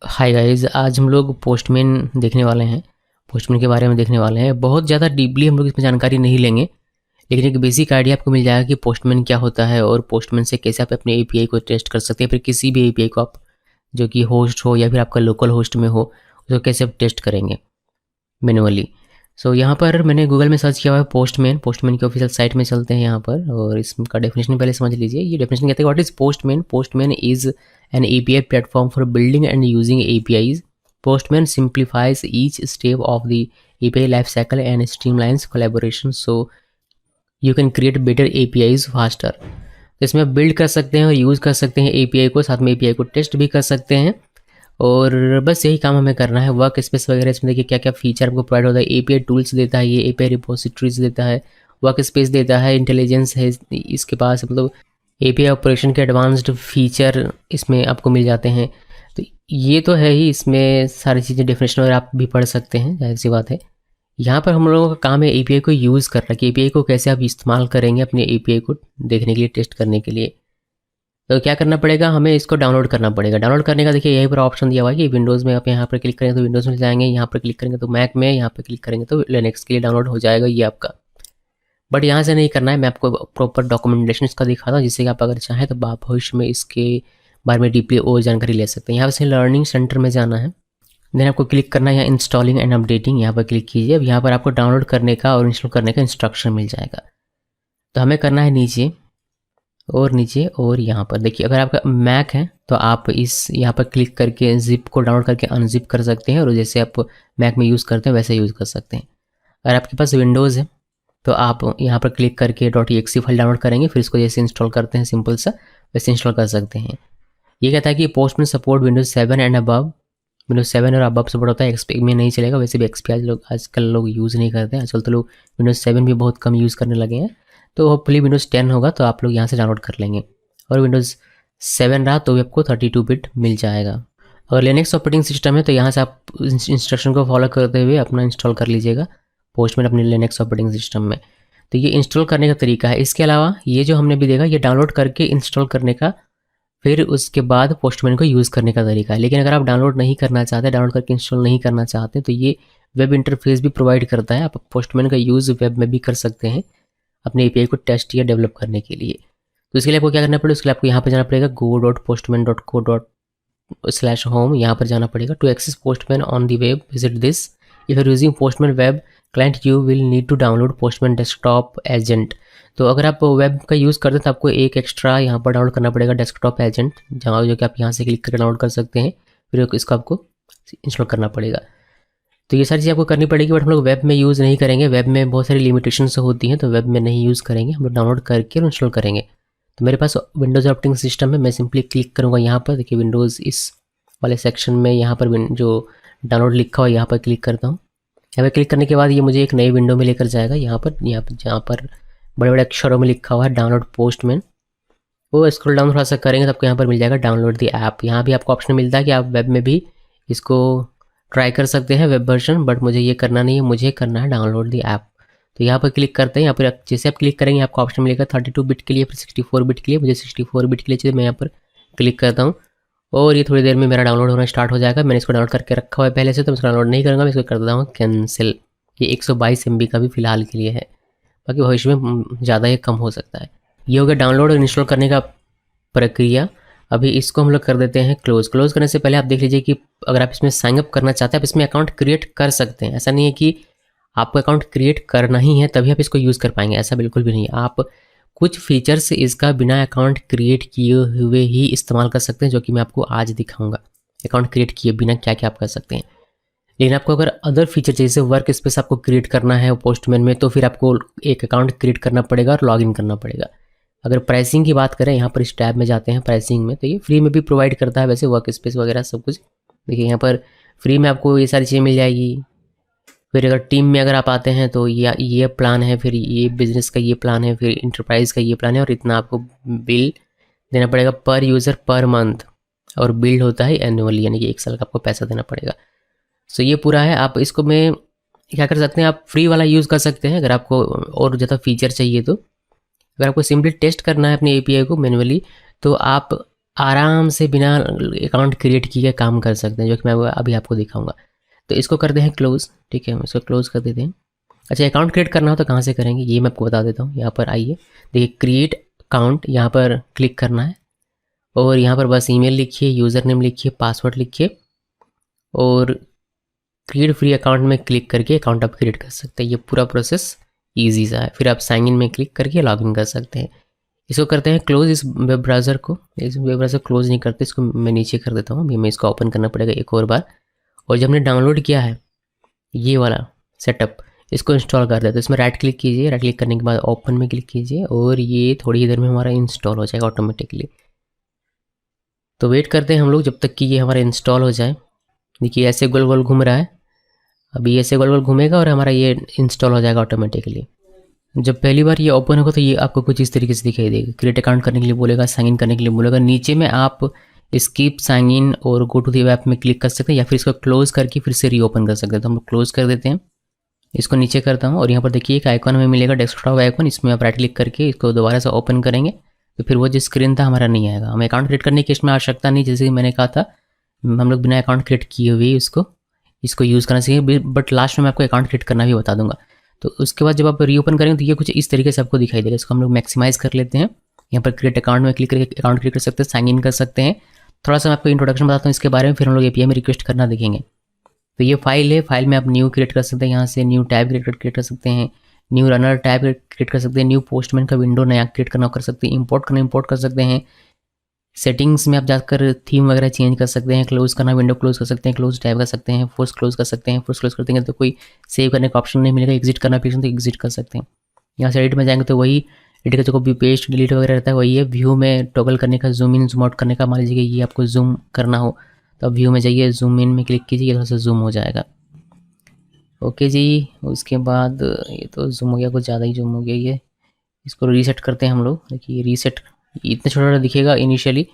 Hi guys, आज हम लोग पोस्टमैन देखने वाले हैं। पोस्टमैन के बारे में देखने वाले हैं। बहुत ज़्यादा डीपली हम लोग इसमें जानकारी नहीं लेंगे, लेकिन एक बेसिक आइडिया आपको मिल जाएगा कि पोस्टमैन क्या होता है और पोस्टमैन से कैसे आप अपने एपीआई को टेस्ट कर सकते हैं। फिर किसी भी एपीआई को आप जो कि होस्ट हो या फिर आपका लोकल होस्ट में हो, उसको कैसे आप टेस्ट करेंगे मैनुअली। सो यहाँ पर मैंने गूगल में सर्च किया हुआ है पोस्टमैन। पोस्टमैन की ऑफिशियल साइट में चलते हैं यहाँ पर, और इसका डेफिनेशन पहले समझ लीजिए। ये डेफिनेशन कहते हैं what is postman. Postman is an API platform for building and using APIs. Postman simplifies each step of the API lifecycle and streamlines collaboration so you can create better APIs faster. तो इसमें build कर सकते हैं और use कर सकते हैं API को, साथ में API को टेस्ट भी कर सकते हैं। और बस यही काम हमें करना है। वर्क स्पेस वगैरह इसमें देखिए क्या क्या फीचर आपको प्रोवाइड होता है। API टूल्स देता है, ये API रिपोजिटरीज देता है, वर्क स्पेस देता है, इंटेलिजेंस है इसके पास, मतलब API ऑपरेशन के एडवांस्ड फीचर इसमें आपको मिल जाते हैं। तो ये तो है ही, इसमें सारी चीज़ें डेफिनेशन वगैरह आप भी पढ़ सकते हैं, जाहिर सी बात है। यहाँ पर हम लोगों का काम है API को यूज़ करना, कि API को कैसे आप इस्तेमाल करेंगे अपने API को देखने के लिए, टेस्ट करने के लिए। तो क्या करना पड़ेगा, हमें इसको डाउनलोड करना पड़ेगा। डाउनलोड करने का देखिए यहीं पर ऑप्शन दिया हुआ है कि विंडोज़ में आप यहाँ पर क्लिक करेंगे तो विंडोज़ में जाएंगे, यहाँ पर क्लिक करेंगे तो मैक में, यहाँ पर क्लिक करेंगे तो लिनक्स के लिए डाउनलोड हो जाएगा ये आपका। बट यहाँ से नहीं करना है, मैं आपको प्रॉपर डॉक्यूमेंटेशन इसका दिखाता हूँ, जिससे कि आप अगर चाहें तो आप भविष्य में इसके बारे में डीपली और जानकारी ले सकते हैं। यहाँ से लर्निंग सेंटर में जाना है, देन आपको क्लिक करना है यहाँ इंस्टॉलिंग एंड अपडेटिंग, यहाँ पर क्लिक कीजिए। अब यहाँ पर आपको डाउनलोड करने का और इंस्टॉल करने का इंस्ट्रक्शन मिल जाएगा। तो हमें करना है नीचे और नीचे, और यहाँ पर देखिए अगर आपका मैक है तो आप इस यहाँ पर क्लिक करके जिप को डाउनलोड करके अनजिप कर सकते हैं, और जैसे आप मैक में यूज़ करते हैं वैसे यूज़ कर सकते हैं। अगर आपके पास विंडोज़ है तो आप यहाँ पर क्लिक करके .exe फाइल डाउनलोड करेंगे, फिर इसको जैसे इंस्टॉल करते हैं सिंपल सा, वैसे इंस्टॉल कर सकते हैं। ये कहता है कि postman support Windows 7 and above. Windows 7 और अबव सपोर्ट होता है, एक्सपी में नहीं चलेगा। वैसे भी एक्सपी आजकल लोग यूज़ नहीं करते हैं, आजकल तो लोग विंडोज़ 7 भी बहुत कम यूज़ करने लगे हैं। तो होपफुली विंडोज़ 10 होगा तो आप लोग यहाँ से डाउनलोड कर लेंगे, और विंडोज़ 7 रहा तो भी आपको 32 बिट मिल जाएगा। और लिनक्स ऑपरेटिंग सिस्टम है तो यहाँ से आप इंस्ट्रक्शन को फॉलो करते हुए अपना इंस्टॉल कर लीजिएगा पोस्टमैन अपने लिनक्स ऑपरेटिंग सिस्टम में। तो ये इंस्टॉल करने का तरीका है। इसके अलावा ये जो हमने भी देखा, ये डाउनलोड करके इंस्टॉल करने का, फिर उसके बाद पोस्टमैन को यूज़ करने का तरीका है। लेकिन अगर आप डाउनलोड नहीं करना चाहते, डाउनलोड करके इंस्टॉल नहीं करना चाहते, तो ये वेब इंटरफेस भी प्रोवाइड करता है। आप पोस्टमैन का यूज़ वेब में भी कर सकते हैं अपने API को टेस्ट या डेवलप करने के लिए। तो इसके लिए आपको क्या करना पड़ेगा, उसके लिए आपको यहाँ पर जाना पड़ेगा go.postman.co/home, यहाँ पर जाना पड़ेगा। To access Postman on the web visit this. If you're using Postman web client you will need to download Postman desktop agent. तो अगर आप वेब का यूज़ करते हैं तो आपको एक एक्स्ट्रा यहाँ पर डाउनलोड करना पड़ेगा डेस्कटॉप एजेंट, जहाँ जो कि आप यहाँ से क्लिक करके डाउनलोड कर सकते हैं, फिर इसको आपको इंस्टॉल करना पड़ेगा। तो ये सारी चीज़ आपको करनी पड़ेगी, बट हम लोग वेब में यूज़ नहीं करेंगे। वेब में बहुत सारी लिमिटेशंस होती हैं, तो वेब में नहीं यूज़ करेंगे, हम लोग डाउनलोड करके और इंस्टॉल करेंगे। तो मेरे पास विंडोज़ ऑपरेटिंग सिस्टम है, मैं सिंपली क्लिक करूँगा यहाँ पर। देखिए विंडोज़ इस वाले सेक्शन में यहाँ पर जो डाउनलोड लिखा हुआ है यहाँ पर क्लिक करता हूँ। यहाँ पर क्लिक करने के बाद ये मुझे एक नई विंडो में लेकर जाएगा। यहाँ पर जहाँ पर बड़े बड़े अक्षरों में लिखा हुआ है डाउनलोड पोस्टमैन, वो स्क्रॉल डाउन थोड़ा सा करेंगे तो आपको यहाँ पर मिल जाएगा डाउनलोड द ऐप। यहाँ भी आपको ऑप्शन मिलता है कि आप वेब में भी इसको ट्राई कर सकते हैं वेब वर्जन, बट मुझे ये करना नहीं है, मुझे करना है डाउनलोड द ऐप। तो यहाँ पर क्लिक करते हैं। यहाँ पर जैसे आप क्लिक करेंगे आपको ऑप्शन मिलेगा 32 बिट के लिए, फिर 64 बिट के लिए। मुझे 64 बिट के लिए चाहिए, मैं यहाँ पर क्लिक करता हूँ और ये थोड़ी देर में मेरा डाउनलोड होना स्टार्ट हो जाएगा। मैंने इसको डाउनलोड करके रखा हुआ है पहले से, तो मैं इसको डाउनलोड नहीं करूँगा, मैं इसको कर देता हूँ कैंसिल। ये 122 MB का भी फिलहाल के लिए है, बाकी भविष्य में ज़्यादा ये कम हो सकता है। ये हो गया डाउनलोड और इंस्टॉल करने का प्रक्रिया। अभी इसको हम लोग कर देते हैं क्लोज़। क्लोज़ करने से पहले आप देख लीजिए कि अगर आप इसमें साइन अप करना चाहते हैं, आप इसमें अकाउंट क्रिएट कर सकते हैं। ऐसा नहीं है कि आपको अकाउंट क्रिएट करना ही है तभी आप इसको यूज़ कर पाएंगे, ऐसा बिल्कुल भी नहीं है। आप कुछ फीचर्स इसका बिना अकाउंट क्रिएट किए हुए ही इस्तेमाल कर सकते हैं, जो कि मैं आपको आज दिखाऊंगा। अकाउंट क्रिएट किए बिना क्या क्या आप कर सकते हैं। लेकिन आपको अगर अदर फीचर जैसे वर्क स्पेस आपको क्रिएट करना है पोस्टमैन में, तो फिर आपको एक अकाउंट क्रिएट करना पड़ेगा और लॉगिन करना पड़ेगा। अगर प्राइसिंग की बात करें, यहाँ पर इस टैब में जाते हैं प्राइसिंग में, तो ये फ्री में भी प्रोवाइड करता है वैसे वर्क स्पेस वगैरह सब कुछ। देखिए यहाँ पर फ्री में आपको ये सारी चीज़ें मिल जाएगी। फिर अगर टीम में अगर आप आते हैं तो ये प्लान है, फिर ये बिजनेस का ये प्लान है, फिर इंटरप्राइज का ये प्लान है, और इतना आपको बिल देना पड़ेगा पर यूज़र पर मंथ, और बिल होता है एनुअली, यानी कि 1 साल का आपको पैसा देना पड़ेगा। सो ये पूरा है। आप इसको में क्या कर सकते हैं, आप फ्री वाला यूज़ कर सकते हैं। अगर आपको और ज़्यादा फीचर चाहिए तो, अगर आपको सिंपली टेस्ट करना है अपनी API को मैनुअली, तो आप आराम से बिना अकाउंट क्रिएट किए काम कर सकते हैं, जो कि मैं अभी आपको दिखाऊंगा। तो इसको करते हैं क्लोज़, ठीक है, हम इसको क्लोज़ कर देते हैं। अच्छा, अकाउंट क्रिएट करना हो तो कहाँ से करेंगे ये मैं आपको बता देता हूँ। यहाँ पर आइए, देखिए क्रिएट अकाउंट, यहाँ पर क्लिक करना है और यहाँ पर बस ईमेल लिखिए, यूज़र नेम लिखिए, पासवर्ड लिखिए और क्रिएट फ्री अकाउंट में क्लिक करके अकाउंट आप क्रिएट कर सकते हैं। ये पूरा प्रोसेस ईजी सा है। फिर आप साइन इन में क्लिक करके लॉगिन कर सकते हैं। इसको करते हैं क्लोज, इस वेब ब्राउज़र को। इस वेब ब्राउज़र क्लोज नहीं करते, इसको मैं नीचे कर देता हूँ। अभी मैं इसको ओपन करना पड़ेगा एक और बार। और जब हमने डाउनलोड किया है ये वाला सेटअप, इसको इंस्टॉल कर देते हैं। इसमें राइट क्लिक कीजिए, राइट क्लिक करने के बाद ओपन में क्लिक कीजिए और ये थोड़ी ही देर में हमारा इंस्टॉल हो जाएगा ऑटोमेटिकली। तो वेट करते हैं हम लोग जब तक कि ये हमारा इंस्टॉल हो जाए। देखिए ऐसे गोल गोल घूम रहा है, अभी ऐसे गोल गोल घूमेगा और हमारा ये इंस्टॉल हो जाएगा ऑटोमेटिकली। जब पहली बार ये ओपन होगा तो ये आपको कुछ इस तरीके से दिखाई देगा। क्रिएट अकाउंट करने के लिए बोलेगा, साइन इन करने के लिए बोलेगा। नीचे में आप स्किप साइन इन और गो टू द ऐप में क्लिक कर सकते हैं या फिर इसको क्लोज करके फिर से रीओपन कर सकते हैं। तो हम लोग क्लोज कर देते हैं, इसको नीचे करता हूँ और यहाँ पर देखिए एक आइकॉन हमें मिलेगा, डेस्कटॉप आइकॉन। इसमें आप राइट क्लिक करके इसको दोबारा से ओपन करेंगे तो फिर वो जो स्क्रीन था हमारा नहीं आएगा। हमें अकाउंट क्रिएट करने की इसमें आवश्यकता नहीं, जैसे कि मैंने कहा था हम लोग बिना अकाउंट क्रिएट किए हुए इसको यूज़ करना चाहिए। बट लास्ट में मैं आपको अकाउंट क्रिएट करना भी बता दूंगा। तो उसके बाद जब आप रीओपन करेंगे तो ये कुछ इस तरीके से आपको दिखाई देगा। इसको हम लोग मैक्सिमाइज़ कर लेते हैं। यहाँ पर क्रिएट अकाउंट में क्लिक करके अकाउंट क्रिएट कर सकते हैं, साइन इन कर सकते हैं। थोड़ा सा मैं आपको इंट्रोडक्शन बताता हूँ इसके बारे में, फिर हम लोग एपीआई में रिक्वेस्ट करना देखेंगे। तो ये फाइल है, फाइल में आप न्यू क्रिएट कर सकते हैं, यहाँ से न्यू टैब क्रिएट कर सकते हैं, न्यू रनर टैब क्रिएट कर सकते हैं, न्यू पोस्टमैन का विंडो नया क्रिएट करना कर सकते हैं, इंपोर्ट कर सकते हैं। सेटिंग्स में आप जाकर थीम वगैरह चेंज कर सकते हैं, क्लोज करना विंडो क्लोज कर सकते हैं, क्लोज टैब कर सकते हैं, फोर्स क्लोज कर सकते हैं। फोर्स क्लोज कर देंगे तो कोई सेव करने का ऑप्शन नहीं मिलेगा, एग्जिट करना ऑप्शन तो एग्जिट कर सकते हैं। यहाँ से एडिट में जाएंगे तो वही एडिट का जो भी पेस्ट डिलीट वगैरह रहता है वही है। व्यू में टॉगल करने का, जूम इन जूम आउट करने का, मान लीजिए ये आपको जूम करना हो तो व्यू में जाइए, जूम इन में क्लिक कीजिए, थोड़ा सा जूम हो जाएगा। ओके जी, उसके बाद ये तो जूम हो गया, कुछ ज़्यादा ही जूम हो गया ये। इसको रीसेट करते हैं हम लोग। देखिए रीसेट इतना छोटा छोटा दिखेगा इनिशियली,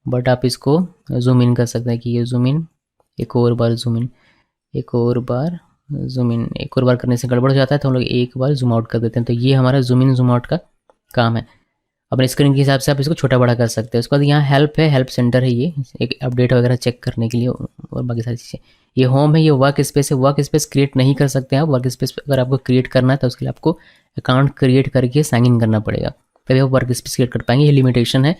बट आप इसको जूम इन कर सकते हैं कि ये जूम इन, एक और बार जूम इन, एक और बार जूम इन। एक और बार करने से गड़बड़ हो जाता है तो हम लोग एक बार जूम आउट कर देते हैं। तो ये हमारा जूम इन जूम आउट का काम है। अपने स्क्रीन के हिसाब से आप इसको छोटा बड़ा कर सकते हैं। उसके बाद यहाँ हेल्प है, हेल्प सेंटर है, ये एक अपडेट वगैरह चेक करने के लिए और बाकी सारी चीज़ें। ये होम है, ये वर्क स्पेस है। वर्क स्पेस क्रिएट नहीं कर सकते हैं आप। वर्क स्पेस अगर आपको क्रिएट करना है तो उसके लिए आपको अकाउंट क्रिएट करके साइन इन करना पड़ेगा, तभी आप वर्क स्पेस क्रिएट कर पाएंगे। ये लिमिटेशन है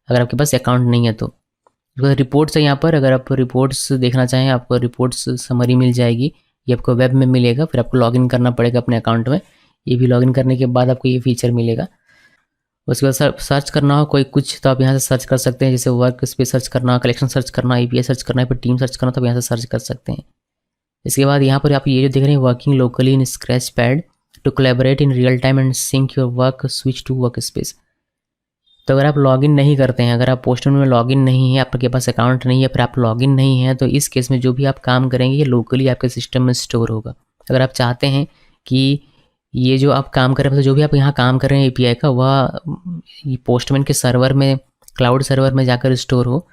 अगर आपके पास अकाउंट नहीं है तो। उसके बाद रिपोर्ट्स है यहाँ पर, अगर आप रिपोर्ट्स देखना चाहें आपको रिपोर्ट्स समरी मिल जाएगी, ये आपको वेब में मिलेगा। फिर आपको लॉगिन करना पड़ेगा अपने अकाउंट में। ये भी लॉगिन करने के बाद आपको ये फीचर मिलेगा। उसके बाद सर्च करना हो कोई कुछ तो आप यहाँ से सर्च कर सकते हैं, जैसे वर्क स्पेस सर्च करना, कलेक्शन सर्च करना, एपीआई सर्च करना, फिर टीम सर्च करना, तो आप यहाँ से सर्च कर सकते हैं। इसके बाद यहाँ पर आप ये जो देख रहे हैं, working locally in scratch pad to collaborate in real time and sync your work, switch to workspace. तो अगर आप लॉगिन नहीं करते हैं, अगर आप पोस्टमैन में लॉगिन नहीं है, आपके पास अकाउंट नहीं है, फिर आप लॉगिन नहीं है, तो इस केस में जो भी आप काम करेंगे ये लोकली आपके सिस्टम में स्टोर होगा। अगर आप चाहते हैं कि ये जो आप काम कर रहे हैं, मतलब जो भी आप यहाँ काम कर रहे हैं एपीआई का, वह पोस्टमैन के सर्वर में, क्लाउड सर्वर में जाकर स्टोर हो,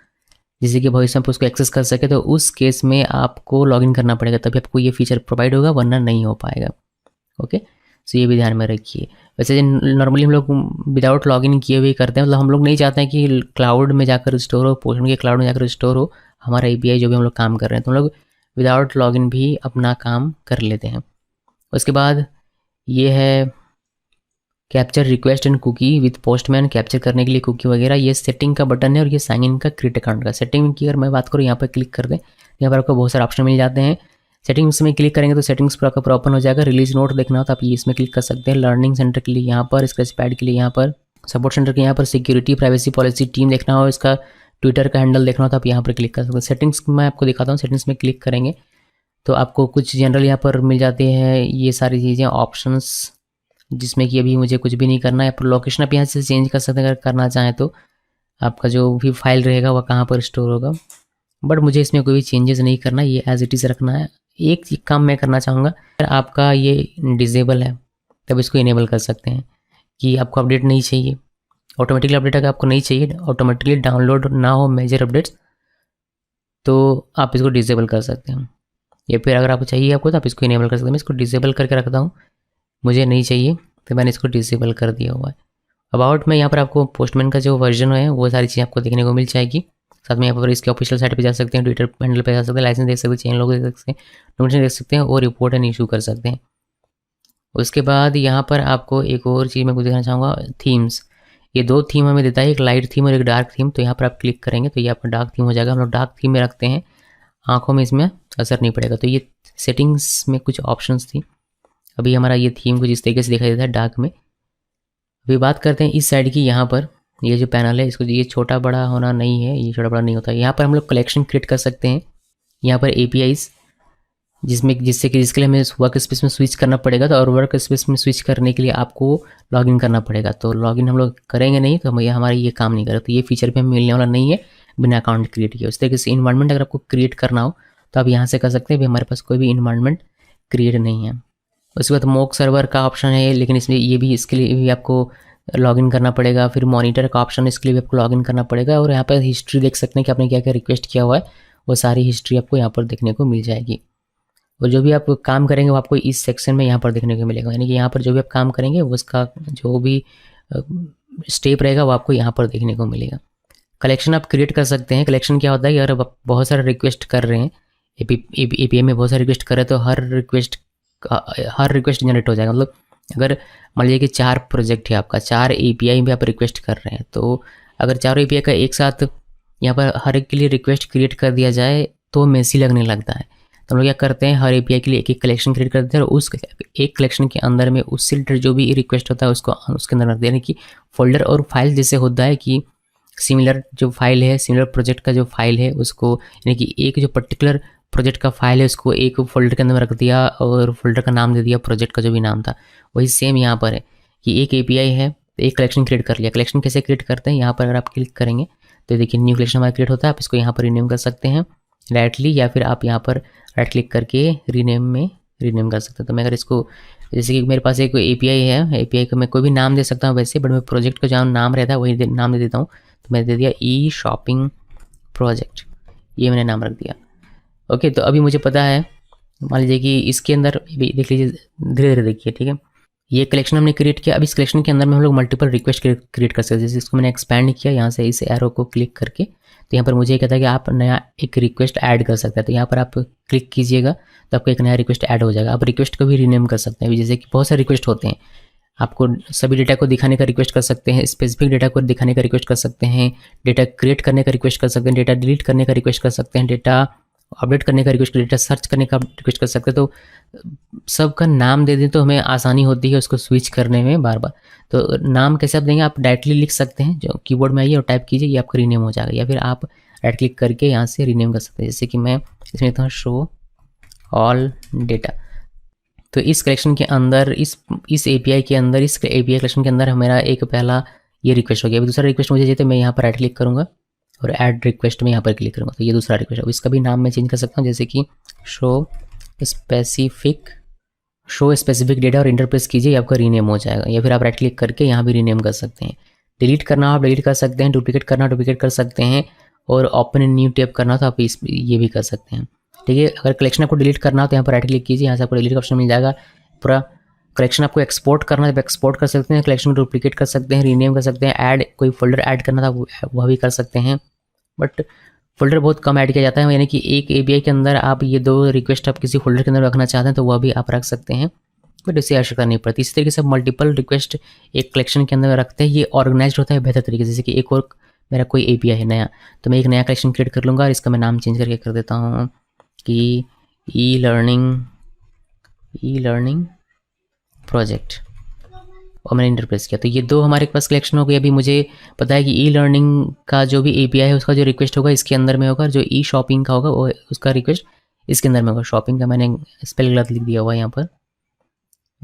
जिससे कि भविष्य में आप उसको एक्सेस कर सके, तो उस केस में आपको लॉगिन करना पड़ेगा, तभी आपको ये फीचर प्रोवाइड होगा, वरना नहीं हो पाएगा। ओके, सो ये भी ध्यान में रखिए। वैसे नॉर्मली हम लोग विदाउट लॉगिन किए हुए करते हैं, मतलब हम लोग नहीं चाहते हैं कि क्लाउड में जाकर स्टोर हो, पोस्टमैन के क्लाउड में जाकर स्टोर हो हमारा एपीआई जो भी हम लोग काम कर रहे हैं, तो हम लोग विदाउट लॉगिन भी अपना काम कर लेते हैं। उसके बाद ये है capture request and cookie with Postman, capture करने के लिए कुकी वगैरह। ये सेटिंग का बटन है और ये साइन इन का क्रिएट अकाउंट का। सेटिंग की अगर मैं बात करूँ, यहाँ पर क्लिक कर दें, यहाँ पर आपको बहुत सारे ऑप्शन मिल जाते हैं। सेटिंग्स में क्लिक करेंगे तो सेटिंग्स पर आपका ओपन हो जाएगा। रिलीज नोट देखना हो तो आप ये इसमें क्लिक कर सकते हैं। लर्निंग सेंटर के लिए यहाँ पर, स्क्रैच पैड के लिए यहाँ पर, सपोर्ट सेंटर के यहाँ पर, सिक्योरिटी प्राइवेसी पॉलिसी टीम देखना हो, इसका ट्विटर का हैंडल देखना हो तो आप यहाँ पर क्लिक कर सकते हैं। सेटिंग्स मैं आपको दिखाता हूँ। सेटिंग्स में क्लिक करेंगे तो आपको कुछ जनरल यहाँ पर मिल जाते हैं ये सारी चीज़ें, ऑप्शंस, जिसमें कि अभी मुझे कुछ भी नहीं करना है। पर लोकेशन आप यहाँ से चेंज कर सकते हैं अगर करना चाहें तो, आपका जो भी फाइल रहेगा वह कहाँ पर स्टोर होगा। बट मुझे इसमें कोई भी चेंजेस नहीं करना, ये एज इट इज़ रखना है। एक काम मैं करना चाहूँगा, अगर आपका ये डिजेबल है तब इसको इनेबल कर सकते हैं कि आपको अपडेट नहीं चाहिए, ऑटोमेटिकली अपडेट अगर आपको नहीं चाहिए, ऑटोमेटिकली डाउनलोड ना हो मेजर अपडेट्स, तो आप इसको डिजेबल कर सकते हैं। या फिर अगर आपको चाहिए आपको तो आप इसको इनेबल कर सकते हैं। मैं इसको डिसेबल करके रखता हूँ, मुझे नहीं चाहिए तो मैंने इसको डिसेबल कर दिया हुआ है। अबाउट में यहाँ पर आपको पोस्टमैन का जो वर्जन है वो सारी चीज़ें आपको देखने को मिल जाएगी। साथ में यहाँ पर इसके ऑफिशियल साइट पे जा सकते हैं, ट्विटर हैंडल पे जा सकते हैं, लाइसेंस देख सकते हैं, चेन लोगो देख सकते हैं, नोटिफिकेशन देख सकते हैं और रिपोर्ट एंड इशू कर सकते हैं। उसके बाद यहाँ पर आपको एक और चीज़ मैं कुछ दिखाना चाहूँगा, थीम्स। ये 2 थीम हमें देता है, एक लाइट थीम और एक डार्क थीम। तो यहाँ पर आप क्लिक करेंगे तो ये आपका डार्क थीम हो जाएगा। हम लोग डार्क थीम में रखते हैं, आँखों में इसमें असर नहीं पड़ेगा। तो ये सेटिंग्स में कुछ ऑप्शंस थी। अभी हमारा ये थीम कुछ इस तरीके से दिखाई देता है डार्क में। अभी बात करते हैं इस साइड की। यहाँ पर ये जो पैनल है, इसको ये छोटा बड़ा होना नहीं है, ये छोटा बड़ा नहीं होता है। यहाँ पर हम लोग कलेक्शन क्रिएट कर सकते हैं। यहाँ पर APIs जिससे कि इसके लिए हमें वर्क स्पेस में स्विच करना पड़ेगा। तो और वर्क स्पेस में स्विच करने के लिए आपको लॉगिन करना पड़ेगा। तो लॉगिन हम लोग करेंगे नहीं तो हमारा ये काम नहीं करेगा। तो ये फीचर भी हमें मिलने वाला नहीं है बिना अकाउंट क्रिएट किए। उस तरीके से इन्वायरमेंट अगर आपको क्रिएट करना हो तो आप यहाँ से कर सकते हैं। अभी हमारे पास कोई भी इन्वायरमेंट क्रिएट नहीं है। उसके बाद मॉक सर्वर का ऑप्शन है, लेकिन इसमें ये भी, इसके लिए भी आपको लॉगिन करना पड़ेगा। फिर मॉनिटर का ऑप्शन, इसके लिए भी आपको लॉगिन करना पड़ेगा। और यहाँ पर हिस्ट्री देख सकते हैं कि आपने क्या क्या रिक्वेस्ट किया हुआ है, वो सारी हिस्ट्री आपको यहाँ पर देखने को मिल जाएगी। और जो भी आप काम करेंगे वो आपको इस सेक्शन में यहाँ पर देखने को मिलेगा। यानी कि यहाँ पर जो भी आप काम करेंगे वो उसका जो भी स्टेप रहेगा वो आपको यहाँ पर देखने को मिलेगा। कलेक्शन आप क्रिएट कर सकते हैं। कलेक्शन क्या होता है कि अगर आप बहुत सारे रिक्वेस्ट कर रहे हैं, API में बहुत सारे रिक्वेस्ट कर रहे हैं, तो हर रिक्वेस्ट जनरेट हो जाएगा। मतलब अगर मान लीजिए कि 4 प्रोजेक्ट है आपका, 4 API में आप रिक्वेस्ट कर रहे हैं, तो अगर चारों API का एक साथ यहाँ पर हर एक के लिए रिक्वेस्ट क्रिएट कर दिया जाए तो मेसी लगने लगता है। तो हम लोग क्या करते हैं, हर API के लिए एक एक कलेक्शन क्रिएट करते हैं और उस एक कलेक्शन के अंदर में उससे रिलेटेड जो भी रिक्वेस्ट होता है उसको उसके अंदर रख दें। यानी कि फोल्डर और फाइल जैसे होता है कि सिमिलर जो फाइल है, सिमिलर प्रोजेक्ट का जो फाइल है उसको, यानी कि एक जो पर्टिकुलर प्रोजेक्ट का फाइल है उसको एक फोल्डर के अंदर में रख दिया और फोल्डर का नाम दे दिया प्रोजेक्ट का जो भी नाम था। वही सेम यहाँ पर है कि एक API है, एक कलेक्शन क्रिएट कर लिया। कलेक्शन कैसे क्रिएट करते हैं, यहाँ पर अगर आप क्लिक करेंगे तो देखिए न्यू कलेक्शन हमारा क्रिएट होता है। आप इसको यहाँ पर रीनेम कर सकते हैं डायरेक्टली, या फिर आप यहाँ पर राइट क्लिक करके रीनेम कर सकते हैं। तो मैं अगर इसको, जैसे कि मेरे पास एक API है, API को मैं कोई भी नाम दे सकता हूँ वैसे, बट मैं प्रोजेक्ट का जहाँ नाम रहता है वही नाम दे देता हूँ। तो मैं दे दिया e-shopping प्रोजेक्ट, ये मैंने नाम रख दिया। ओके, तो अभी मुझे पता है, मान लीजिए कि इसके अंदर भी देख लीजिए, धीरे धीरे देखिए, ठीक है। ये कलेक्शन हमने क्रिएट किया। अब इस कलेक्शन के अंदर में हम लोग मल्टीपल रिक्वेस्ट क्रिएट कर सकते हैं। जैसे इसको मैंने एक्सपैंड किया यहाँ से, इस एरो को क्लिक करके, तो यहाँ पर मुझे कहता है कि आप नया एक रिक्वेस्ट ऐड कर सकते हैं। तो यहाँ पर आप क्लिक कीजिएगा तो आपको एक नया रिक्वेस्ट ऐड हो जाएगा। आप रिक्वेस्ट को भी रीनेम कर सकते हैं। जैसे कि बहुत सारे रिक्वेस्ट होते हैं, आपको सभी डेटा को दिखाने का रिक्वेस्ट कर सकते हैं, स्पेसिफिक डेटा को दिखाने का रिक्वेस्ट कर सकते हैं, डेटा क्रिएट करने का रिक्वेस्ट कर सकते हैं, डेटा डिलीट करने का रिक्वेस्ट कर सकते हैं, डेटा अपडेट करने का रिक्वेस्ट, डेटा सर्च करने का रिक्वेस्ट कर सकते हैं। तो सबका नाम दे दें तो हमें आसानी होती है उसको स्विच करने में बार बार। तो नाम कैसे आप देंगे, आप डायरेक्टली लिख सकते हैं, जो कीबोर्ड में आइए और टाइप कीजिए, ये आपका रीनेम हो जाएगा। या फिर आप राइट क्लिक करके यहाँ से रीनेम कर सकते हैं। जैसे कि मैं इसमें लिखता हूँ शो ऑल डेटा। तो इस कलेक्शन के अंदर, इस API के अंदर, इस API कलेक्शन के अंदर मेरा एक पहला ये रिक्वेस्ट हो गया। अभी दूसरा रिक्वेस्ट मुझे चाहिए तो मैं यहाँ पर राइट क्लिक करूँगा और ऐड रिक्वेस्ट में यहाँ पर क्लिक करूँगा। तो ये दूसरा रिक्वेस्ट है। इसका भी नाम मैं चेंज कर सकता हूँ, जैसे कि शो स्पेसिफिक डेटा और इंटर प्रेस कीजिए, आपका रीनेम हो जाएगा। या फिर आप राइट क्लिक करके यहाँ भी रीनेम कर सकते हैं। डिलीट करना हो आप डिलीट कर सकते हैं, डुप्लीकेट करना हो डुप्लीकेट कर सकते हैं, और ओपन इन न्यू टैब करना हो तो आप ये भी कर सकते हैं। ठीक है, अगर कलेक्शन आपको डिलीट करना हो तो यहाँ पर राइट क्लिक कीजिए, यहाँ से आपको डिलीट का ऑप्शन मिल जाएगा। पूरा कलेक्शन आपको एक्सपोर्ट करना है तो एक्सपोर्ट कर सकते हैं, कलेक्शन को डुप्लीकेट कर सकते हैं, रीनेम कर सकते हैं, ऐड कोई फोल्डर ऐड करना था वह भी कर सकते हैं। बट फोल्डर बहुत कम ऐड किया जाता है, यानी कि एक API के अंदर आप ये 2 रिक्वेस्ट आप किसी फोल्डर के अंदर रखना चाहते हैं तो वह भी आप रख सकते हैं, बट इससे आवश्यकता नहीं पड़ती। इसी तरीके से मल्टीपल रिक्वेस्ट एक कलेक्शन के अंदर रखते हैं, ये ऑर्गेनाइज होता है बेहतर तरीके से। जैसे कि एक और मेरा कोई API है नया, तो मैं एक नया कलेक्शन क्रिएट कर लूँगा और इसका मैं नाम चेंज करके कर देता हूँ कि ई लर्निंग प्रोजेक्ट, और मैंने इंटरप्रेस किया। तो ये 2 हमारे पास कलेक्शन हो गई। अभी मुझे पता है कि e-learning का जो भी API है उसका जो रिक्वेस्ट होगा इसके अंदर में होगा, जो e-shopping का होगा वो उसका रिक्वेस्ट इसके अंदर में होगा। शॉपिंग का मैंने स्पेल गलत लिख दिया हुआ है यहाँ पर,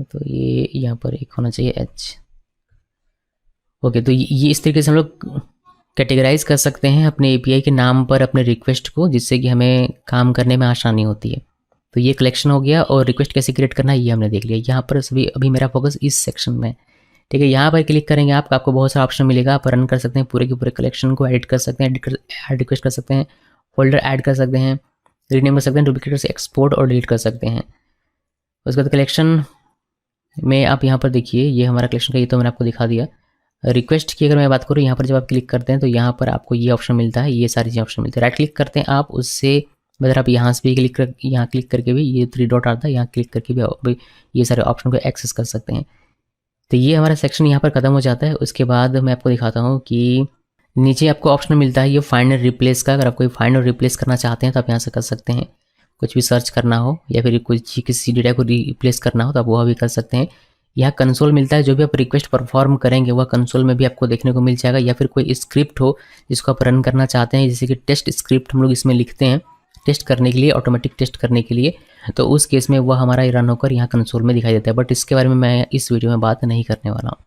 तो ये यहाँ पर एक होना चाहिए H। ओके, तो ये इस तरीके से हम लोग कैटेगराइज कर सकते हैं अपने API के नाम पर अपने रिक्वेस्ट को, जिससे कि हमें काम करने में आसानी होती है। तो ये कलेक्शन हो गया, और रिक्वेस्ट कैसे क्रिएट करना है ये हमने देख लिया। यहाँ पर अभी मेरा फोकस इस सेक्शन में, ठीक है। यहाँ पर क्लिक करेंगे आपको बहुत सारा ऑप्शन मिलेगा। आप रन कर सकते हैं पूरे के पूरे कलेक्शन को, एडिट कर सकते हैं, ऐड रिक्वेस्ट कर सकते हैं, फोल्डर ऐड कर सकते हैं, रीनेम कर सकते हैं, डुप्लीकेट से एक्सपोर्ट और डिलीट कर सकते हैं। उसके बाद कलेक्शन में आप यहाँ पर देखिए, ये हमारा कलेक्शन का, ये तो मैंने आपको दिखा दिया। रिक्वेस्ट की अगर मैं बात करूँ, यहाँ पर जब आप क्लिक करते हैं तो यहाँ पर आपको ये ऑप्शन मिलता है, ये सारी चीज़ें ऑप्शन मिलते हैं। राइट क्लिक करते हैं आप, उससे अगर आप यहाँ से भी यहाँ क्लिक करके भी ये 3 डॉट आता है, यहाँ क्लिक करके भी ये सारे ऑप्शन को एक्सेस कर सकते हैं। तो ये हमारा सेक्शन यहाँ पर ख़त्म हो जाता है। उसके बाद मैं आपको दिखाता हूँ कि नीचे आपको ऑप्शन मिलता है ये फाइंड और रिप्लेस का। अगर आप कोई फाइंड और रिप्लेस करना चाहते हैं तो आप यहाँ से कर सकते हैं। कुछ भी सर्च करना हो या फिर कुछ किसी डेटा को रिप्लेस करना हो तो आप वह भी कर सकते हैं। यहाँ कंसोल मिलता है, जो भी आप रिक्वेस्ट परफॉर्म करेंगे वह कंसोल में भी आपको देखने को मिल जाएगा। या फिर कोई स्क्रिप्ट हो जिसको आप रन करना चाहते हैं, जैसे कि टेस्ट स्क्रिप्ट हम लोग इसमें लिखते हैं टेस्ट करने के लिए, ऑटोमेटिक टेस्ट करने के लिए, तो उस केस में वह हमारा रन होकर यहाँ कंसोल में दिखाई देता है। बट इसके बारे में मैं इस वीडियो में बात नहीं करने वाला हूँ।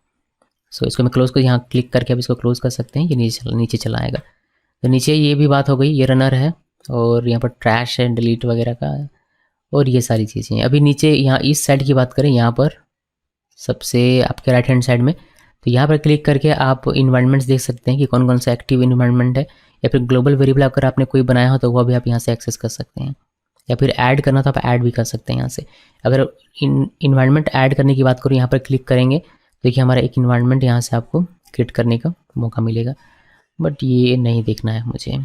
सो इसको मैं क्लोज कर, यहाँ क्लिक करके आप इसको क्लोज कर सकते हैं। ये नीचे चला आएगा। तो नीचे ये भी बात हो गई, ये रनर है और यहाँ पर ट्रैश है, डिलीट वगैरह का, और ये सारी चीज़ें। अभी नीचे यहाँ इस साइड की बात करें, यहाँ पर सबसे आपके राइट हैंड साइड में, तो यहाँ पर क्लिक करके आप इन्वायरमेंट्स देख सकते हैं कि कौन कौन सा एक्टिव इन्वायरमेंट है। या फिर ग्लोबल वेरिएबल अगर आपने कोई बनाया हो तो वह भी आप यहाँ से एक्सेस कर सकते हैं। या फिर ऐड करना तो आप ऐड भी कर सकते हैं यहाँ से। अगर इन्वायरमेंट ऐड करने की बात करूँ, यहाँ पर क्लिक करेंगे, देखिए हमारा एक इन्वायरमेंट यहाँ से आपको क्रिएट करने का मौका मिलेगा। बट ये नहीं देखना है मुझे,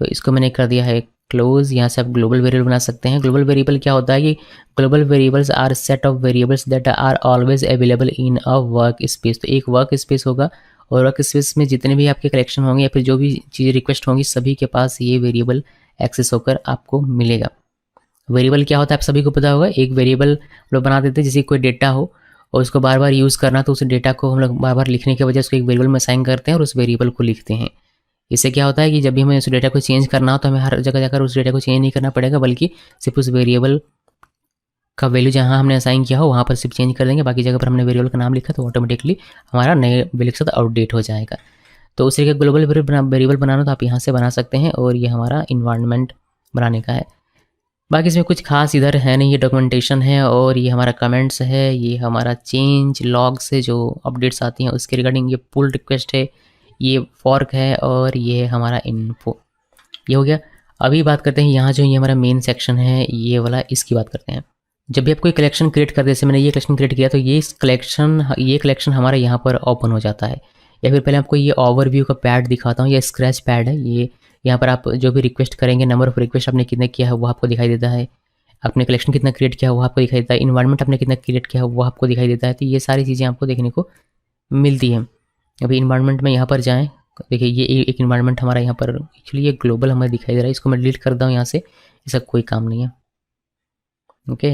तो इसको मैंने कर दिया है क्लोज। यहाँ से आप ग्लोबल वेरिएबल बना सकते हैं। ग्लोबल वेरिएबल क्या होता है कि global variables are set of variables that are always available in a workspace. तो एक वर्क स्पेस होगा और वर्क स्पेस में जितने भी आपके कलेक्शन होंगे या फिर जो भी चीज़ें रिक्वेस्ट होंगी सभी के पास ये वेरिएबल एक्सेस होकर आपको मिलेगा। वेरिएबल क्या होता है आप सभी को पता होगा। एक वेरिएबल लोग बना देते हैं, जैसे कोई डेटा हो और उसको बार बार यूज़ करना, तो उस डेटा को हम लोग बार बार लिखने की वजह उसको एक वेरिएबल में असाइन करते हैं और उस वेरिएबल को लिखते हैं। इससे क्या होता है कि जब भी हमें उस डेटा को चेंज करना हो तो हमें हर जगह जाकर उस डेटा को चेंज नहीं करना पड़ेगा, बल्कि सिर्फ उस वेरिएबल का वैल्यू जहाँ हमने असाइन किया हो वहाँ पर सिर्फ चेंज कर देंगे। बाकी जगह पर हमने वेरिएबल का नाम लिखा तो ऑटोमेटिकली हमारा नए वैल्यू के साथ अपडेट हो जाएगा। तो उस तरीके ग्लोबल वेरिएबल बनाना तो आप यहाँ से बना सकते हैं, और ये हमारा इन्वायरमेंट बनाने का है। बाकी इसमें कुछ खास इधर है नहीं, ये डॉक्यूमेंटेशन है और ये हमारा कमेंट्स है, ये हमारा चेंज लॉग से जो अपडेट्स आती हैं उसके रिगार्डिंग, ये पुल रिक्वेस्ट है, ये फॉर्क है और ये हमारा इन्फो। ये हो गया। अभी बात करते हैं यहाँ जो ये हमारा मेन सेक्शन है ये वाला, इसकी बात करते हैं। जब भी आप कोई कलेक्शन क्रिएट करते हैं, जैसे मैंने ये कलेक्शन क्रिएट किया तो ये कलेक्शन हमारा यहाँ पर ओपन हो जाता है। या फिर पहले आपको ये ओवरव्यू का पैड दिखाता हूँ, ये स्क्रैच पैड है। ये यहाँ पर आप जो भी रिक्वेस्ट करेंगे, नंबर ऑफ रिक्वेस्ट आपने कितने किया है वो आपको दिखाई देता है, आपने कलेक्शन कितना क्रिएट किया है वो आपको दिखाई देता है, इन्वायरमेंट आपने कितना क्रिएट किया है वो आपको दिखाई देता है। तो ये सारी चीज़ें आपको देखने को मिलती हैं। अभी इन्वायरमेंट में यहाँ पर जाएँ, देखिए ये एक इन्वायरमेंट हमारा यहाँ पर एक्चुअली ये ग्लोबल हमें दिखाई दे रहा है। इसको मैं डिलीट करता हूँ यहाँ से, इसका कोई काम नहीं है। ओके,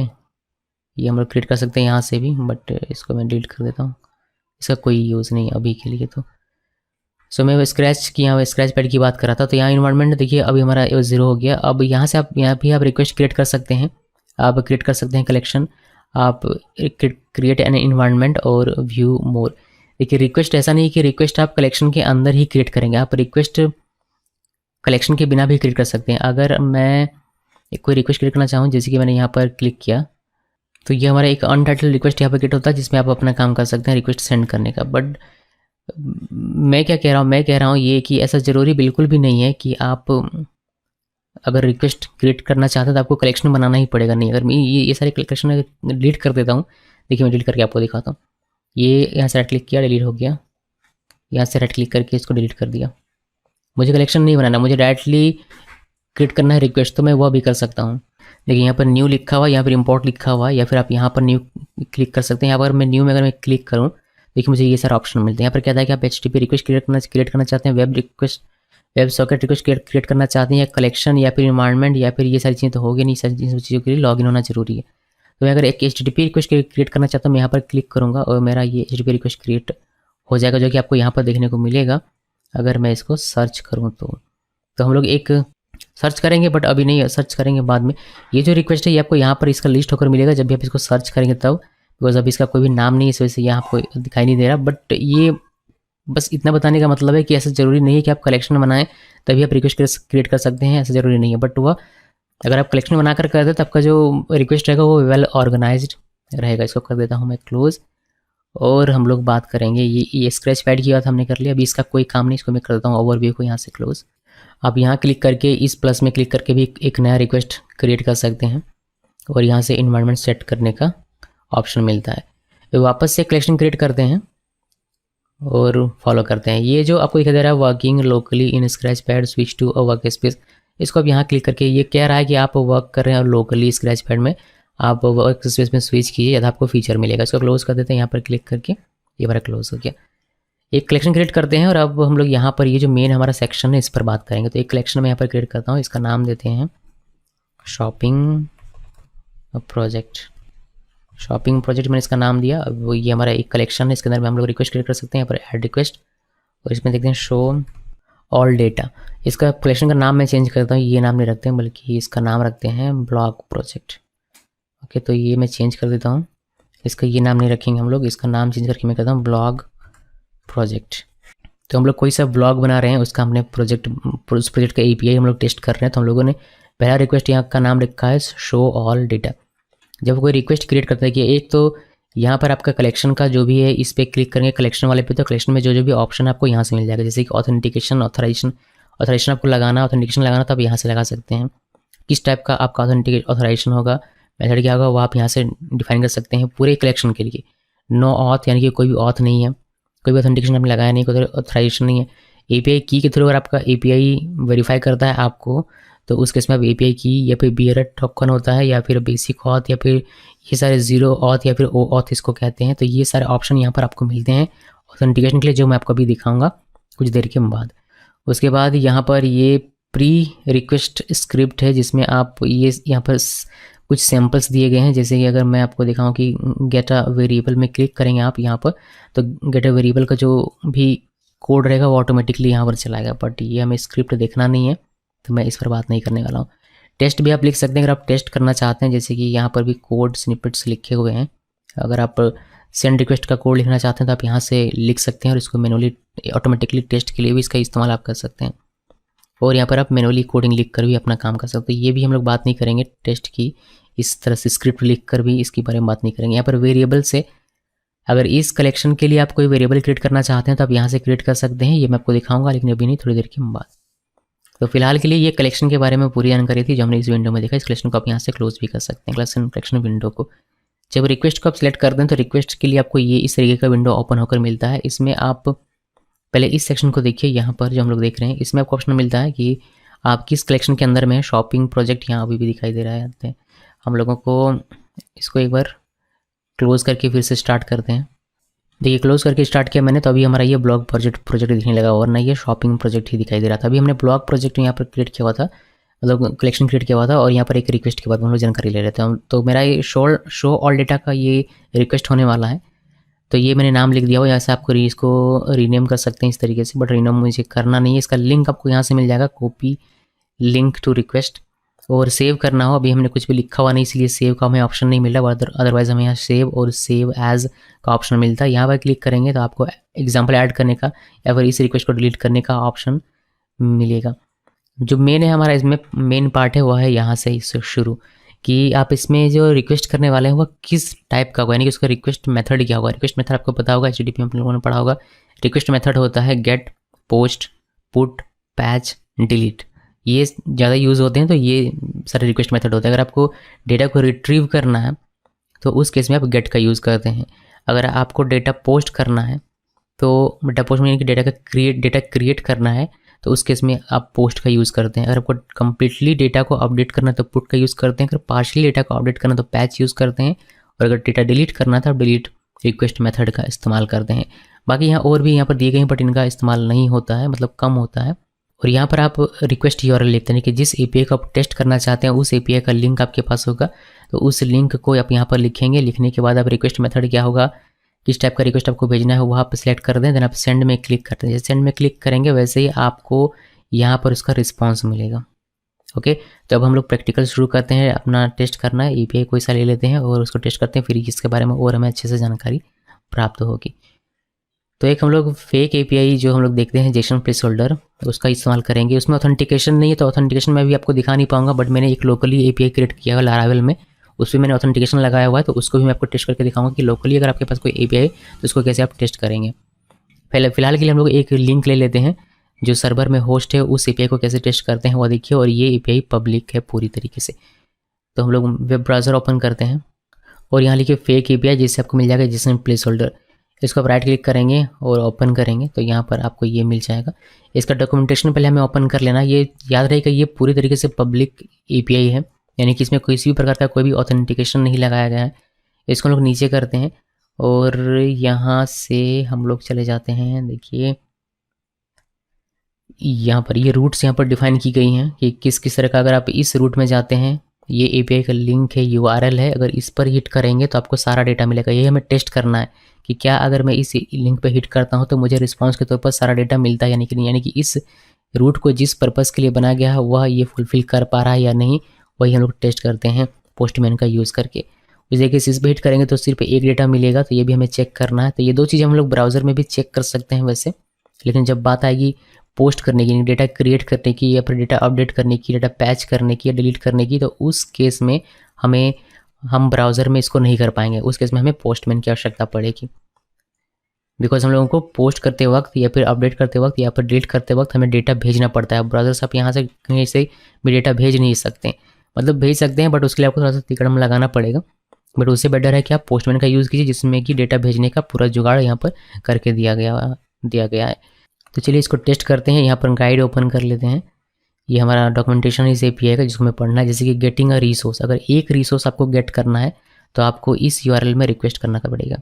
ये हम लोग क्रिएट कर सकते हैं यहाँ से भी, बट इसको मैं डिलीट कर देता हूँ, इसका कोई यूज़ नहीं अभी के लिए। तो सो मैं स्क्रैच पैड की बात कर रहा था। तो यहाँ इन्वायरमेंट देखिए अभी हमारा 0 हो गया। अब यहाँ से आप यहाँ भी आप रिक्वेस्ट क्रिएट कर सकते हैं, आप क्रिएट कर सकते हैं कलेक्शन, आप क्रिएट एन इन्वायरमेंट और व्यू मोर। देखिए रिक्वेस्ट ऐसा नहीं कि रिक्वेस्ट आप कलेक्शन के अंदर ही क्रिएट करेंगे, आप रिक्वेस्ट कलेक्शन के बिना भी क्रिएट कर सकते हैं। अगर मैं कोई रिक्वेस्ट क्रिएट करना चाहूँ, जैसे कि मैंने यहाँ पर क्लिक किया तो ये हमारा एक अनटाइटल्ड रिक्वेस्ट यहाँ पर क्रिएट होता है, जिसमें आप अपना काम कर सकते हैं रिक्वेस्ट सेंड करने का। बट मैं क्या कह रहा हूँ ये कि ऐसा ज़रूरी बिल्कुल भी नहीं है कि आप अगर रिक्वेस्ट क्रिएट करना चाहते हैं तो आपको कलेक्शन बनाना ही पड़ेगा। नहीं, अगर मैं ये सारे कलेक्शन डिलीट कर देता हूँ, देखिए मैं डिलीट करके आपको दिखाता हूँ। ये यहाँ से राइट क्लिक किया, डिलीट हो गया। यहाँ से राइट क्लिक करके इसको डिलीट कर दिया। मुझे कलेक्शन नहीं बनाना, मुझे डायरेक्टली क्रिएट करना है रिक्वेस्ट, तो मैं वह भी कर सकता हूँ। देखिए यहाँ पर न्यू लिखा हुआ, यहाँ पर इंपोर्ट लिखा हुआ, या फिर आप यहाँ पर न्यू क्लिक कर सकते हैं। यहाँ पर मैं न्यू में अगर मैं क्लिक करूँ, देखिए मुझे ये सारा ऑप्शन मिलते हैं। यहाँ पर क्या था कि आप HTTP रिक्वेस्ट क्रिएट करना चाहते हैं, वेब सॉकेट रिक्वेस्ट क्रिएट करना चाहते हैं, या कलेक्शन, या फिर इन्वायरमेंट, या फिर ये सारी चीज़ें तो होगी नहीं। इन चीज़ों के लिए लॉगिन होना जरूरी है। तो मैं अगर एक HTTP रिक्वेस्ट क्रिएट करना चाहता हूँ, मैं यहाँ पर क्लिक करूँगा और मेरा ये HTTP रिक्वेस्ट क्रिएट हो जाएगा, जो कि आपको यहाँ पर देखने को मिलेगा। अगर मैं इसको सर्च करूँ तो हम लोग एक सर्च करेंगे, बट अभी नहीं, सर्च करेंगे बाद में। ये जो रिक्वेस्ट है ये आपको यहाँ पर इसका लिस्ट होकर मिलेगा जब भी आप इसको सर्च करेंगे तब, बिकॉज अभी इसका कोई भी नाम नहीं है, इस वजह से यहाँ आपको दिखाई नहीं दे रहा। बट ये बस इतना बताने का मतलब है कि ऐसा ज़रूरी नहीं है कि आप कलेक्शन बनाएं तभी आप रिक्वेस्ट क्रिएट कर सकते हैं, ऐसा ज़रूरी नहीं है। बट वह अगर आप कलेक्शन बनाकर करते हैं तो आपका जो रिक्वेस्ट रहेगा वो वेल ऑर्गेनाइज्ड रहेगा। इसको कर देता हूँ मैं क्लोज, और हम लोग बात करेंगे ये स्क्रैच पैड की बात हमने कर लिया। अभी इसका कोई काम नहीं, इसको मैं कर देता हूँ ओवरव्यू को यहाँ से क्लोज। आप यहाँ क्लिक करके इस प्लस में क्लिक करके भी एक नया रिक्वेस्ट क्रिएट कर सकते हैं, और यहाँ से इन्वायरमेंट सेट करने का ऑप्शन मिलता है। तो वापस से कलेक्शन क्रिएट करते हैं। और फॉलो करते हैं। ये जो आपको दिखाई दे रहा है working locally in scratch pad switch to a workspace, इसको आप यहाँ क्लिक करके ये कह रहा है कि आप वर्क कर रहे हैं और लोकली स्क्रैच पैड में आप वर्क स्पेस में स्विच कीजिए, ज़्यादा आपको फीचर मिलेगा। इसको क्लोज कर देते हैं यहाँ पर क्लिक करके, ये हमारा क्लोज हो गया। एक कलेक्शन क्रिएट करते हैं और अब हम लोग यहाँ पर ये जो मेन हमारा सेक्शन है इस पर बात करेंगे। तो एक कलेक्शन मैं यहाँ पर क्रिएट करता हूँ, इसका नाम देते हैं शॉपिंग प्रोजेक्ट। शॉपिंग प्रोजेक्ट मैंने इसका नाम दिया। अब ये हमारा एक कलेक्शन है, इसके अंदर में हम लोग रिक्वेस्ट क्रिएट कर सकते हैं। यहाँ पर ऐड रिक्वेस्ट और इसमें देखते हैं शो ऑल डेटा। इसका कलेक्शन का नाम मैं चेंज करता हूँ, ये नाम नहीं रखते हैं बल्कि इसका नाम रखते हैं ब्लॉग प्रोजेक्ट। ओके, तो ये मैं चेंज कर देता हूँ, इसका ये नाम नहीं रखेंगे हम लोग, इसका नाम चेंज करके मैं करता हूँ ब्लॉग प्रोजेक्ट। तो हम लोग कोई सा ब्लॉग बना रहे हैं उसका हमने उस प्रोजेक्ट का API हम लोग टेस्ट कर रहे हैं। तो हम लोगों ने पहला रिक्वेस्ट यहाँ का नाम रखा है शो ऑल डेटा। जब कोई रिक्वेस्ट क्रिएट करता है कि एक तो यहाँ पर आपका कलेक्शन का जो भी है इस पर क्लिक करेंगे कलेक्शन वाले पे, तो कलेक्शन में जो भी ऑप्शन आपको यहाँ से मिल जाएगा, जैसे कि ऑथेंटिकेशन ऑथराइजेशन आपको लगाना, ऑथेंटिकेशन लगाना तो आप यहाँ से लगा सकते हैं। किस टाइप का आपका ऑथराइजेशन होगा, मेथड क्या होगा, वो आप यहाँ से डिफाइन कर सकते हैं पूरे कलेक्शन के लिए। नो ऑथ यानी कि कोई भी ऑथ नहीं है, कोई भी ऑथेंटिकेशन आपने लगाया नहीं, कोई ऑथराइजेशन नहीं है। API की के थ्रू अगर आपका API वेरीफाई करता है आपको, तो उस केस में आप API की या फिर BRF टोकन होता है या फिर बेसिक ऑथ या फिर ये सारे जीरो ऑथ या फिर ओ ऑथ इसको कहते हैं। तो ये सारे ऑप्शन यहाँ पर आपको मिलते हैं ऑथेंटिकेशन के लिए, जो मैं आपको अभी दिखाऊंगा कुछ देर के बाद। उसके बाद यहाँ पर ये प्री रिक्वेस्ट स्क्रिप्ट है जिसमें आप ये यहाँ पर कुछ सैम्पल्स दिए गए हैं। जैसे कि अगर मैं आपको दिखाऊं कि गेट अ वेरिएबल में क्लिक करेंगे आप यहाँ पर, तो गेट अ वेरिएबल का जो भी कोड रहेगा वो ऑटोमेटिकली यहाँ पर चलाएगा, बट ये हमें स्क्रिप्ट देखना नहीं है तो मैं इस पर बात नहीं करने वाला हूँ। टेस्ट भी आप लिख सकते हैं अगर आप टेस्ट करना चाहते हैं, जैसे कि यहाँ पर भी कोड स्निपेट्स लिखे हुए हैं। अगर आप सेंड रिक्वेस्ट का कोड लिखना चाहते हैं तो आप यहाँ से लिख सकते हैं और इसको मैनुअली ऑटोमेटिकली टेस्ट के लिए भी इसका इस्तेमाल आप कर सकते हैं। और यहाँ पर आप मैनुअली कोडिंग लिख कर भी अपना काम कर सकते हैं। ये भी हम लोग बात नहीं करेंगे टेस्ट की, इस तरह से स्क्रिप्ट लिख कर भी इसके बारे में बात नहीं करेंगे। यहाँ पर वेरिएबल से अगर इस कलेक्शन के लिए आप कोई वेरिएबल क्रिएट करना चाहते हैं तो आप यहाँ से क्रिएट कर सकते हैं, ये मैं आपको दिखाऊंगा लेकिन अभी नहीं, थोड़ी देर के बाद। तो फिलहाल के लिए ये कलेक्शन के बारे में पूरी जानकारी थी जो हमने इस विंडो में देखा। इस कलेक्शन को आप यहाँ से क्लोज भी कर सकते हैं, कलेक्शन विंडो को। जब रिक्वेस्ट को आप सिलेक्ट कर दें तो रिक्वेस्ट के लिए आपको ये इस तरीके का विंडो ओपन होकर मिलता है। इसमें आप पहले इस सेक्शन को देखिए, यहाँ पर जो हम लोग देख रहे हैं इसमें आपको ऑप्शन मिलता है कि आप किस कलेक्शन के अंदर में शॉपिंग प्रोजेक्ट यहाँ अभी भी दिखाई दे रहा है। हम लोगों को इसको एक बार क्लोज करके फिर से स्टार्ट करते हैं। देखिए क्लोज करके स्टार्ट किया मैंने तो अभी हमारा ये ब्लॉग प्रोजेक्ट दिखने लगा, वरना ये शॉपिंग प्रोजेक्ट ही दिखाई दे रहा था। अभी हमने ब्लॉग प्रोजेक्ट यहाँ पर क्रिएट किया हुआ था, मतलब कलेक्शन क्रिएट किया हुआ था और यहाँ पर एक रिक्वेस्ट के बाद हम लोग जानकारी ले रहे थे। तो मेरा ये शो ऑल डेटा का ये रिक्वेस्ट होने वाला है। तो ये मैंने नाम लिख दिया हुआ, यहाँ से आपको इसको रीनेम कर सकते हैं इस तरीके से, बट रीनेम मुझे करना नहीं है। इसका लिंक आपको यहाँ से मिल जाएगा, कॉपी लिंक टू रिक्वेस्ट, और सेव करना हो। अभी हमने कुछ भी लिखा हुआ नहीं इसलिए सेव का हमें ऑप्शन नहीं मिल रहा, अदरवाइज हमें यहाँ सेव और सेव एज का ऑप्शन मिलता है। यहाँ पर क्लिक करेंगे तो आपको एग्जाम्पल ऐड करने का या फिर इस रिक्वेस्ट को डिलीट करने का ऑप्शन मिलेगा। जो मेन है हमारा इसमें मेन पार्ट है वो है यहाँ से इससे शुरू, कि आप इसमें जो रिक्वेस्ट करने वाले हैं वो किस टाइप का होगा, यानी कि उसका रिक्वेस्ट मेथड क्या होगा। रिक्वेस्ट मेथड आपको पता होगा, HTTP में आप लोगों ने पढ़ा होगा। रिक्वेस्ट मेथड होता है get, post, put, patch, delete, ये ज़्यादा यूज़ होते हैं। तो ये सारे रिक्वेस्ट मेथड होते हैं। अगर आपको डेटा को रिट्रीव करना है तो उस केस में आप गेट का यूज़ करते हैं। अगर आपको डेटा पोस्ट करना है तो डेटा पोस्ट में यानी कि डेटा क्रिएट करना है तो उस केस में आप पोस्ट का यूज़ करते हैं। अगर आपको कंप्लीटली डेटा को अपडेट करना है तो पुट का यूज़ करते हैं। अगर पार्शियली डेटा को अपडेट करना है तो पैच यूज़ करते हैं। और अगर डेटा डिलीट करना है तो आप डिलीट रिक्वेस्ट मेथड का इस्तेमाल करते हैं। बाकी यहाँ और भी यहाँ पर दिए गए हैं बट इनका इस्तेमाल नहीं होता है, मतलब कम होता है। और यहाँ पर आप रिक्वेस्ट URL लिखते हैं कि जिस API को आप टेस्ट करना चाहते हैं उस API का लिंक आपके पास होगा, तो उस लिंक को आप यहाँ पर लिखेंगे। लिखने के बाद आप रिक्वेस्ट मेथड क्या होगा, किस टाइप का रिक्वेस्ट आपको भेजना है वो आप सिलेक्ट कर दें, देन आप सेंड में क्लिक करते हैं। जैसे सेंड में क्लिक करेंगे वैसे ही आपको यहाँ पर उसका रिस्पॉन्स मिलेगा। ओके, तो अब हम लोग प्रैक्टिकल शुरू करते हैं। अपना टेस्ट करना है, API कोई सा ले लेते हैं और उसको टेस्ट करते हैं, फिर इसके बारे में और हमें अच्छे से जानकारी प्राप्त होगी। तो एक हम लोग फेक API जो हम लोग देखते हैं जेसन प्लेस होल्डर, उसका इस्तेमाल करेंगे। उसमें ऑथेंटिकेशन नहीं है तो ऑथेंटिकेशन मैं भी आपको दिखा नहीं पाऊंगा, बट मैंने एक लोकली API क्रिएट किया है लारावेल में, उस पर मैंने ऑथेंटिकेशन लगाया हुआ है, तो उसको भी मैं आपको टेस्ट करके दिखाऊंगा कि लोकली अगर आपके पास कोई API है तो उसको कैसे आप टेस्ट करेंगे। फिलहाल के लिए हम लोग एक लिंक ले लेते हैं जो सर्वर में होस्ट है, उस API को कैसे टेस्ट करते हैं वो देखिए। और ये API पब्लिक है पूरी तरीके से। तो हम लोग वेब ब्राउज़र ओपन करते हैं और यहाँ लिखिए फेक API, जिससे आपको मिल जाएगा जेसन प्लेस होल्डर। इसको आप राइट क्लिक करेंगे और ओपन करेंगे तो यहाँ पर आपको ये मिल जाएगा। इसका डॉक्यूमेंटेशन पहले हमें ओपन कर लेना। ये याद रहेगा ये पूरी तरीके से पब्लिक API है, यानी कि इसमें किसी भी प्रकार का कोई भी ऑथेंटिकेशन नहीं लगाया गया है। इसको हम लोग नीचे करते हैं और यहाँ से हम लोग चले जाते हैं। देखिए यहाँ पर ये रूट्स यहाँ पर डिफाइन की गई हैं कि किस किस तरह का, अगर आप इस रूट में जाते हैं, ये API का लिंक है, URL है, अगर इस पर हिट करेंगे तो आपको सारा डेटा मिलेगा। ये हमें टेस्ट करना है कि क्या अगर मैं इस लिंक पर हिट करता हूँ तो मुझे रिस्पॉन्स के तौर पर सारा डेटा मिलता है यानी कि नहीं, यानी कि इस रूट को जिस पर्पज़ के लिए बनाया गया है वह ये फुलफिल कर पा रहा है या नहीं, वही हम लोग टेस्ट करते हैं पोस्टमैन का यूज़ करके। उस जगह से इस पर हिट करेंगे तो सिर्फ एक डेटा मिलेगा, तो ये भी हमें चेक करना है। तो ये दो चीज़ें हम लोग ब्राउज़र में भी चेक कर सकते हैं वैसे, लेकिन जब बात आएगी पोस्ट करने की, डेटा क्रिएट करने की या फिर डेटा अपडेट करने की, डेटा पैच करने की या डिलीट करने की, तो उस केस में हम ब्राउज़र में इसको नहीं कर पाएंगे। उस केस में हमें पोस्टमैन की आवश्यकता पड़ेगी, बिकॉज हम लोगों को पोस्ट करते वक्त या फिर अपडेट करते वक्त या फिर डिलीट करते वक्त हमें डेटा भेजना पड़ता है। ब्राउज़र से आप यहाँ से कहीं से भी डेटा भेज नहीं सकते, मतलब भेज सकते हैं बट उसके लिए आपको थोड़ा सा तिकड़म लगाना पड़ेगा। बट उससे बेटर है कि आप पोस्टमैन का यूज़ कीजिए, जिसमें कि डेटा भेजने का पूरा जुगाड़ यहाँ पर करके दिया गया है। तो चलिए इसको टेस्ट करते हैं। यहाँ पर गाइड ओपन कर लेते हैं। ये हमारा डॉक्यूमेंटेशन इस API का जिसको हमें पढ़ना है, जैसे कि गेटिंग अ रिसोर्स। अगर एक रिसोर्स आपको गेट करना है तो आपको इस URL में रिक्वेस्ट करना पड़ेगा।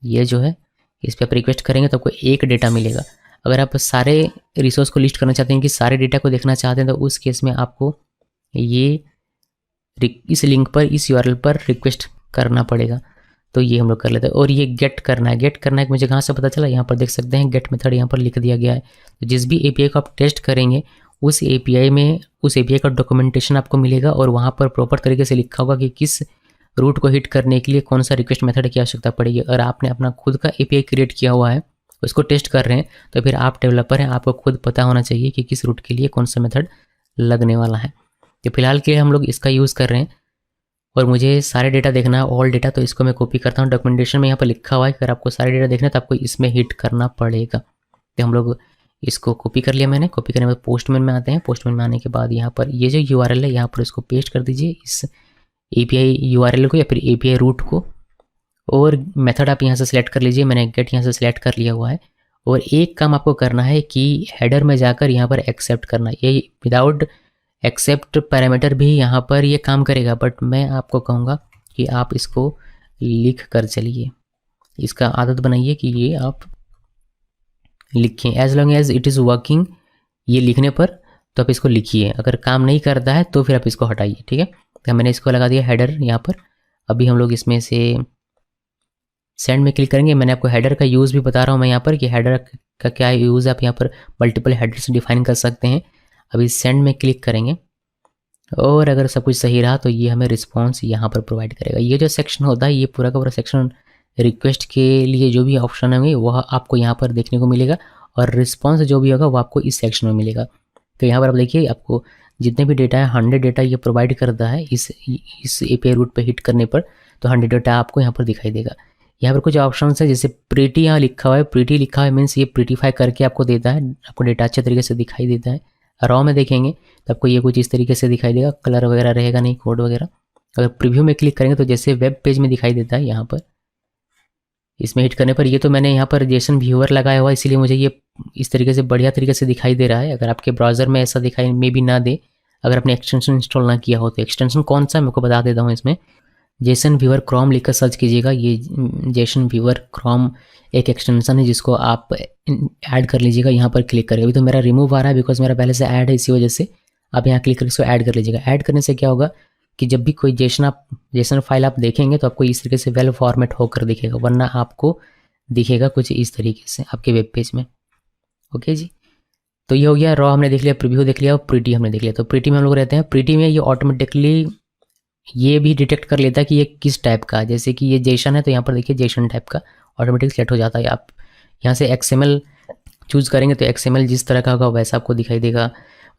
ये जो है इस पर आप रिक्वेस्ट करेंगे तो आपको एक डेटा मिलेगा। अगर आप सारे रिसोर्स को लिस्ट करना चाहते हैं कि सारे डेटा को देखना चाहते हैं तो उस केस में आपको ये इस लिंक पर, इस URL पर रिक्वेस्ट करना पड़ेगा। तो ये हम लोग कर लेते हैं। और ये गेट करना है कि मुझे कहाँ से पता चला, यहाँ पर देख सकते हैं गेट मेथड यहाँ पर लिख दिया गया है। तो जिस भी API को आप टेस्ट करेंगे उस API का डॉक्यूमेंटेशन आपको मिलेगा और वहाँ पर प्रॉपर तरीके से लिखा होगा कि किस रूट को हिट करने के लिए कौन सा रिक्वेस्ट मेथड की आवश्यकता पड़ेगी। और आपने अपना खुद का API क्रिएट किया हुआ है, उसको टेस्ट कर रहे हैं, तो फिर आप डेवलपर हैं, आपको खुद पता होना चाहिए कि किस रूट के लिए कौन सा मेथड लगने वाला है। तो फिलहाल के लिए हम लोग इसका यूज़ कर रहे हैं और मुझे सारे डेटा देखना है, ऑल डेटा। तो इसको मैं कॉपी करता हूँ। डॉक्यूमेंटेशन में यहाँ पर लिखा हुआ है कि अगर आपको सारे डेटा देखना है तो आपको इसमें हिट करना पड़ेगा। तो हम लोग इसको कॉपी कर लिया मैंने। कॉपी करने के बाद पोस्टमैन में आते हैं। पोस्टमैन में आने के बाद यहाँ पर ये जो URL है यहाँ पर इसको पेस्ट कर दीजिए, इस API URL को या फिर API रूट को। और मेथड आप यहाँ से सिलेक्ट कर लीजिए। मैंने गेट यहाँ से सिलेक्ट कर लिया हुआ है। और एक काम आपको करना है कि हेडर में जाकर यहाँ पर एक्सेप्ट करना। ये विदाउट एक्सेप्ट पैरामीटर भी यहाँ पर ये काम करेगा, बट मैं आपको कहूँगा कि आप इसको लिख कर चलिए। इसका आदत बनाइए कि ये आप लिखें। As long as it is working, ये लिखने पर तो आप इसको लिखिए। अगर काम नहीं करता है तो फिर आप इसको हटाइए, ठीक है। तो मैंने इसको लगा दिया हेडर यहाँ पर। अभी हम लोग इसमें से सेंड में क्लिक करेंगे। मैंने आपको हेडर का यूज़ भी बता रहा हूँ मैं यहाँ पर कि हेडर का क्या यूज़ है। आप यहाँ पर मल्टीपल हेडर्स डिफाइन कर सकते हैं। अभी सेंड में क्लिक करेंगे और अगर सब कुछ सही रहा तो ये हमें रिस्पॉन्स यहाँ पर प्रोवाइड करेगा। ये जो सेक्शन होता है, ये पूरा का पूरा सेक्शन रिक्वेस्ट के लिए जो भी ऑप्शन होंगे वह आपको यहाँ पर देखने को मिलेगा और रिस्पॉन्स जो भी होगा वो आपको इस सेक्शन में मिलेगा। तो यहाँ पर आप देखिए, आपको जितने भी डेटा है 100 डेटा ये प्रोवाइड करता है इस API रूट पे हिट करने पर। तो 100 डेटा आपको यहाँ पर दिखाई देगा। यहाँ पर कुछ ऑप्शन है, जैसे प्रीटी यहाँ लिखा हुआ है। प्रीटी लिखा हुआ है मीन्स ये प्रीटीफाई करके आपको देता है, आपको डेटा अच्छे तरीके से दिखाई देता है। रॉ में देखेंगे तो आपको ये कुछ इस तरीके से दिखाई देगा, कलर वगैरह रहेगा नहीं, कोड वगैरह। अगर प्रीव्यू में क्लिक करेंगे तो जैसे वेब पेज में दिखाई देता है यहाँ पर, इसमें हिट करने पर ये तो मैंने यहाँ पर जेसन व्यूअर लगाया हुआ है, इसीलिए मुझे ये इस तरीके से बढ़िया तरीके से दिखाई दे रहा है। अगर आपके ब्राउज़र में ऐसा दिखाई मे भी ना दे, अगर आपने एक्सटेंशन इंस्टॉल ना किया हो तो एक्सटेंशन कौन सा मैं को बता देता हूँ। इसमें जेसन व्यूअर क्रोम लिखकर सर्च कीजिएगा। ये जेसन व्यूअर क्रोम एक एक्सटेंशन है जिसको आप ऐड कर लीजिएगा। यहाँ पर क्लिक करें। अभी तो मेरा रिमूव आ रहा है बिकॉज मेरा पहले से ऐड है, इसी वजह से आप यहाँ क्लिक करके इसको ऐड कर लीजिएगा। ऐड करने से क्या होगा कि जब भी कोई जेसन फाइल आप देखेंगे तो आपको इस तरीके से वेल फॉर्मेट होकर दिखेगा, वरना आपको दिखेगा कुछ इस तरीके से आपके वेब पेज में। ओके जी, तो ये हो गया। रॉ हमने देख लिया, प्रीव्यू देख लिया और प्रीटी हमने देख लिया। तो प्रीटी में हम लोग रहते हैं। प्रीटी में ये ऑटोमेटिकली ये भी डिटेक्ट कर लेता है कि ये किस टाइप का, जैसे कि ये जेसन है तो यहाँ पर देखिए जेसन टाइप का ऑटोमेटिक सेट हो जाता है। आप यहाँ से XML चूज़ करेंगे तो XML जिस तरह का होगा वैसा आपको दिखाई देगा,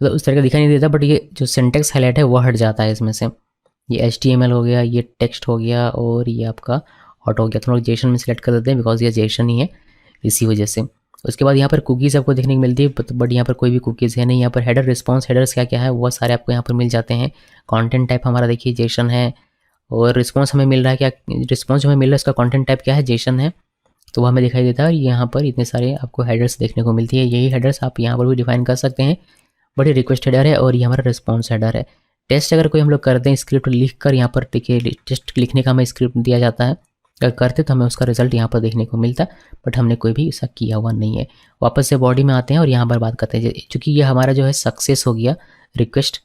मतलब उस तरह का दिखाई नहीं देता, बट ये जो सिंटेक्स हाईलाइट है वो हट जाता है इसमें से। ये HTML हो गया, ये टेक्स्ट हो गया और ये आपका ऑटो हो गया। तो हम लोग जेसन में सिलेक्ट कर देते हैं बिकॉज ये जेसन ही है, इसी वजह से। उसके बाद यहाँ पर कुकीज़ आपको देखने को मिलती है, बट यहाँ पर कोई भी कुकीज़ है नहीं। यहाँ पर हेडर रिस्पॉन्स हेडर्स क्या क्या है वो सारे आपको यहाँ पर मिल जाते हैं। कंटेंट टाइप हमारा देखिए जेसन है और रिस्पॉन्स हमें मिल रहा है क्या, रिस्पॉन्स जो हमें मिल रहा है उसका कंटेंट टाइप क्या है, जेसन है। तो वो हमें दिखाई देता है और यहाँ पर इतने सारे आपको हेडर्स देखने को मिलती है। यही हेडर्स आप यहाँ पर भी डिफाइन कर सकते हैं, बट ये रिक्वेस्ट हेडर है और ये हमारा रिस्पॉन्स हेडर है। टेस्ट अगर कोई हम लोग करते हैं स्क्रिप्ट लिख कर, यहाँ पर देखिए टेस्ट लिखने का हमें स्क्रिप्ट दिया जाता है, अगर करते तो हमें उसका रिजल्ट यहाँ पर देखने को मिलता, बट हमने कोई भी ऐसा किया हुआ नहीं है। वापस से बॉडी में आते हैं और यहाँ पर बात करते हैं, चूँकि ये हमारा जो है सक्सेस हो गया रिक्वेस्ट,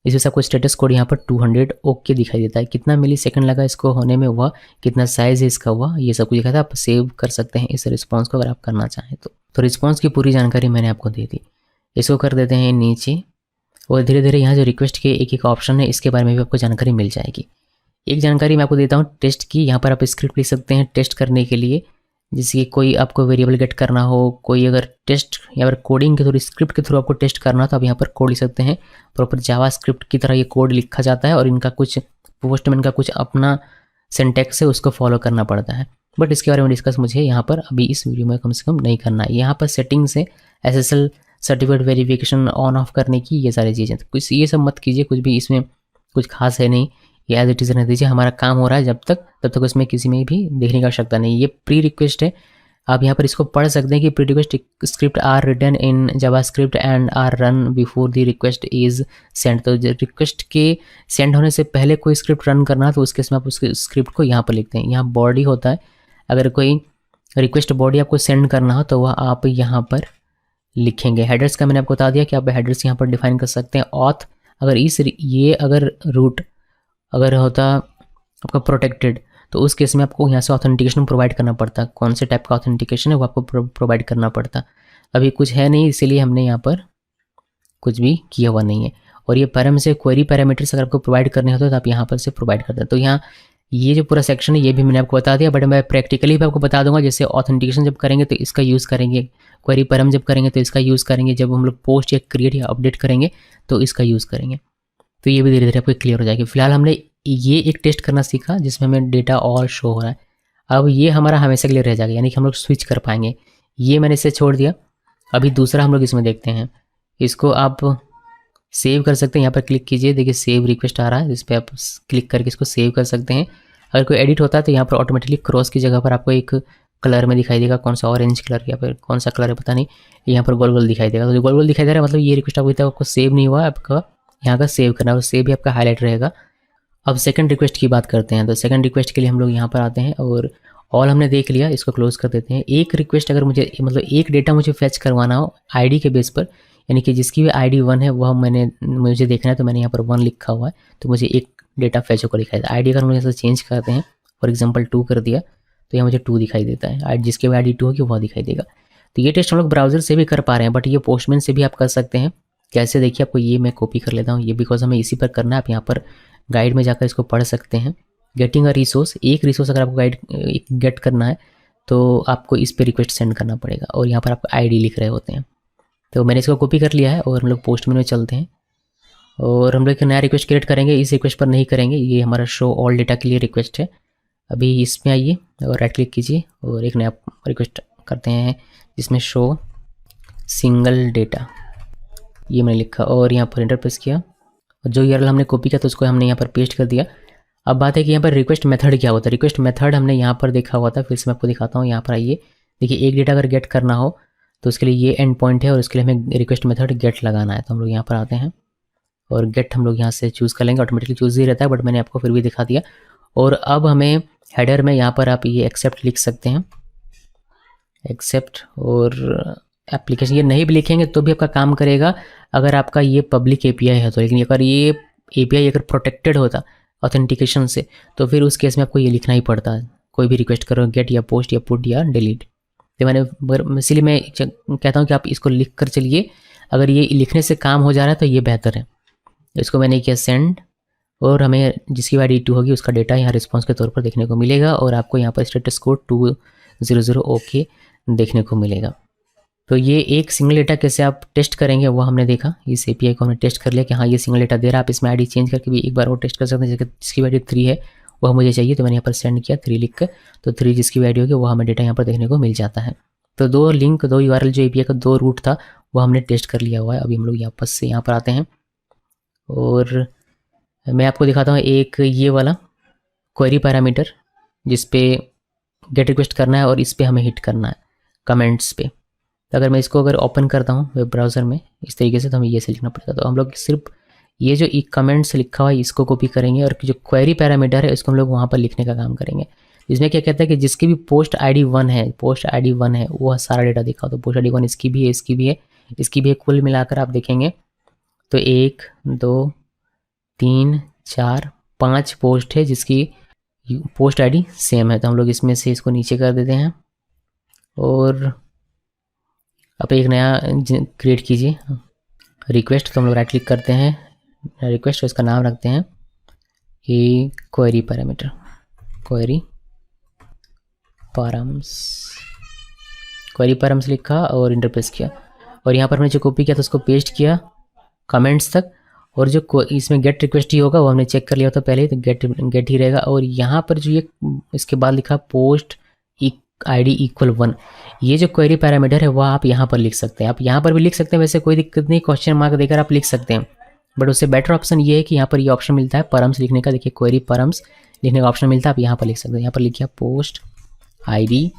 इसमें सबको स्टेटस कोड यहाँ पर 200 ओके दिखाई देता है। कितना मिली सेकंड लगा इसको होने में हुआ, कितना साइज़ है इसका हुआ, ये सब कुछ दिखा था। आप सेव कर सकते हैं इस रिस्पॉन्स को अगर आप करना चाहें तो रिस्पॉन्स की पूरी जानकारी मैंने आपको दे दी। इसको कर देते हैं नीचे और धीरे धीरे यहाँ जो रिक्वेस्ट के एक एक ऑप्शन है इसके बारे में भी आपको जानकारी मिल जाएगी। एक जानकारी मैं आपको देता हूँ टेस्ट की। यहाँ पर आप स्क्रिप्ट लिख सकते हैं टेस्ट करने के लिए, जैसे कि कोई आपको वेरिएबल गेट करना हो, कोई अगर टेस्ट या फिर कोडिंग के थ्रू स्क्रिप्ट के थ्रू आपको टेस्ट करना हो तो आप यहाँ पर कोड लिख सकते हैं। प्रॉपर जावा स्क्रिप्ट की तरह ये कोड लिखा जाता है और इनका कुछ पोस्टमैन का कुछ अपना सिंटैक्स है, उसको फॉलो करना पड़ता है, बट इसके बारे में डिस्कस मुझे यहाँ पर अभी इस वीडियो में कम से कम नहीं करना है। यहाँ पर सेटिंग्स है SSL certificate verification on off करने की, ये सारी चीज़ें, कुछ ये सब मत कीजिए, कुछ भी इसमें कुछ खास है नहीं, ये एज इट इज़ रहने दीजिए। हमारा काम हो रहा है तब तक उसमें किसी में भी देखने की आवश्यकता नहीं। ये प्री रिक्वेस्ट है, आप यहाँ पर इसको पढ़ सकते हैं कि pre request script are written in JavaScript and are run before the request is send. तो रिक्वेस्ट के सेंड होने से पहले कोई स्क्रिप्ट रन करना है तो उसके इसमें आप उसके स्क्रिप्ट को यहाँ पर लिखते हैं। यहाँ बॉडी होता है, अगर कोई रिक्वेस्ट बॉडी आपको सेंड करना हो तो वह आप यहाँ पर लिखेंगे। हेडर्स का मैंने आपको बता दिया कि आप हेडर्स यहाँ पर डिफाइन कर सकते हैं। ऑथ, अगर अगर रूट अगर होता आपका प्रोटेक्टेड तो उस केस में आपको यहाँ से ऑथेंटिकेशन प्रोवाइड करना पड़ता। कौन से टाइप का ऑथेंटिकेशन है वो आपको प्रोवाइड करना पड़ता। अभी कुछ है नहीं, इसीलिए हमने यहाँ पर कुछ भी किया हुआ नहीं है। और ये पैराम से क्वेरी पैरामीटर्स अगर आपको प्रोवाइड करने होते तो आप यहाँ पर से प्रोवाइड करते हैं। तो यहाँ ये जो पूरा सेक्शन है ये भी मैंने आपको बता दिया, बट मैं प्रैक्टिकली भी आपको बता दूंगा। जैसे ऑथेंटिकेशन जब करेंगे तो इसका यूज़ करेंगे, क्वेरी पैराम जब करेंगे तो इसका यूज़ करेंगे, जब हम लोग पोस्ट या क्रिएट या अपडेट करेंगे तो इसका यूज़ करेंगे। तो ये भी धीरे धीरे आपको क्लियर हो जाएगी। फिलहाल हमने ये एक टेस्ट करना सीखा जिसमें हमें डेटा ऑल शो हो रहा है। अब ये हमारा हमेशा के लिए रह जाएगा, यानी कि हम लोग स्विच कर पाएंगे। ये मैंने इसे छोड़ दिया। अभी दूसरा हम लोग इसमें देखते हैं, इसको आप सेव कर सकते हैं। यहाँ पर क्लिक कीजिए, देखिए सेव रिक्वेस्ट आ रहा है, इस पर आप क्लिक करके इसको सेव कर सकते हैं। अगर कोई एडिट होता है तो यहाँ पर ऑटोमेटिकली क्रॉस की जगह पर आपको एक कलर में दिखाई देगा, कौन सा ऑरेंज कलर या फिर कौन सा कलर है पता नहीं, यहाँ पर गोल गोल दिखाई देगा। तो जो गोल गोल दिखाई दे रहा है मतलब ये रिक्वेस्ट आपको सेव नहीं हुआ, आपका यहाँ का सेव करना है, सेव भी आपका हाईलाइट रहेगा। अब सेकंड रिक्वेस्ट की बात करते हैं। तो सेकंड रिक्वेस्ट के लिए हम लोग यहाँ पर आते हैं और ऑल हमने देख लिया, इसको क्लोज कर देते हैं। एक रिक्वेस्ट अगर मुझे मतलब एक डेटा मुझे फैच करवाना हो आईडी के बेस पर, यानी कि जिसकी भी आईडी 1 है वह मुझे देखना है, तो मैंने यहाँ पर 1 लिखा हुआ है तो मुझे एक डेटा फैच होकर दिखाई देता है। आईडी अगर हम लोग ऐसे चेंज करते हैं, फॉर एग्जाम्पल 2 कर दिया तो यहाँ मुझे 2 दिखाई देता है, जिसकी भी आईडी 2 होगी वह दिखाई देगा। तो ये टेस्ट हम लोग ब्राउजर से भी कर पा रहे हैं, बट ये पोस्टमैन से भी आप कर सकते हैं। कैसे देखिए, आपको ये मैं कॉपी कर लेता हूँ, ये बिकॉज हमें इसी पर करना है। आप यहाँ पर गाइड में जाकर इसको पढ़ सकते हैं। गेटिंग अ रिसोर्स, एक रिसोर्स अगर आपको गेट करना है तो आपको इस पे रिक्वेस्ट सेंड करना पड़ेगा और यहाँ पर आपको आईडी लिख रहे होते हैं। तो मैंने इसको कॉपी कर लिया है और हम लोग पोस्टमैन में चलते हैं और हम लोग एक नया रिक्वेस्ट क्रिएट करेंगे। इस रिक्वेस्ट पर नहीं करेंगे, ये हमारा शो ऑल डेटा के लिए रिक्वेस्ट है। अभी इसमें आइए और राइट क्लिक कीजिए और एक नया रिक्वेस्ट करते हैं जिसमें शो सिंगल डेटा, ये मैंने लिखा और यहाँ पर एंटर प्रेस किया। जो यूआरएल हमने कॉपी किया तो उसको हमने यहाँ पर पेस्ट कर दिया। अब बात है कि यहाँ पर रिक्वेस्ट मेथड क्या होता है। रिक्वेस्ट मेथड हमने यहाँ पर देखा हुआ था, फिर से मैं आपको दिखाता हूँ। यहाँ पर आइए, देखिए एक डेटा अगर गेट करना हो तो उसके लिए ये एंड पॉइंट है और उसके लिए हमें रिक्वेस्ट मेथड गेट लगाना है। तो हम लोग यहाँ पर आते हैं और गेट हम लोग यहाँ से चूज़ कर लेंगे, ऑटोमेटिकली चूज़ ही रहता है, बट मैंने आपको फिर भी दिखा दिया। और अब हमें हेडर में यहाँ पर आप ये एक्सेप्ट लिख सकते हैं, एक्सेप्ट और एप्लीकेशन। ये नहीं भी लिखेंगे तो भी आपका काम करेगा अगर आपका ये पब्लिक एपीआई है तो, लेकिन अगर ये एपीआई अगर प्रोटेक्टेड होता ऑथेंटिकेशन से तो फिर उस केस में आपको ये लिखना ही पड़ता है। कोई भी रिक्वेस्ट करो, गेट या पोस्ट या पुट या डिलीट। तो मैंने इसीलिए मैं कहता हूँ कि आप इसको लिख कर चलिए, अगर ये लिखने से काम हो जा रहा है तो ये बेहतर है। इसको मैंने किया सेंड और हमें जिसकी आईडी 2 होगी उसका डेटा यहाँ रिस्पॉन्स के तौर पर देखने को मिलेगा और आपको यहाँ पर स्टेटस कोड 200 ओके देखने को मिलेगा। तो ये एक सिंगल डेटा कैसे आप टेस्ट करेंगे वो हमने देखा। इस एपीआई को हमने टेस्ट कर लिया कि हाँ ये सिंगल डेटा दे रहा है। आप इसमें आईडी चेंज करके भी एक बार वो टेस्ट कर सकते हैं। जिसकी आईडी 3 है वह मुझे चाहिए तो मैंने यहाँ पर सेंड किया 3 लिख कर, तो 3 जिसकी आईडी होगी वो हमें डेटा यहाँ पर देखने को मिल जाता है। तो 2 लिंक 2 यूआरएल जो एपीआई का 2 रूट था वो हमने टेस्ट कर लिया हुआ है। अभी हम लोग वापस से यहाँ पर आते हैं और मैं आपको दिखाता हूँ एक ये वाला क्वेरी पैरामीटर जिसपे गेट रिक्वेस्ट करना है और इस पर हमें हिट करना है कमेंट्स पे। तो अगर मैं इसको अगर ओपन करता हूँ वेब ब्राउज़र में इस तरीके से, तो हमें ये से लिखना पड़ेगा। तो हम लोग सिर्फ ये जो कमेंट्स लिखा हुआ है इसको कॉपी करेंगे और जो क्वेरी पैरामीटर है इसको हम लोग वहाँ पर लिखने का काम करेंगे। इसमें क्या कहता है कि जिसकी भी पोस्ट आईडी 1 है वो सारा डेटा दिखाओ। तो पोस्ट आईडी 1 इसकी भी है, इसकी भी है, इसकी भी है। कुल मिलाकर आप देखेंगे तो 1 2 3 4 5 पोस्ट है जिसकी पोस्ट आईडी सेम है। तो हम लोग इसमें से इसको नीचे कर देते हैं और अब एक नया क्रिएट कीजिए रिक्वेस्ट। तो हम लोग राइट क्लिक करते हैं रिक्वेस्ट और इसका नाम रखते हैं कि क्वेरी पैरामीटर, क्वेरी पैराम्स लिखा और इंटर प्रेस किया। और यहाँ पर हमने जो कॉपी किया था उसको पेस्ट किया कमेंट्स तक। और जो इसमें गेट रिक्वेस्ट ही होगा वो हमने चेक कर लिया था पहले, तो गेट ही रहेगा। और यहाँ पर जो ये इसके बाद लिखा पोस्ट आईडी इक्वल 1, ये जो क्वेरी पैरामीटर है वह आप यहाँ पर लिख सकते हैं। आप यहाँ पर भी लिख सकते हैं, वैसे कोई दिक्कत नहीं, क्वेश्चन मार्क देकर आप लिख सकते हैं। बट उससे बेटर ऑप्शन ये है कि यहाँ पर ये ऑप्शन मिलता है परम्स लिखने का। देखिए क्वेरी परम्स लिखने का ऑप्शन मिलता है, आप यहाँ पर लिख सकते हैं। यहाँ पर लिखिए पोस्ट आईडी,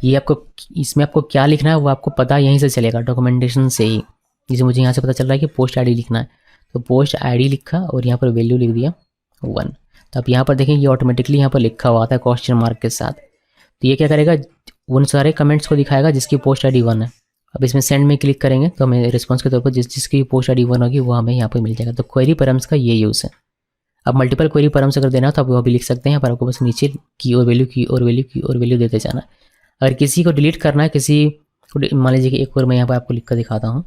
ये आपको इसमें आपको क्या लिखना है वो आपको पता यहीं से चलेगा डॉक्यूमेंटेशन से ही। जैसे मुझे यहाँ से पता चल रहा है कि पोस्ट आईडी लिखना है, तो पोस्ट आईडी लिखा और यहाँ पर वैल्यू लिख दिया 1। तो आप यहाँ पर देखें ये ऑटोमेटिकली यहाँ पर लिखा हुआ आता है क्वेश्चन मार्क के साथ। तो ये क्या करेगा, उन सारे कमेंट्स को दिखाएगा जिसकी पोस्ट आईडी 1 है। अब इसमें सेंड में क्लिक करेंगे तो हमें रिस्पांस के तौर पर जिसकी पोस्ट आईडी 1 होगी वो हमें यहाँ पर मिल जाएगा। तो क्वेरी परम्स का ये यूज़ है। अब मल्टीपल क्वेरी परम्स अगर देना हो तो आप वो भी लिख सकते हैं, पर आपको बस नीचे की और वैल्यू देते जाना। अगर किसी को डिलीट करना है, किसी को मान लीजिए कि एक बार मैं यहाँ पर आपको लिख कर दिखाता हूँ।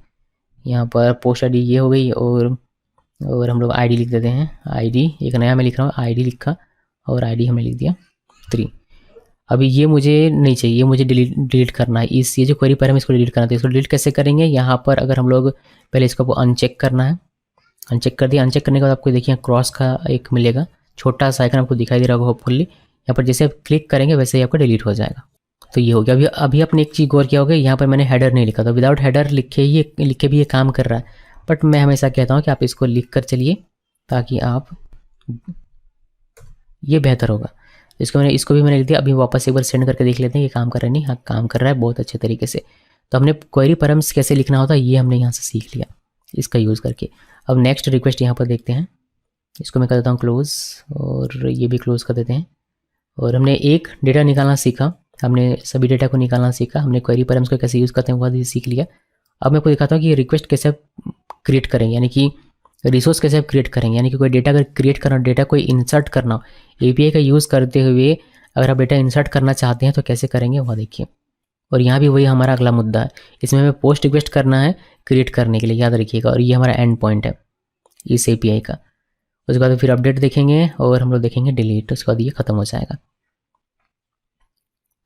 यहाँ पर पोस्ट आईडी ये हो गई और हम लोग आईडी लिख देते हैं। आईडी एक नया मैं लिख रहा हूँ, आईडी लिखा और आईडी हमने लिख दिया 3। अभी ये मुझे नहीं चाहिए, ये मुझे डिलीट करना है। ये जो क्वेरी पैरामीटर इसको डिलीट करना है, इसको डिलीट कैसे करेंगे, यहाँ पर अगर हम लोग पहले इसको अनचेक करना है, अनचेक कर दिया। अनचेक करने के बाद आपको देखिए क्रॉस का एक मिलेगा छोटा सा आइकन, आपको दिखाई दे रहा होगा होपफुली। यहाँ पर जैसे आप क्लिक करेंगे वैसे ही आपका डिलीट हो जाएगा। तो ये हो गया। अभी आपने एक चीज़ गौर किया होगा, यहाँ पर मैंने हेडर नहीं लिखा था। विदाउट हेडर लिखे भी ये काम कर रहा है, बट मैं हमेशा कहता हूँ कि आप इसको लिख कर चलिए ताकि आप ये बेहतर होगा। इसको भी मैंने लिख दिया। अभी वापस एक बार सेंड करके देख लेते हैं कि काम कर रहा है नहीं। हाँ काम कर रहा है बहुत अच्छे तरीके से। तो हमने क्वेरी परम्स कैसे लिखना होता है ये हमने यहाँ से सीख लिया इसका यूज़ करके। अब नेक्स्ट रिक्वेस्ट यहाँ पर देखते हैं। इसको मैं कर देता हूँ क्लोज़ और ये भी क्लोज़ कर देते हैं। और हमने एक डेटा निकालना सीखा, हमने सभी डेटा को निकालना सीखा, हमने क्वेरी परम्स को कैसे यूज़ करते हैं वो भी सीख लिया। अब मैं आपको दिखाता हूँ कि रिक्वेस्ट कैसे क्रिएट करेंगे, यानी कि रिसोर्स कैसे आप क्रिएट करेंगे। यानी कि कोई डेटा अगर क्रिएट करना, डेटा कोई इंसर्ट करना हो, एपीआई का यूज़ करते हुए अगर आप डेटा इंसर्ट करना चाहते हैं तो कैसे करेंगे वह देखिए। और यहाँ भी वही हमारा अगला मुद्दा है, इसमें हमें पोस्ट रिक्वेस्ट करना है क्रिएट करने के लिए, याद रखिएगा। और ये हमारा एंड पॉइंट है इस एपीआई का। उसके बाद फिर अपडेट देखेंगे और हम लोग देखेंगे डिलीट, उसके बाद ये ख़त्म हो जाएगा।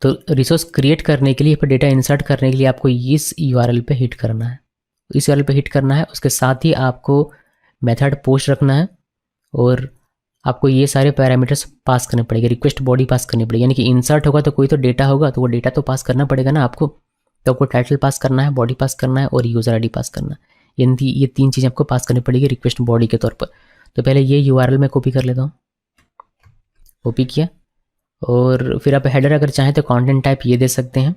तो रिसोर्स क्रिएट करने के लिए, पर डेटा इंसर्ट करने के लिए आपको इस यूआरएल पे हिट करना है, इस यूआरएल पे हिट करना है। उसके साथ ही आपको मेथड पोस्ट रखना है और आपको ये सारे पैरामीटर्स पास करने पड़ेंगे। रिक्वेस्ट बॉडी पास करनी पड़ेगी, यानी कि इंसर्ट होगा तो कोई तो डेटा होगा, तो वो डेटा तो पास करना पड़ेगा ना आपको। तो आपको टाइटल पास करना है, बॉडी पास करना है और यूज़र आईडी पास करना है। ये 3 चीज़ें आपको पास करनी पड़ेगी रिक्वेस्ट बॉडी के तौर पर। तो पहले ये यूआरएल में कॉपी कर लेता हूँ, कॉपी किया। और फिर आप हेडर अगर चाहें तो कंटेंट टाइप ये दे सकते हैं।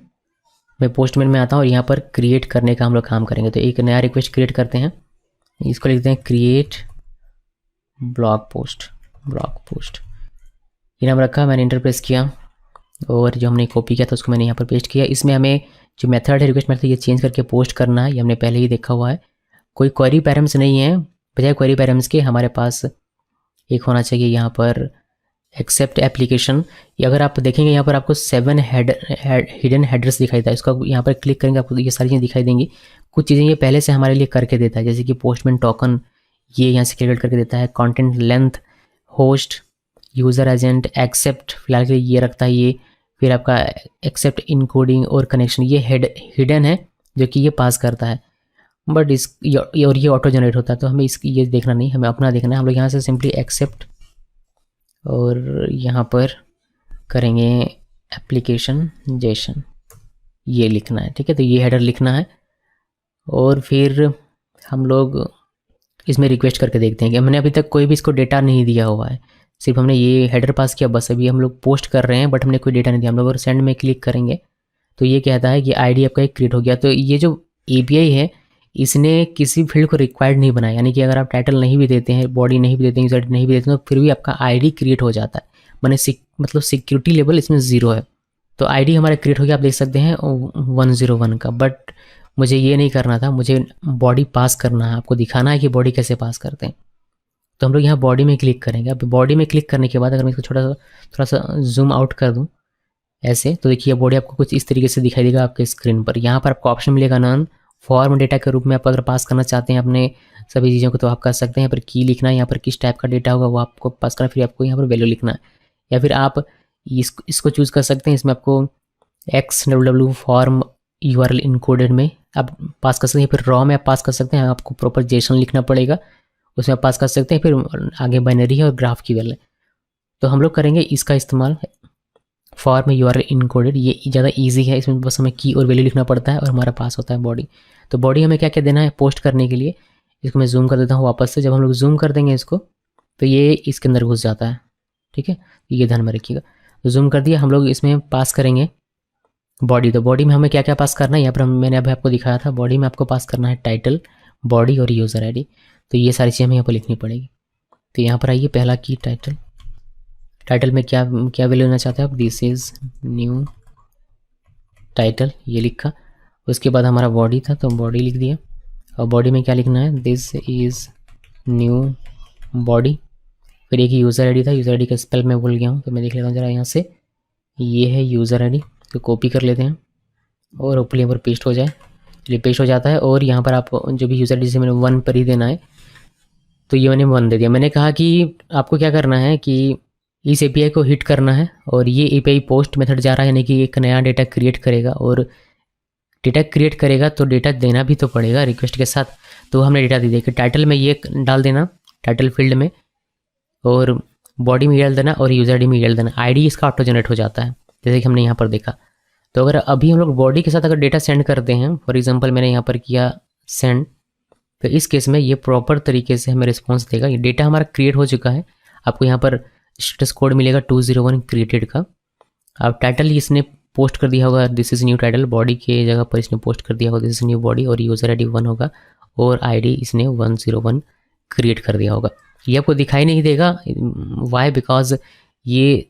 मैं पोस्टमैन में आता हूँ और यहाँ पर क्रिएट करने का हम लोग काम करेंगे। तो एक नया रिक्वेस्ट क्रिएट करते हैं, इसको लिखते हैं क्रिएट ब्लॉग पोस्ट। ये नाम रखा, मैंने इंटर प्रेस किया और जो हमने कॉपी किया था उसको मैंने यहाँ पर पेस्ट किया। इसमें हमें जो मेथड है, रिक्वेस्ट मेथड, ये चेंज करके पोस्ट करना है, ये हमने पहले ही देखा हुआ है। कोई क्वेरी पैरामीटर्स नहीं है, बजाय क्वेरी पैरामीटर्स के हमारे पास एक होना चाहिए यहाँ पर एक्सेप्ट एप्लीकेशन। ये अगर आप देखेंगे यहाँ पर आपको 7 हिडन हेडर्स दिखाई देता है। इसको यहाँ पर क्लिक करेंगे आपको ये सारी चीज़ें दिखाई देंगी। कुछ चीज़ें ये पहले से हमारे लिए करके देता है, जैसे कि पोस्टमैन टोकन ये यहाँ से कैलकुलेट करके देता है, content length, host, user agent, accept फिलहाल के लिए ये रखता है ये। फिर आपका एक्सेप्ट इनकोडिंग और कनेक्शन ये हिडन है जो कि ये पास करता है, बट और ये ऑटो जनरेट होता है। तो हमें ये देखना नहीं, हमें अपना देखना है। हम लोग यहाँ से सिंपली एक्सेप्ट और यहाँ पर करेंगे एप्लीकेशन जेसन, ये लिखना है, ठीक है। तो ये हेडर लिखना है और फिर हम लोग इसमें रिक्वेस्ट करके देखते हैं कि हमने अभी तक कोई भी इसको डेटा नहीं दिया हुआ है। सिर्फ हमने ये हेडर पास किया बस। अभी हम लोग पोस्ट कर रहे हैं बट हमने कोई डेटा नहीं दिया। हम लोग अगर सेंड में क्लिक करेंगे तो ये कहता है कि आईडी आपका एक क्रिएट हो गया। तो ये जो एपीआई है इसने किसी फील्ड को रिक्वायर्ड नहीं बनाया, यानी कि अगर आप टाइटल नहीं भी देते हैं, बॉडी नहीं भी देते हैं, यूजर नहीं भी देते हैं, तो फिर भी आपका आईडी क्रिएट हो जाता है। मैंने मतलब सिक्योरिटी लेवल इसमें 0 है। तो आईडी हमारा क्रिएट हो गया, आप देख सकते हैं 101 का। बट मुझे ये नहीं करना था, मुझे बॉडी पास करना है, आपको दिखाना है कि बॉडी कैसे पास करते हैं। तो हम लोग यहाँ बॉडी में क्लिक करेंगे। अब बॉडी में क्लिक करने के बाद अगर मैं इसको थोड़ा सा जूम आउट कर दूँ ऐसे, तो देखिए बॉडी आपको कुछ इस तरीके से दिखाई देगा आपके स्क्रीन पर। यहाँ पर आपको ऑप्शन मिलेगा नॉन फॉर्म डेटा के रूप में आप अगर पास करना चाहते हैं अपने सभी चीज़ों को तो आप कर सकते हैं। यहाँ पर की लिखना है, यहाँ पर किस टाइप का डेटा होगा वो आपको पास करना, फिर आपको यहाँ पर वैल्यू लिखना है। या फिर आप इसको चूज़ कर सकते हैं, इसमें आपको XWW फॉर्म URL इनकोडेड में आप पास कर सकते हैं। फिर रॉ में आप पास कर सकते हैं, आपको प्रॉपर जेसन लिखना पड़ेगा, उसमें आप पास कर सकते हैं। फिर आगे बाइनरी है और ग्राफ की वैल्यू। तो हम लोग करेंगे इसका इस्तेमाल फॉर्म URL इनकोडेड। ये ज़्यादा इजी है, इसमें बस हमें की और वैल्यू लिखना पड़ता है और हमारा पास होता है बॉडी। तो बॉडी हमें क्या क्या देना है पोस्ट करने के लिए, इसको मैं जूम कर देता हूँ वापस से। जब हम लोग जूम कर देंगे इसको तो ये इसके अंदर घुस जाता है, ठीक है, ये ध्यान में रखिएगा। तो जूम कर दिया, हम लोग इसमें पास करेंगे बॉडी। तो बॉडी में हमें क्या क्या पास करना है, यहाँ पर मैंने अभी आपको दिखाया था। बॉडी में आपको पास करना है टाइटल, बॉडी और यूज़र आईडी। तो ये सारी चीज़ें हमें यहाँ पर लिखनी पड़ेगी। तो यहाँ पर आइए, पहला की टाइटल में क्या क्या वैल्यू लेना चाहते हैं आप, दिस इज़ न्यू टाइटल, ये लिखा। उसके बाद हमारा बॉडी था तो बॉडी लिख दिया। और बॉडी में क्या लिखना है, दिस इज़ न्यू बॉडी। फिर एक यूज़र आईडी था, यूज़र आईडी का स्पेल मैं भूल गया हूँ, तो मैं देख लेता हूँ ज़रा यहाँ से। ये है यूज़र आईडी, तो कॉपी कर लेते हैं और ऊपर यहाँ पर पेस्ट हो जाए। चलिए पेस्ट हो जाता है। और यहाँ पर आप जो भी यूज़र आईडी से मैंने 1 पर ही देना है, तो ये मैंने 1 दे दिया। मैंने कहा कि आपको क्या करना है कि इस एपीआई को हिट करना है और ये एपीआई पोस्ट मेथड जा रहा है, यानी कि एक नया डेटा क्रिएट करेगा। और डेटा क्रिएट करेगा तो डेटा देना भी तो पड़ेगा रिक्वेस्ट के साथ। तो हमने डेटा दे दिया कि टाइटल में ये डाल देना, टाइटल फील्ड में, और बॉडी में डाल देना और यूज़र आईडी में डाल देना। आईडी इसका ऑटो जनरेट हो जाता है जैसे कि हमने यहाँ पर देखा। तो अगर अभी हम लोग बॉडी के साथ अगर डेटा सेंड करते हैं, फॉर एग्जांपल मैंने यहाँ पर किया सेंड, तो इस केस में ये प्रॉपर तरीके से हमें रिस्पॉन्स देगा। ये डेटा हमारा क्रिएट हो चुका है। आपको यहाँ पर स्टेटस कोड मिलेगा 201 क्रिएटेड का। अब टाइटल इसने पोस्ट कर दिया होगा, this is new title. Body के जगह पर इसने पोस्ट कर दिया होगा दिस इज़ न्यू बॉडी, और यूज़र आईडी 1 होगा और आईडी इसने 101 क्रिएट कर दिया होगा। ये आपको दिखाई नहीं देगा, वाई, बिकॉज ये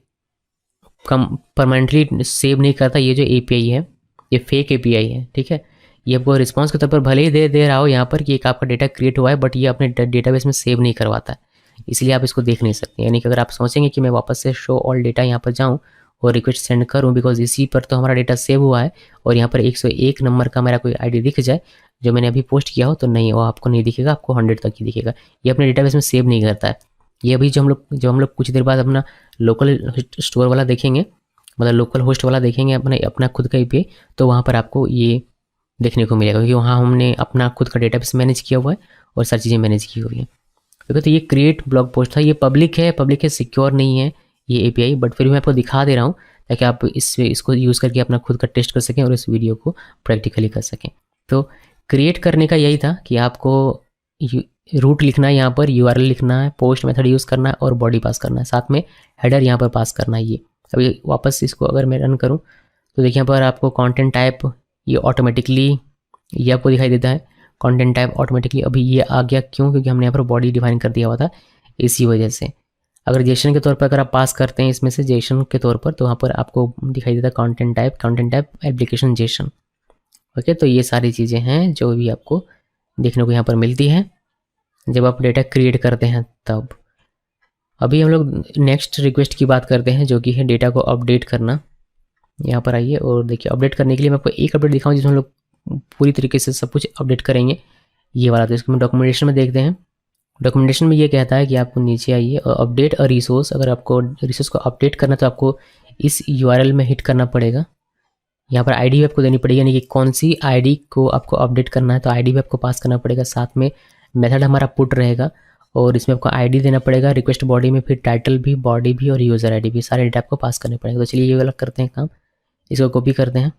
कम परमानेंटली सेव नहीं करता। ये जो एपीआई है ये फेक एपीआई है, ठीक है। ये आपको रिस्पॉन्स के तौर पर भले ही दे रहा हो यहाँ पर कि एक आपका डेटा क्रिएट हुआ है, बट ये अपने डेटाबेस में सेव नहीं करवाता है, इसलिए आप इसको देख नहीं सकते। यानी कि अगर आप सोचेंगे कि मैं वापस से शो ऑल डेटा यहाँ पर जाऊँ और रिक्वेस्ट सेंड करूँ, बिकॉज इसी पर तो हमारा डेटा सेव हुआ है, और यहाँ पर 101 नंबर का मेरा कोई आईडी दिख जाए जो मैंने अभी पोस्ट किया हो, तो नहीं, वो आपको नहीं दिखेगा, आपको 100 तक ही दिखेगा। ये अपने डेटाबेस में सेव नहीं करता है। ये अभी जो हम लोग कुछ देर बाद अपना लोकल स्टोर वाला देखेंगे, मतलब लोकल होस्ट वाला देखेंगे अपना खुद का एपीआई, तो वहाँ पर आपको ये देखने को मिलेगा, क्योंकि वहाँ हमने अपना खुद का डेटाबेस मैनेज किया हुआ है और सारी चीज़ें मैनेज की हुई हैं। तो ये क्रिएट ब्लॉग पोस्ट था, ये पब्लिक है, सिक्योर नहीं है ये एपीआई, बट फिर भी मैं आपको दिखा दे रहा हूँ ताकि आप इसको यूज़ करके अपना खुद का टेस्ट कर सकें और इस वीडियो को प्रैक्टिकली कर सकें। तो क्रिएट करने का यही था कि आपको रूट लिखना है, यहाँ पर यूआरएल लिखना है, पोस्ट मेथड यूज़ करना है और बॉडी पास करना है, साथ में हेडर यहाँ पर पास करना है। ये अभी वापस इसको अगर मैं रन करूँ तो देखिए यहाँ पर आपको कंटेंट टाइप ये ऑटोमेटिकली ये आपको दिखाई देता है, कंटेंट टाइप ऑटोमेटिकली अभी ये आ गया। क्यों? क्योंकि हमने यहाँ पर बॉडी डिफाइन कर दिया हुआ था, इसी वजह से। अगर जेसन के तौर पर अगर आप पास करते हैं इसमें से जेसन के तौर पर, तो वहाँ पर आपको दिखाई देता है content type application Jason. Okay, तो ये सारी चीज़ें हैं जो भी आपको देखने को यहाँ पर मिलती हैं जब आप डेटा क्रिएट करते हैं तब। अभी हम लोग नेक्स्ट रिक्वेस्ट की बात करते हैं, जो कि है डेटा को अपडेट करना। यहाँ पर आइए और देखिए, अपडेट करने के लिए मैं आपको एक अपडेट दिखाऊँ जिसमें हम लोग पूरी तरीके से सब कुछ अपडेट करेंगे, ये वाला। तो इसको हम डॉक्यूमेंटेशन में देखते हैं। डॉक्यूमेंटेशन में ये कहता है कि आपको नीचे आइए और अपडेट अ रिसोर्स। अगर आपको रिसोर्स को अपडेट करना तो आपको इस यूआरएल में हिट करना पड़ेगा। यहाँ पर आईडी भी आपको देनी पड़ेगी, यानी कि कौन सी आईडी को आपको अपडेट करना है, तो आईडी भी आपको पास करना पड़ेगा। साथ में मेथड हमारा पुट रहेगा और इसमें आपको आईडी देना पड़ेगा रिक्वेस्ट बॉडी में, फिर टाइटल भी, बॉडी भी और यूज़र आईडी भी, सारे डेटा आपको पास करने पड़ेगा। तो चलिए ये वाला करते हैं काम, इसको कॉपी करते हैं।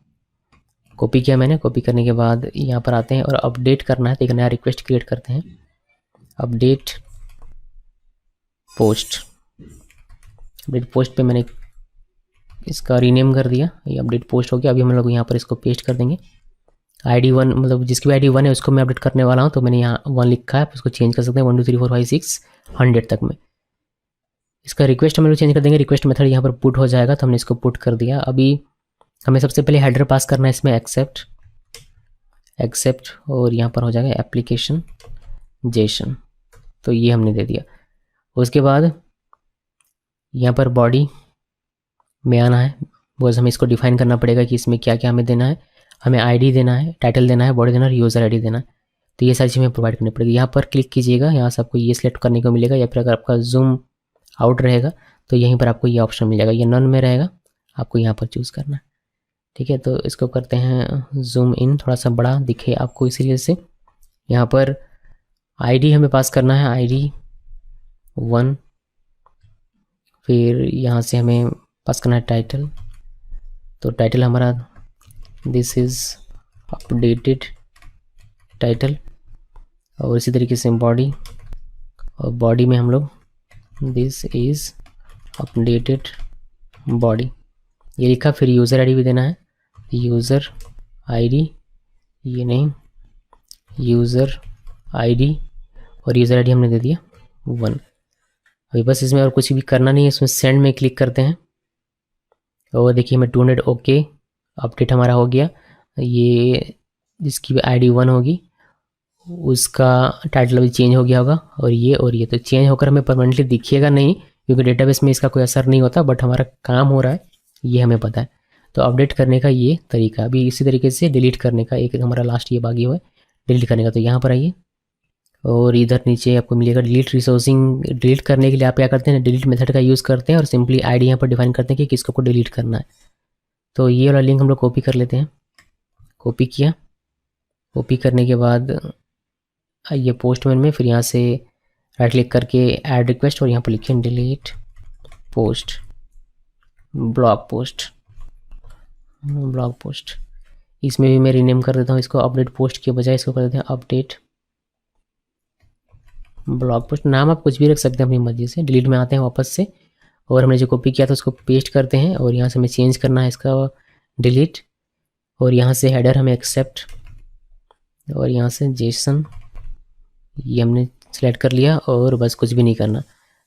कॉपी किया मैंने, कॉपी करने के बाद यहाँ पर आते हैं और अपडेट करना है, तो एक नया रिक्वेस्ट क्रिएट करते हैं, अपडेट पोस्ट। अपडेट पोस्ट पे मैंने इसका रीनेम कर दिया, ये अपडेट पोस्ट हो गया। अभी हम लोग यहाँ पर इसको पेस्ट कर देंगे। ID 1 मतलब जिसकी भी ID 1 है उसको मैं अपडेट करने वाला हूँ, तो मैंने यहाँ 1 लिखा है, आप उसको चेंज कर सकते हैं 1 2 3 4 5 6 100 तक में। इसका रिक्वेस्ट हम लोग चेंज कर देंगे, रिक्वेस्ट मेथड यहाँ पर पुट हो जाएगा, तो हमने इसको पुट कर दिया। अभी हमें सबसे पहले हेडर पास करना है इसमें एक्सेप्ट और यहाँ पर हो जाएगा एप्लीकेशन जेसन, तो ये हमने दे दिया। उसके बाद यहाँ पर बॉडी में आना है, बस हमें इसको डिफाइन करना पड़ेगा कि इसमें क्या क्या हमें देना है। हमें ID देना है, टाइटल देना है, बॉडी देना है, यूज़र ID देना है, तो ये सारी चीज़ें हमें प्रोवाइड करनी पड़ेगी। यहाँ पर क्लिक कीजिएगा, यहाँ से आपको ये सिलेक्ट करने को मिलेगा, या फिर अगर आपका जूम आउट रहेगा तो यहीं पर आपको ये ऑप्शन मिल जाएगा। ये नन में रहेगा, आपको यहाँ पर चूज़ करना है, ठीक है। तो इसको करते हैं जूम इन, थोड़ा सा बड़ा दिखे आपको इसीलिए से। यहाँ पर ID हमें पास करना है, ID 1, फिर यहाँ से हमें पास करना है टाइटल, तो टाइटल हमारा दिस इज़ अपडेटेड टाइटल, और इसी तरीके से बॉडी, और बॉडी में हम लोग दिस इज़ अपडेटेड बॉडी ये लिखा। फिर यूज़र ID भी देना है, यूज़र ID, ये नहीं, यूज़र ID, और यूज़र ID हमने दे दिया 1। अभी बस इसमें और कुछ भी करना नहीं है, इसमें सेंड में क्लिक करते हैं और देखिए हमें 200 ओके अपडेट हमारा हो गया। ये जिसकी भी ID 1 होगी उसका टाइटल भी चेंज हो गया होगा, और ये तो चेंज होकर हमें परमानेंटली दिखिएगा नहीं, क्योंकि डेटाबेस में इसका कोई असर नहीं होता, बट हमारा काम हो रहा है ये हमें पता है। तो अपडेट करने का ये तरीका। अभी इसी तरीके से डिलीट करने का एक हमारा लास्ट ये बाकी हुआ है डिलीट करने का, तो यहाँ पर आइए और इधर नीचे आपको मिलेगा डिलीट रिसोर्सिंग। डिलीट करने के लिए आप क्या करते हैं, डिलीट मेथड का यूज़ करते हैं और सिंपली ID यहाँ पर डिफाइन करते हैं कि किसको को डिलीट करना है। तो ये वाला लिंक हम लोग कॉपी कर लेते हैं, कॉपी किया, कॉपी करने के बाद ये पोस्टमैन में, फिर यहाँ से राइट क्लिक करके ऐड रिक्वेस्ट और यहाँ पर लिखिए डिलीट पोस्ट ब्लॉग पोस्ट। इसमें भी मैं रीनेम कर देता हूँ इसको, अपडेट पोस्ट के बजाय इसको कर देते हैं अपडेट ब्लॉग पोस्ट। नाम आप कुछ भी रख सकते हैं अपनी मर्जी से। डिलीट में आते हैं वापस से, और हमने जो कॉपी किया था उसको पेस्ट करते हैं, और यहाँ से हमें चेंज करना है इसका डिलीट, और यहाँ से हेडर हमें एक्सेप्ट, और यहाँ से जेसन, ये हमने सेलेक्ट कर लिया, और बस कुछ भी नहीं करना,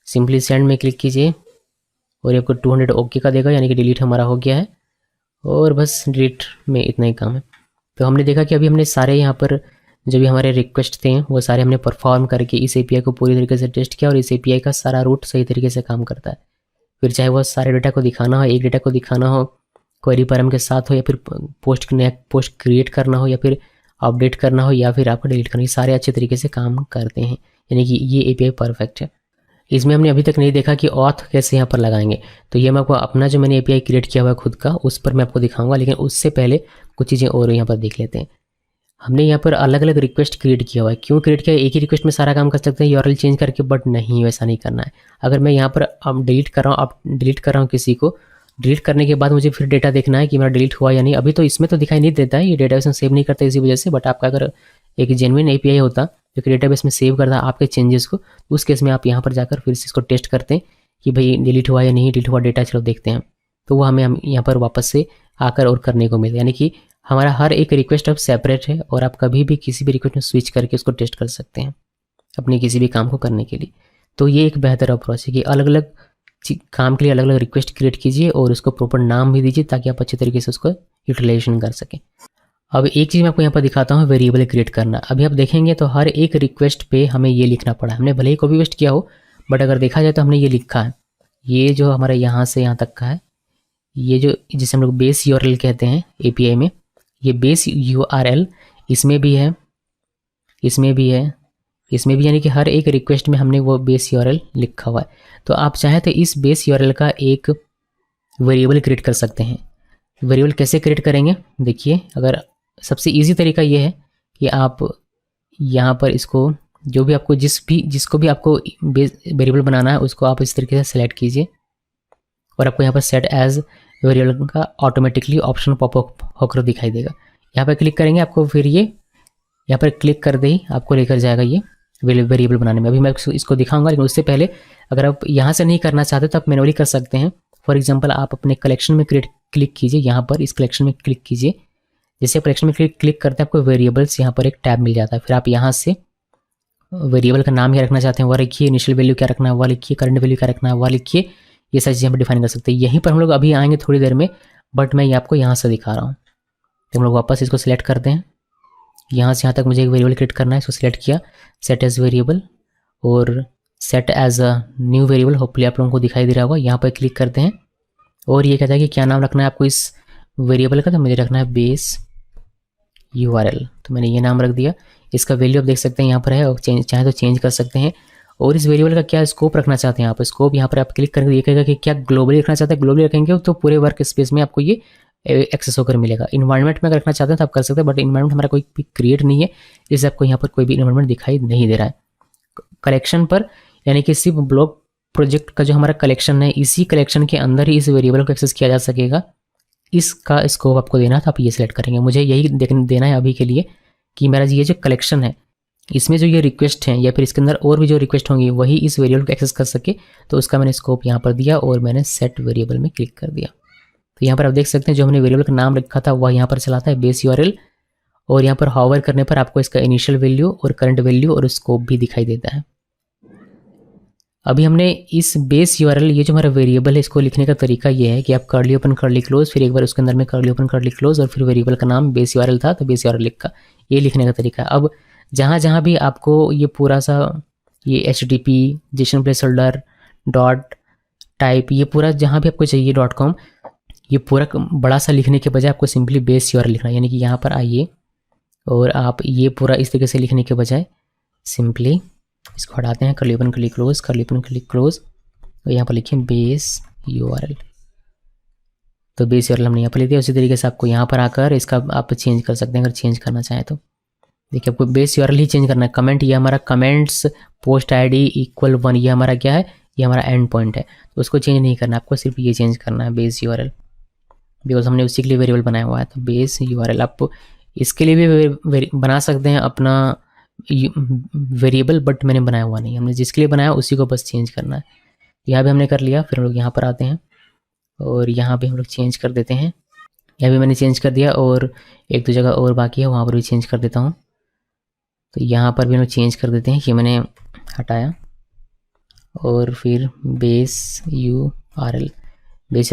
सिंपली सेंड में क्लिक कीजिए और ये आपको 200 ओके का देगा, यानी कि डिलीट हमारा हो गया है। और बस डिलीट में इतना ही काम है। तो हमने देखा कि अभी हमने सारे यहाँ पर जो भी हमारे रिक्वेस्ट थे वो सारे हमने परफॉर्म करके इस API को पूरी तरीके से टेस्ट किया, और इस API का सारा रूट सही तरीके से काम करता है। फिर चाहे वो सारे डेटा को दिखाना हो, एक डेटा को दिखाना हो क्वेरी पैरामीटर के साथ हो, या फिर पोस्ट क्रिएट करना हो, या फिर अपडेट करना हो, या फिर आपको डिलीट करना हो, सारे अच्छे तरीके से काम करते हैं, यानी कि ये API परफेक्ट है। इसमें हमने अभी तक नहीं देखा कि ऑथ कैसे यहाँ पर लगाएंगे, तो ये मैं आपको अपना जो मैंने API क्रिएट किया हुआ है खुद का उस पर मैं आपको दिखाऊंगा, लेकिन उससे पहले कुछ चीज़ें और यहाँ पर देख लेते हैं। हमने यहाँ पर अलग अलग रिक्वेस्ट क्रिएट किया हुआ है। क्यों क्रिएट किया? एक ही रिक्वेस्ट में सारा काम कर सकते हैं URL चेंज करके, बट नहीं, वैसा नहीं करना है। अगर मैं यहाँ पर अब डिलीट कर रहा हूँ किसी को, डिलीट करने के बाद मुझे फिर डेटा देखना है कि मेरा डिलीट हुआ या नहीं। अभी तो इसमें तो दिखाई नहीं देता है, ये डेटाबेस में सेव नहीं करता इसी वजह से, बट आपका अगर एक जेन्युइन API होता जो कि डेटाबेस में सेव करता आपके चेंजेस को, उस केस में आप यहाँ पर जाकर फिर से इसको टेस्ट करते हैं कि भाई डिलीट हुआ या नहीं, डिलीट हुआ डेटा चलो देखते हैं, तो वो हमें यहाँ पर वापस से आकर और करने को मिले। यानी कि हमारा हर एक रिक्वेस्ट अब सेपरेट है, और आप कभी भी किसी भी रिक्वेस्ट में स्विच करके उसको टेस्ट कर सकते हैं अपने किसी भी काम को करने के लिए। तो ये एक बेहतर अप्रोच है कि अलग अलग काम के लिए अलग अलग रिक्वेस्ट क्रिएट कीजिए और उसको प्रॉपर नाम भी दीजिए, ताकि आप अच्छे तरीके से उसको यूटिलाइजेशन कर सकें। अब एक चीज़ मैं आपको यहाँ पर दिखाता हूँ, वेरिएबल क्रिएट करना। अभी आप देखेंगे तो हर एक रिक्वेस्ट पे हमें ये लिखना पड़ा। हमने भले ही कॉपी पेस्ट किया हो, बट अगर देखा जाए तो हमने ये लिखा है। ये जो हमारा यहाँ से यहाँ तक का है, ये जो जिसे हम लोग बेस URL कहते हैं API में, ये बेस URL इसमें भी है, इसमें भी है, इसमें भी, यानी कि हर एक रिक्वेस्ट में हमने वो बेस URL लिखा हुआ है। तो आप चाहें तो इस बेस URL का एक वेरिएबल क्रिएट कर सकते हैं। वेरिएबल कैसे क्रिएट करेंगे देखिए, अगर सबसे इजी तरीका ये है कि आप यहाँ पर इसको जो भी आपको जिसको भी आपको वेरिएबल बनाना है उसको आप इस तरीके से सेलेक्ट कीजिए, और आपको यहाँ पर सेट एज वेरिएबल का ऑटोमेटिकली ऑप्शन पॉपअप होकर दिखाई देगा। यहाँ पर क्लिक करेंगे, आपको फिर ये यहाँ पर क्लिक कर दे ही आपको लेकर जाएगा ये वेरिएबल बनाने में। अभी मैं इसको दिखाऊंगा, लेकिन उससे पहले अगर आप यहाँ से नहीं करना चाहते तो आप मैनुअली कर सकते हैं। फॉर एग्जांपल आप अपने कलेक्शन में क्लिक कीजिए, यहाँ पर इस कलेक्शन में क्लिक कीजिए। जैसे कलेक्शन में क्लिक करते हैं आपको वेरिएबल्स यहाँ पर एक टैब मिल जाता है। फिर आप यहाँ से वेरिएबल का नाम क्या रखना चाहते हैं वह लिखिए, इनिशियल वैल्यू क्या रखना है वह लिखिए, करंट वैल्यू क्या रखना है वह लिखिए। ये सारी चीज़ें हम डिफाइन कर सकते हैं। यहीं पर हम लोग अभी आएंगे थोड़ी देर में, बट मैं ये आपको यहाँ से दिखा रहा हूँ। तो हम लोग वापस इसको सिलेक्ट करते हैं। यहाँ से यहाँ तक मुझे एक वेरिएबल क्रिएट करना है, इसको सिलेक्ट किया, सेट एज वेरिएबल और set as a new variable. Hopefully आप लोगों को दिखाई दे रहा होगा। यहाँ पर क्लिक करते हैं और ये कहता है कि क्या नाम रखना है आपको इस वेरिएबल का। तो मुझे रखना है बेस URL, तो मैंने ये नाम रख दिया। इसका वैल्यू आप देख सकते हैं यहाँ पर है, और चाहे तो चेंज कर सकते हैं। और इस वेरिएबल का क्या स्कोप रखना चाहते हैं आप, स्कोप यहाँ पर आप क्लिक करेंगे, ये कहेगा कि क्या ग्लोबली रखना चाहते हैं। ग्लोबली रखेंगे तो पूरे वर्क स्पेस में आपको ये एक्सेस होकर मिलेगा। इन्वायरमेंट में अगर रखना चाहते हैं तो आप कर सकते हैं, बट इन्वायरमेंट हमारा कोई भी क्रिएट नहीं है, इसलिए आपको यहाँ पर कोई भी इन्वायरमेंट दिखाई नहीं दे रहा है। कलेक्शन पर यानी कि सिर्फ ब्लॉग प्रोजेक्ट का जो हमारा कलेक्शन है, इसी कलेक्शन के अंदर ही इस वेरिएबल को एक्सेस किया जा सकेगा। इसका स्कोप आपको देना तो आप ये सिलेक्ट करेंगे। मुझे यही देना है अभी के लिए कि मेरा ये जो कलेक्शन है इसमें जो ये रिक्वेस्ट हैं या फिर इसके अंदर और भी जो रिक्वेस्ट होंगी वही इस वेरिएबल को एक्सेस कर सके। तो उसका मैंने स्कोप यहाँ पर दिया और मैंने सेट वेरिएबल में क्लिक कर दिया। तो यहाँ पर आप देख सकते हैं जो हमने वेरिएबल का नाम रखा था वह यहाँ पर चलाता है बेस URL, और यहाँ पर हॉवर करने पर आपको इसका इनिशियल वैल्यू और करंट वैल्यू और स्कोप भी दिखाई देता है। अभी हमने इस बेस URL, ये जो हमारा वेरिएबल है, इसको लिखने का तरीका ये है कि आप कर्ली ओपन कर्ली क्लोज, फिर एक बार उसके अंदर में कर्ली ओपन कर्ली क्लोज, और फिर वेरिएबल का नाम बेस URL था तो बेस URL लिखा, ये लिखने का तरीका है। अब जहाँ जहाँ भी आपको ये पूरा सा ये HTTP Jason place holder dot type, ये पूरा जहाँ भी आपको चाहिए .com, ये पूरा बड़ा सा लिखने के बजाय आपको सिंपली बेस URL लिखना है। यानी कि यहाँ पर आइए और आप ये पूरा इस तरीके से लिखने के बजाय सिंपली इसको हटाते हैं, curly open curly close, curly open curly close, और यहाँ पर लिखें बेस URL। तो बेस URL हमने यहाँ पर लिख दिया। उसी तरीके से आपको यहाँ पर आकर इसका आप चेंज कर सकते हैं अगर चेंज करना चाहें तो। देखिए आपको बेस URL ही चेंज करना है। कमेंट, ये हमारा कमेंट्स पोस्ट ID = 1, ये हमारा क्या है, ये हमारा एंड पॉइंट है, तो उसको चेंज नहीं करना, आपको सिर्फ ये चेंज करना है बेस URL, बिकॉज हमने उसी के लिए वेरिएबल बनाया हुआ है। तो बेस URL आप इसके लिए भी बना सकते हैं अपना वेरिएबल, बट मैंने बनाया हुआ नहीं, हमने जिसके लिए बनाया उसी को बस चेंज करना है। यहाँ भी हमने कर लिया। फिर हम लोग यहाँ पर आते हैं और यहाँ भी हम लोग चेंज कर देते हैं। यहाँ भी मैंने चेंज कर दिया और एक दो जगह और बाकी है वहाँ पर भी चेंज कर देता हूँ। तो यहाँ पर भी हम लोग चेंज कर देते हैं, ये मैंने हटाया, और फिर बेस URL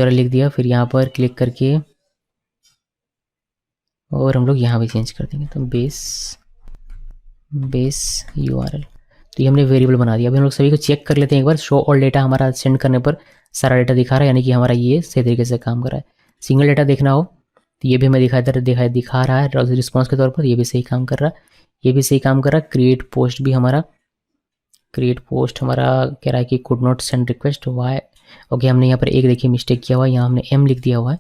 लिख दिया। फिर यहाँ पर क्लिक करके और हम लोग यहाँ भी चेंज कर देंगे, तो बेस URL। तो ये हमने वेरिएबल बना दिया। अभी हम लोग सभी को चेक कर लेते हैं एक बार। शो ऑल डेटा हमारा सेंड करने पर सारा डेटा दिखा रहा है, यानी कि हमारा ये सही तरीके से काम कर रहा है। सिंगल डेटा देखना हो तो ये भी हमें दिखा रहा है रिस्पॉन्स के तौर पर, ये भी सही काम कर रहा है, ये भी सही काम कर रहा है। क्रिएट पोस्ट हमारा कह रहा है कि could not send request, why okay. हमने यहाँ पर एक देखिए मिस्टेक किया हुआ है, यहाँ हमने M लिख दिया हुआ है,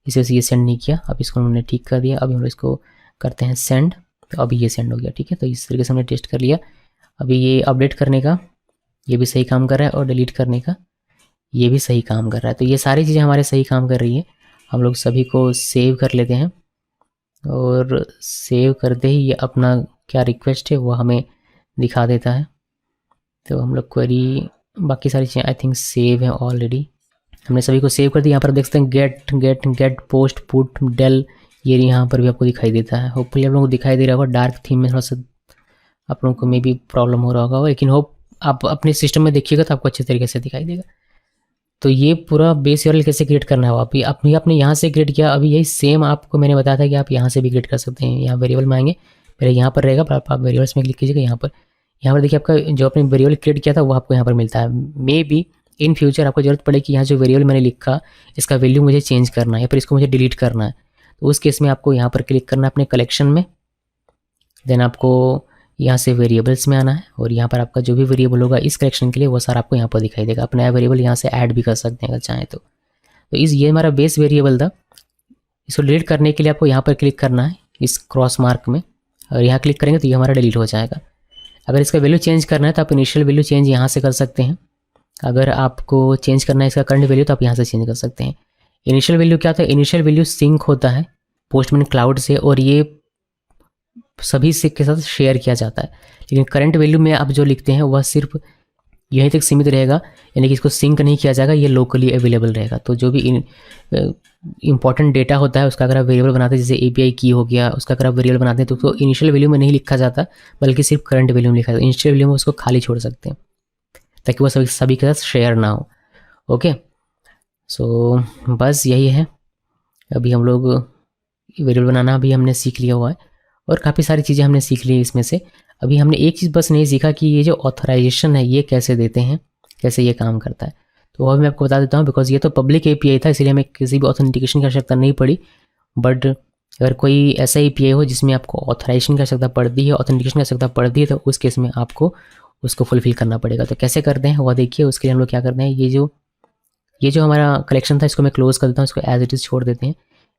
इसे ये सेंड नहीं किया। अब इसको हमने ठीक कर दिया। अभी हम इसको करते हैं सेंड, तो अभी ये सेंड हो गया, ठीक है। तो इस तरीके से हमने टेस्ट कर लिया। अभी ये अपडेट करने का ये भी सही काम कर रहा है, और डिलीट करने का ये भी सही काम कर रहा है। तो ये सारी चीज़ें हमारे सही काम कर रही है। हम लोग सभी को सेव कर लेते हैं, और सेव करते ही ये अपना क्या रिक्वेस्ट है वो हमें दिखा देता है। तो हम लोग क्वेरी, बाकी सारी चीज़ें आई थिंक सेव है ऑलरेडी, हमने सभी को सेव कर दिया। यहाँ पर देख सकते हैं गेट पोस्ट पुट डेल, ये यहाँ पर भी आपको दिखाई देता है। होपफुली आप लोगों को दिखाई दे रहा होगा। डार्क थीम में थोड़ा सा आप लोगों को मे भी प्रॉब्लम हो रहा होगा, लेकिन होप आप अपने सिस्टम में देखिएगा तो आपको अच्छे तरीके से दिखाई देगा। तो ये पूरा बेस URL कैसे क्रिएट करना है, आप आपने यहाँ से क्रिएट किया। अभी यही सेम आपको मैंने बताया था कि आप यहाँ से भी क्रिएट कर सकते हैं। यहाँ वेरिएबल में आएंगे, पहले यहाँ पर रहेगा, पर आप वेरिएबल्स में क्लिक कीजिएगा। यहाँ पर देखिए आपका जो आपने वेरिएबल क्रिएट किया था वो आपको यहाँ पर मिलता है। मे बी इन फ्यूचर आपको जरूरत पड़े कि यहाँ जो वेरिएबल मैंने लिखा इसका वैल्यू मुझे चेंज करना है या फिर इसको मुझे डिलीट करना है, तो उस केस में आपको यहाँ पर क्लिक करना है अपने कलेक्शन में। देन आपको यहाँ से वेरिएबल्स में आना है, और यहाँ पर आपका जो भी वेरिएबल होगा इस कलेक्शन के लिए वो सारा आपको यहाँ पर दिखाई देगा। आप नया वेरिएबल यहाँ से ऐड भी कर सकते हैं अगर चाहें तो। ये हमारा बेस वेरिएबल था। इसको डिलीट करने के लिए आपको यहाँ पर क्लिक करना है इस क्रॉस मार्क में, और यहाँ क्लिक करेंगे तो ये हमारा डिलीट हो जाएगा। अगर इसका वैल्यू चेंज करना है तो आप इनिशियल वैल्यू चेंज यहाँ से कर सकते हैं। अगर आपको चेंज करना है इसका करंट वैल्यू तो आप यहाँ से चेंज कर सकते हैं। इनिशियल वैल्यू क्या होता है, इनिशियल वैल्यू सिंक होता है पोस्टमैन क्लाउड से, और ये सभी से के साथ शेयर किया जाता है। लेकिन करंट वैल्यू में आप जो लिखते हैं वह सिर्फ यहीं तक सीमित रहेगा, यानी कि इसको सिंक नहीं किया जाएगा, ये लोकली अवेलेबल रहेगा। तो जो भी इंपॉर्टेंट डेटा होता है उसका अगर आप वेरिएबल बनाते हैं, जैसे एपीआई की हो गया, उसका अगर आप वेरिएबल बनाते हैं तो उसको इनिशियल वैल्यू में नहीं लिखा जाता, बल्कि सिर्फ करंट वैल्यू में लिखा जाता है। इनिशियल वैल्यू में उसको खाली छोड़ सकते हैं ताकि वो सभी के साथ शेयर ना हो। ओके, सो बस यही है। अभी हम लोग वेरिएबल बनाना भी हमने सीख लिया हुआ है और काफ़ी सारी चीज़ें हमने सीख ली इसमें से। अभी हमने एक चीज़ बस नहीं सीखा कि ये जो ऑथराइजेशन है ये कैसे देते हैं, कैसे ये काम करता है। तो वह मैं आपको बता देता हूँ, बिकॉज ये तो पब्लिक एपीआई था इसलिए हमें किसी भी ऑथेंटिकेशन की आवश्यकता नहीं पड़ी। बट अगर कोई ऐसा एपीआई हो जिसमें आपको ऑथराइजेशन की आवश्यकता पड़ती है, ऑथेंटिकेशन की आवश्यकता पड़ती है, तो उस केस में आपको उसको फुलफिल करना पड़ेगा। तो कैसे करते हैं वह देखिए। उसके लिए हम लोग क्या करते हैं, ये जो हमारा कलेक्शन था इसको मैं क्लोज़ कर देता हूँ, इसको एज इट इज़ छोड़ देते हैं।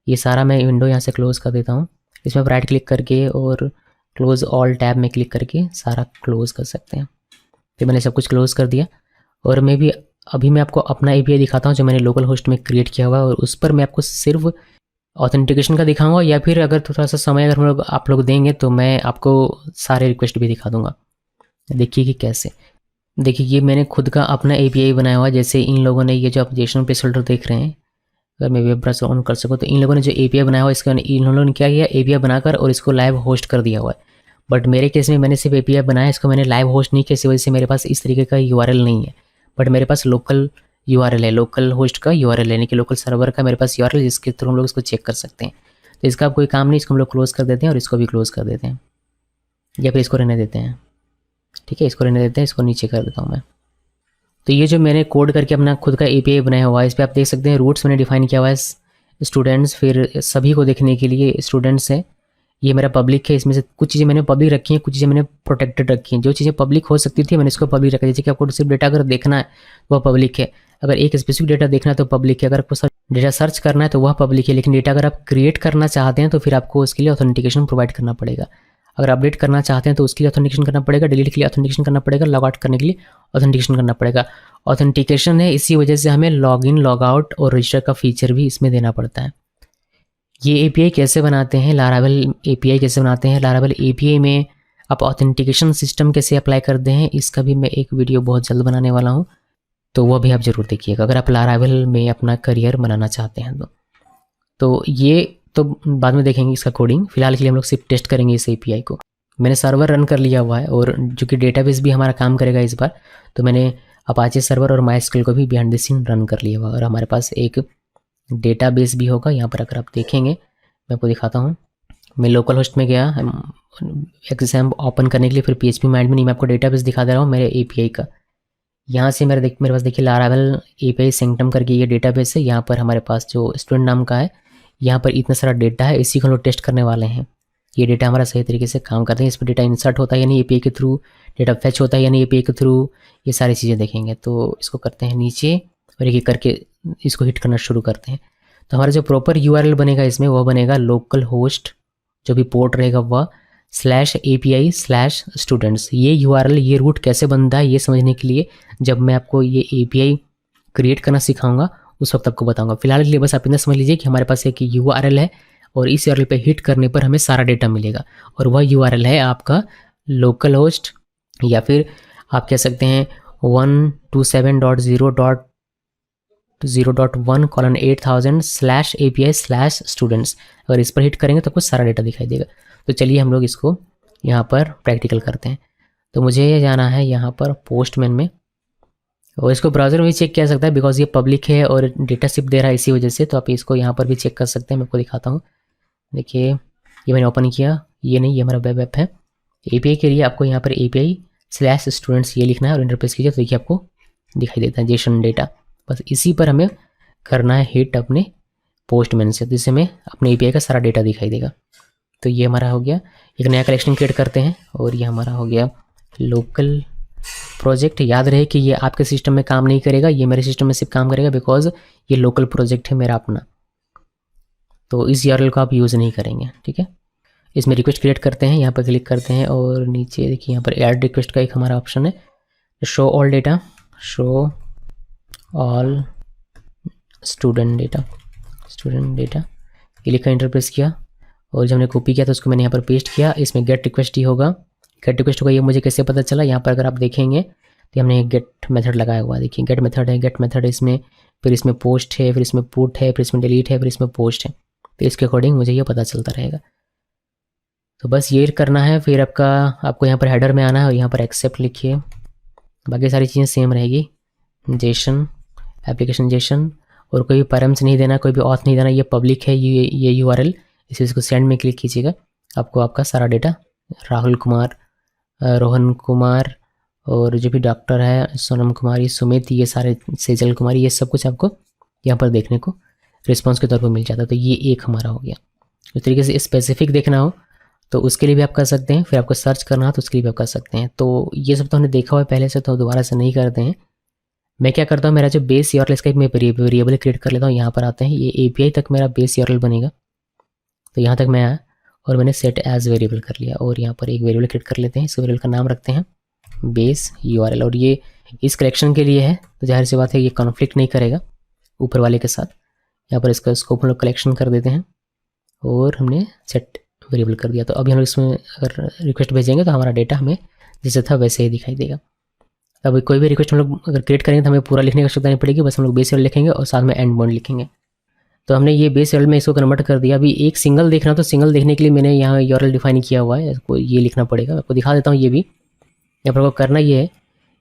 ये सारा मैं विंडो यहाँ से क्लोज़ कर देता हूँ। इसमें आप राइट क्लिक करके और क्लोज़ ऑल टैब में क्लिक करके सारा क्लोज़ कर सकते हैं। फिर मैंने सब कुछ क्लोज़ कर दिया और अभी मैं आपको अपना एपीआई दिखाता हूँ जो मैंने लोकल होस्ट में क्रिएट किया हुआ है, और उस पर मैं आपको सिर्फ ऑथेंटिकेशन का दिखाऊंगा, या फिर अगर थोड़ा सा समय अगर आप लोग देंगे तो मैं आपको सारे रिक्वेस्ट भी दिखा दूंगा। देखिए कि कैसे। देखिए ये मैंने खुद का अपना एपीआई बनाया हुआ है। जैसे इन लोगों ने ये जो आप जेसन प्लेसहोल्डर देख रहे हैं, अगर मैं वेब ब्राउज़र ऑन कर सकूँ तो इन लोगों ने जो एपीआई बनाया हुआ है इसका इन लोगों ने क्या किया, एपीआई बनाकर और इसको लाइव होस्ट कर दिया हुआ है। बट मेरे केस में मैंने सिर्फ एपीआई बनाया, इसको मैंने लाइव होस्ट नहीं किया, इसी वजह से मेरे पास इस तरीके का यूआरएल नहीं है। बट मेरे पास लोकल यूआरएल है, लोकल होस्ट का यूआरएल, यानी कि लोकल सर्वर का मेरे पास यूआरएल, जिसके थ्रू हम लोग इसको चेक कर सकते हैं। तो इसका कोई काम नहीं, इसको हम लोग क्लोज़ कर देते हैं और इसको भी क्लोज़ कर देते हैं, या फिर इसको रहने देते हैं। ठीक है, इसको रहने देते हैं, इसको नीचे कर देता हूँ मैं। तो ये जो मैंने कोड करके अपना खुद का एपीआई बनाया हुआ है, इस पर आप देख सकते हैं रूट्स मैंने डिफाइन किया हुआ है स्टूडेंट्स, फिर सभी को देखने के लिए स्टूडेंट्स है। ये मेरा पब्लिक है, इसमें से कुछ चीज़ें मैंने पब्लिक रखी हैं, कुछ चीज़ें मैंने प्रोटेक्टेड रखी हैं। जो चीज़ें पब्लिक हो सकती थी मैंने इसको पब्लिक रखा। जैसे कि आपको सिर्फ डेटा अगर देखना है वह पब्लिक है, अगर एक स्पेसिफिक डेटा देखना है तो पब्लिक है, अगर आपको डेटा सर्च करना है तो वह पब्लिक है। लेकिन डेटा अगर आप क्रिएट करना चाहते हैं तो फिर आपको उसके लिए ऑथेंटिकेशन प्रोवाइड करना पड़ेगा। अगर अपडेट करना चाहते हैं तो उसके लिए ऑथेंटिकेशन करना पड़ेगा, डिलीट के लिए ऑथेंटिकेशन करना पड़ेगा, लॉग आउट करने के लिए ऑथेंटिकेशन करना पड़ेगा। ऑथेंटिकेशन है, इसी वजह से हमें लॉग इन, लॉग आउट और रजिस्टर का फीचर भी इसमें देना पड़ता है। ये एपीआई कैसे बनाते हैं, लारावेल एपीआई कैसे बनाते हैं, लारावेल एपीआई में आप ऑथेंटिकेशन सिस्टम कैसे अप्लाई करते हैं, इसका भी मैं एक वीडियो बहुत जल्द बनाने वाला हूँ, तो वह भी आप ज़रूर देखिएगा अगर आप लारावेल में अपना करियर बनाना चाहते हैं तो ये तो बाद में देखेंगे इसका कोडिंग। फिलहाल के लिए हम लोग सिर्फ टेस्ट करेंगे इस एपीआई को। मैंने सर्वर रन कर लिया हुआ है और जो कि डेटाबेस भी हमारा काम करेगा इस बार, तो मैंने अपाचे सर्वर और माइस्क्यूएल को भी बिहाइंड द सीन रन कर लिया हुआ, और हमारे पास एक डेटाबेस भी होगा। यहाँ पर अगर आप देखेंगे मैं आपको दिखाता हूँ। मैं लोकल होस्ट में गया एग्जाम ओपन करने के लिए, फिर PHP माइंड में नहीं, मैं आपको डेटाबेस दिखा दे रहा हूँ मेरे एपीआई का। यहाँ से मेरे पास देखिए लारावेल एपीआई सेंक्टम करके ये डेटाबेस है। यहाँ पर हमारे पास जो स्टूडेंट नाम का है, यहाँ पर इतना सारा डेटा है, इसी को हम लोग टेस्ट करने वाले हैं। ये डेटा हमारा सही तरीके से काम करते हैं, इस पर डेटा इंसर्ट होता है यानी एपीआई के थ्रू, डेटा फेच होता है यानी एपीआई के थ्रू, ये सारी चीज़ें देखेंगे। तो इसको करते हैं नीचे और एक करके इसको हिट करना शुरू करते हैं। तो हमारा जो प्रॉपर यूआरएल बनेगा इसमें वह बनेगा लोकल होस्ट, जो भी पोर्ट रहेगा वह /API/students। ये यूआरएल, ये रूट कैसे बनता है ये समझने के लिए जब मैं आपको ये एपीआई क्रिएट करना सिखाऊंगा उस वक्त आपको बताऊंगा। फिलहाल के लिए बस आप इतना समझ लीजिए कि हमारे पास एक यूआरएल है और इस यूआरएल पे हिट करने पर हमें सारा डेटा मिलेगा, और वह यूआरएल है आपका लोकल होस्ट, या फिर आप कह सकते हैं 127.0.0.1:8000/API/students। अगर इस पर हिट करेंगे तो कुछ सारा डेटा दिखाई देगा। तो चलिए हम लोग इसको यहाँ पर प्रैक्टिकल करते हैं। तो मुझे जाना है यहाँ पर पोस्टमैन में, और इसको ब्राउज़र में भी चेक किया सकता है बिकॉज ये पब्लिक है और डेटा शिप दे रहा है इसी वजह से। तो आप इसको यहाँ पर भी चेक कर सकते हैं, मैं आपको दिखाता हूँ। देखिए ये मैंने ओपन किया, ये नहीं, ये हमारा वेब ऐप है। एपीआई के लिए आपको यहाँ पर API/students ये लिखना है और इंटरप्रेस कीजिए, तो देखिए आपको दिखाई देता है जेसन डेटा। बस इसी पर हमें करना है हिट अपने पोस्टमैन से, तो इससे हमें अपने एपीआई का सारा डेटा दिखाई देगा। तो ये हमारा हो गया, एक नया कलेक्शन क्रिएट करते हैं, और ये हमारा हो गया लोकल प्रोजेक्ट। याद रहे कि ये आपके सिस्टम में काम नहीं करेगा, ये मेरे सिस्टम में सिर्फ काम करेगा बिकॉज ये लोकल प्रोजेक्ट है मेरा अपना, तो इस यूआरएल को आप यूज़ नहीं करेंगे। ठीक है, इसमें रिक्वेस्ट क्रिएट करते हैं, यहाँ पर क्लिक करते हैं और नीचे देखिए यहाँ पर ऐड रिक्वेस्ट का एक हमारा ऑप्शन है, show all data, show all student data ये लिखा, इंटरप्रेस किया और जब हमने कॉपी किया तो उसको मैंने यहाँ पर पेस्ट किया। इसमें गेट रिक्वेस्ट ही होगा। गेट रिक्वेस्ट होगा ये मुझे कैसे पता चला, यहाँ पर अगर आप देखेंगे तो हमने गेट मेथड लगाया हुआ है। देखिए गेट मेथड है, गेट मेथड है इसमें, फिर इसमें पोस्ट है, फिर इसमें पुट है, फिर इसमें डिलीट है, फिर इसमें पोस्ट है। तो इसके अकॉर्डिंग मुझे ये पता चलता रहेगा। तो बस ये करना है। फिर आपको यहाँ पर हेडर में आना है और यहाँ पर एक्सेप्ट लिखिए। बाकी सारी चीज़ें सेम रहेगी, जेसन, एप्लीकेशन जेसन, और कोई भी पैरम्स नहीं देना, कोई भी ऑथ नहीं देना। ये पब्लिक है, ये यूआरएल, इसको सेंड में क्लिक कीजिएगा। आपको आपका सारा डेटा, राहुल कुमार, रोहन कुमार, और जो भी डॉक्टर है सोनम कुमारी, सुमित, ये सारे, सेजल कुमारी, ये सब कुछ आपको यहाँ पर देखने को रिस्पॉन्स के तौर पर मिल जाता है। तो ये एक हमारा हो गया। इस तरीके से स्पेसिफिक देखना हो तो उसके लिए भी आप कर सकते हैं, फिर आपको सर्च करना हो तो उसके लिए भी आप कर सकते हैं। तो ये सब तो हमने देखा हुआ है पहले से, तो दोबारा से नहीं करते हैं। मैं क्या करता हूँ, मेरा जो बेस यूआरएल इसका मैं वेरिएबल क्रिएट कर लेता हूँ। यहाँ पर आते हैं, ये एपीआई तक मेरा बेस यूआरएल बनेगा। तो यहाँ तक मैं आया और मैंने सेट एज वेरिएबल कर लिया, और यहाँ पर एक वेरिएबल क्रिएट कर लेते हैं। इस वेरिएबल का नाम रखते हैं बेस यूआरएल, और ये इस कलेक्शन के लिए है, तो जाहिर सी बात है ये कॉन्फ्लिक्ट नहीं करेगा ऊपर वाले के साथ। यहाँ पर इसका स्कोप हम लोग कलेक्शन कर देते हैं और हमने सेट वेरिएबल कर दिया। तो अभी हम लोग इसमें अगर रिक्वेस्ट भेजेंगे तो हमारा डेटा हमें जैसे था वैसे ही दिखाई देगा। अब कोई भी रिक्वेस्ट हम लोग अगर क्रिएट करेंगे तो हमें पूरा लिखने की आवश्यकता नहीं पड़ेगी, बस हम लोग बेस यूआरएल लिखेंगे और साथ में एंड बॉन्ड लिखेंगे। तो हमने ये बेस यूआरएल में इसको कन्वर्ट कर दिया। अभी एक सिंगल देखना, तो सिंगल देखने के लिए मैंने यहाँ यूआरएल डिफाइन किया हुआ है, इसको ये लिखना पड़ेगा। आपको दिखा देता हूँ। ये भी यहाँ पर आपको करना ये है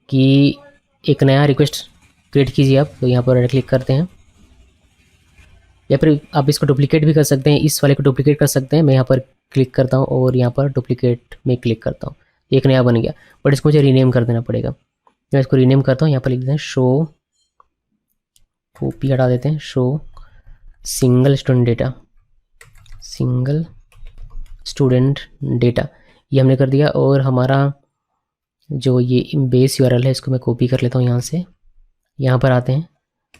कि एक नया रिक्वेस्ट क्रिएट कीजिए आप। तो यहाँ पर राइट क्लिक करते हैं, या फिर आप इसको डुप्लीकेट भी कर सकते हैं, इस वाले को डुप्लीकेट कर सकते हैं। मैं यहाँ पर क्लिक करता हूँ और यहाँ पर डुप्लीकेट में क्लिक करता हूँ, एक नया बन गया, बट इसको मुझे रीनेम कर देना पड़ेगा। मैं इसको रीनेम करता हूँ, यहाँ पर लिख देते हैं शो, कॉपी हटा देते हैं, show single student data, single student data, ये हमने कर दिया। और हमारा जो ये बेस यूआरएल है इसको मैं कॉपी कर लेता हूँ यहाँ से। यहाँ पर आते हैं,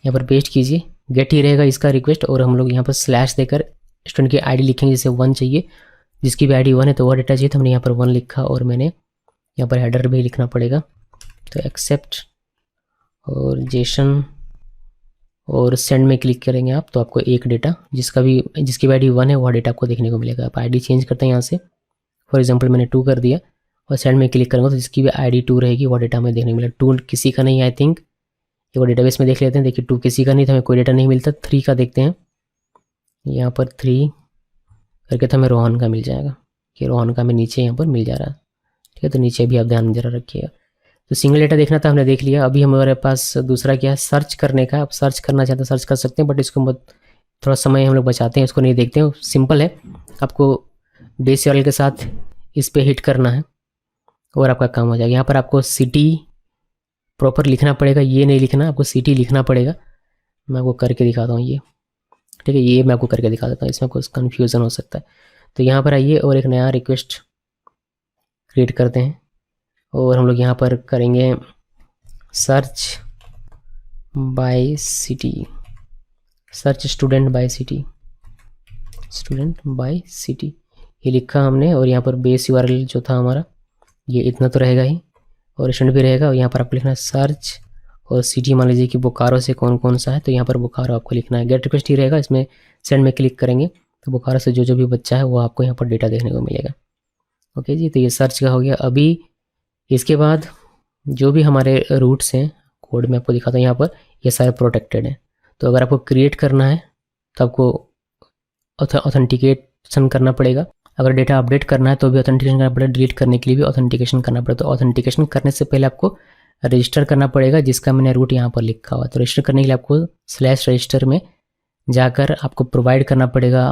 यहाँ पर पेस्ट कीजिए, गेट ही रहेगा इसका रिक्वेस्ट, और हम लोग यहाँ पर स्लैश देकर स्टूडेंट की आईडी लिखेंगे। जैसे 1 चाहिए, जिसकी भी आईडी 1 है तो वह डेटा चाहिए, तो हमने यहाँ पर 1 लिखा, और मैंने यहाँ पर हेडर भी लिखना पड़ेगा। तो एक्सेप्ट और जेसन और सेंड में क्लिक करेंगे आप, तो आपको एक डेटा जिसकी भी आईडी 1 है वह डेटा आपको देखने को मिलेगा। आप आईडी चेंज करते हैं यहाँ से, फॉर एग्जांपल मैंने 2 कर दिया और सेंड में क्लिक करूँगा तो जिसकी भी आईडी 2 रहेगी वह डेटा हमें देखने को मिलेगा। 2 किसी का नहीं, आई थिंक ये वो डेटाबेस में देख लेते हैं। देखिए 2 किसी का नहीं, तो हमें कोई डेटा नहीं मिलता। 3 का देखते हैं, यहाँ पर 3 करके तो हमें रोहन का मिल जाएगा, कि रोहन का हमें नीचे यहाँ पर मिल जा रहा है। ठीक है, तो नीचे भी आप ध्यान जरा रखिएगा। तो सिंगल डेटा देखना था, हमने देख लिया। अभी हमारे पास दूसरा क्या है, सर्च करने का। आप सर्च करना चाहते हैं सर्च कर सकते हैं, बट इसको थोड़ा समय हम लोग बचाते हैं, इसको नहीं देखते हैं। सिंपल है, आपको बेस यूआरएल के साथ इस पर हिट करना है और आपका काम हो जाएगा। यहाँ पर आपको सिटी प्रॉपर लिखना पड़ेगा, ये नहीं लिखना, आपको सिटी लिखना पड़ेगा। मैं आपको करके दिखाता हूँ ये, ठीक है, ये मैं आपको करके दिखा देता हूँ, इसमें कुछ कन्फ्यूज़न हो सकता है। तो यहाँ पर आइए और एक नया रिक्वेस्ट क्रिएट करते हैं, और हम लोग यहाँ पर करेंगे search by city, search student by city, student by city, ये लिखा हमने। और यहाँ पर बेस यूआरएल जो था हमारा ये इतना तो रहेगा ही, और स्टूडेंट भी रहेगा। और यहाँ पर आपको लिखना है सर्च और सिटी, मान लीजिए कि बोकारो से कौन कौन सा है, तो यहाँ पर बोकारो आपको लिखना है। गेट रिक्वेस्ट ही रहेगा, इसमें सेंड में क्लिक करेंगे तो बोकारो से जो भी बच्चा है वो आपको यहाँ पर डेटा देखने को मिलेगा। ओके जी, तो ये सर्च का हो गया। अभी इसके बाद जो भी हमारे रूट्स हैं, कोड में आपको दिखाता हूँ, यहाँ पर ये सारे प्रोटेक्टेड हैं। तो अगर आपको क्रिएट करना है तो आपको ऑथेंटिकेशन करना पड़ेगा। अगर डेटा अपडेट करना है तो भी ऑथेंटिकेशन करना पड़ेगा, डिलीट करने के लिए भी ऑथेंटिकेशन करना पड़ेगा। तो ऑथेंटिकेशन करने से पहले आपको रजिस्टर करना पड़ेगा, जिसका मैंने रूट यहाँ पर लिखा हुआ है। तो रजिस्टर करने के लिए आपको /रजिस्टर में जाकर आपको प्रोवाइड करना पड़ेगा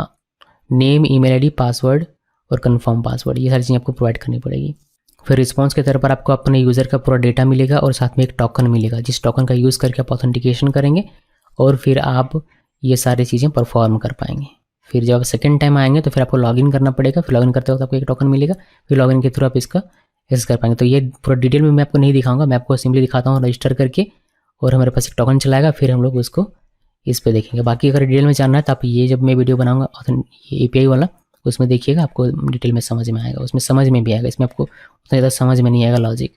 नेम, ईमेल आईडी, पासवर्ड और कंफर्म पासवर्ड, ये सारी चीज़ें आपको प्रोवाइड करनी पड़ेगी। फिर रिस्पांस के तौर पर आपको अपने यूज़र का पूरा डेटा मिलेगा और साथ में एक टोकन मिलेगा, जिस टोकन का यूज़ करके आप ऑथेंटिकेशन करेंगे और फिर आप ये सारी चीज़ें परफॉर्म कर पाएंगे। फिर जब आप सेकंड टाइम आएंगे तो फिर आपको लॉगिन करना पड़ेगा। फिर लॉगिन करते वक्त आपको एक टोकन मिलेगा, फिर लॉगिन के थ्रू आप इसका एक्सेस कर पाएंगे। तो ये पूरा डिटेल में मैं आपको नहीं दिखाऊंगा, मैं आपको सिंपली दिखाता हूँ रजिस्टर करके, और हमारे पास एक टोकन चलाएगा, फिर हम लोग उसको इस पर देखेंगे। बाकी अगर डिटेल में जानना है तो आप ये जब मैं वीडियो बनाऊंगा ये API वाला, उसमें देखिएगा, आपको डिटेल में समझ में आएगा, उसमें समझ में भी आएगा। इसमें आपको उतना ज़्यादा समझ में नहीं आएगा लॉजिक,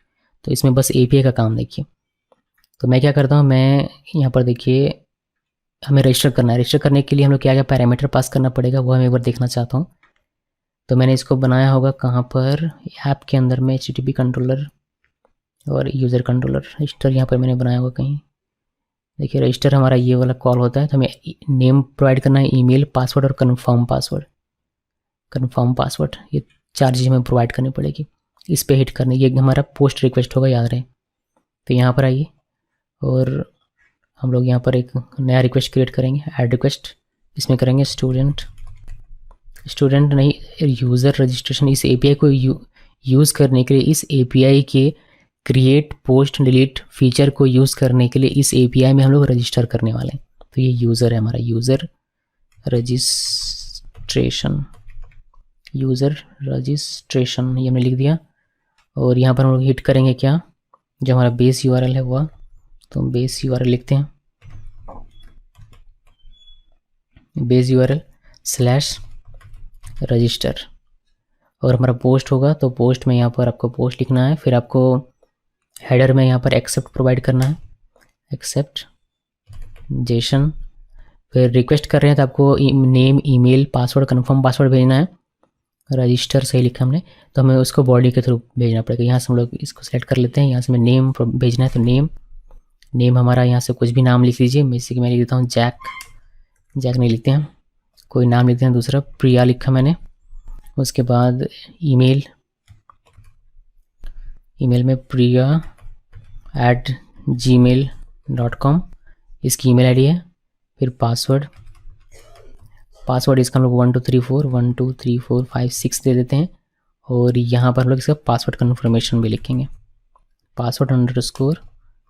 तो इसमें बस API का काम देखिए। तो मैं क्या करता हूँ, मैं यहाँ पर देखिए हमें रजिस्टर करना है। रजिस्टर करने के लिए हम लोग क्या क्या पैरामीटर पास करना पड़ेगा वो मैं एक बार देखना चाहता हूँ। तो मैंने इसको बनाया होगा कहाँ पर, ऐप के अंदर में HTTP कंट्रोलर और यूज़र कंट्रोलर रजिस्टर यहाँ पर मैंने बनाया होगा कहीं। देखिए रजिस्टर हमारा ये वाला कॉल होता है, तो हमें नेम प्रोवाइड करना है, ईमेल, पासवर्ड और कन्फर्म पासवर्ड, ये 4 चीज़ हमें प्रोवाइड करनी पड़ेगी। इस पर हिट करने, ये हमारा पोस्ट रिक्वेस्ट होगा, याद रहे। तो यहाँ पर आइए और हम लोग यहाँ पर एक नया रिक्वेस्ट क्रिएट करेंगे, ऐड रिक्वेस्ट। इसमें करेंगे स्टूडेंट नहीं, यूज़र रजिस्ट्रेशन। इस API को यूज़ करने के लिए, इस API के क्रिएट पोस्ट डिलीट फीचर को यूज़ करने के लिए इस API में हम लोग रजिस्टर करने वाले हैं। तो ये यूज़र है हमारा, यूज़र रजिस्ट्रेशन, ये हमने लिख दिया। और यहाँ पर हम लोग हिट करेंगे क्या, जो हमारा बेस URL है वह, तो बेस URL लिखते हैं, बेस URL / रजिस्टर। और हमारा पोस्ट होगा, तो पोस्ट में यहाँ पर आपको पोस्ट लिखना है। फिर आपको हेडर में यहाँ पर एक्सेप्ट प्रोवाइड करना है, एक्सेप्ट जेसन। फिर रिक्वेस्ट कर रहे हैं तो आपको name, email, password, confirm password भेजना है। रजिस्टर सही लिखा हमने, तो हमें उसको बॉडी के थ्रू भेजना पड़ेगा। यहाँ से हम लोग इसको सेलेक्ट कर लेते हैं, यहाँ से हमें नेम भेजना है, तो नेम हमारा यहाँ से कुछ भी नाम लिख लीजिए। जैसे कि मैं लिख देता हूँ जैक नहीं लिखते हैं, कोई नाम लिखते हैं दूसरा, प्रिया लिखा मैंने। उसके बाद ईमेल में priya@gmail.com इसकी ईमेल आईडी है। फिर पासवर्ड इसका हम लोग 1 2 3 4 5 6 दे देते हैं। और यहाँ पर हम लोग इसका पासवर्ड कन्फर्मेशन भी लिखेंगे, पासवर्ड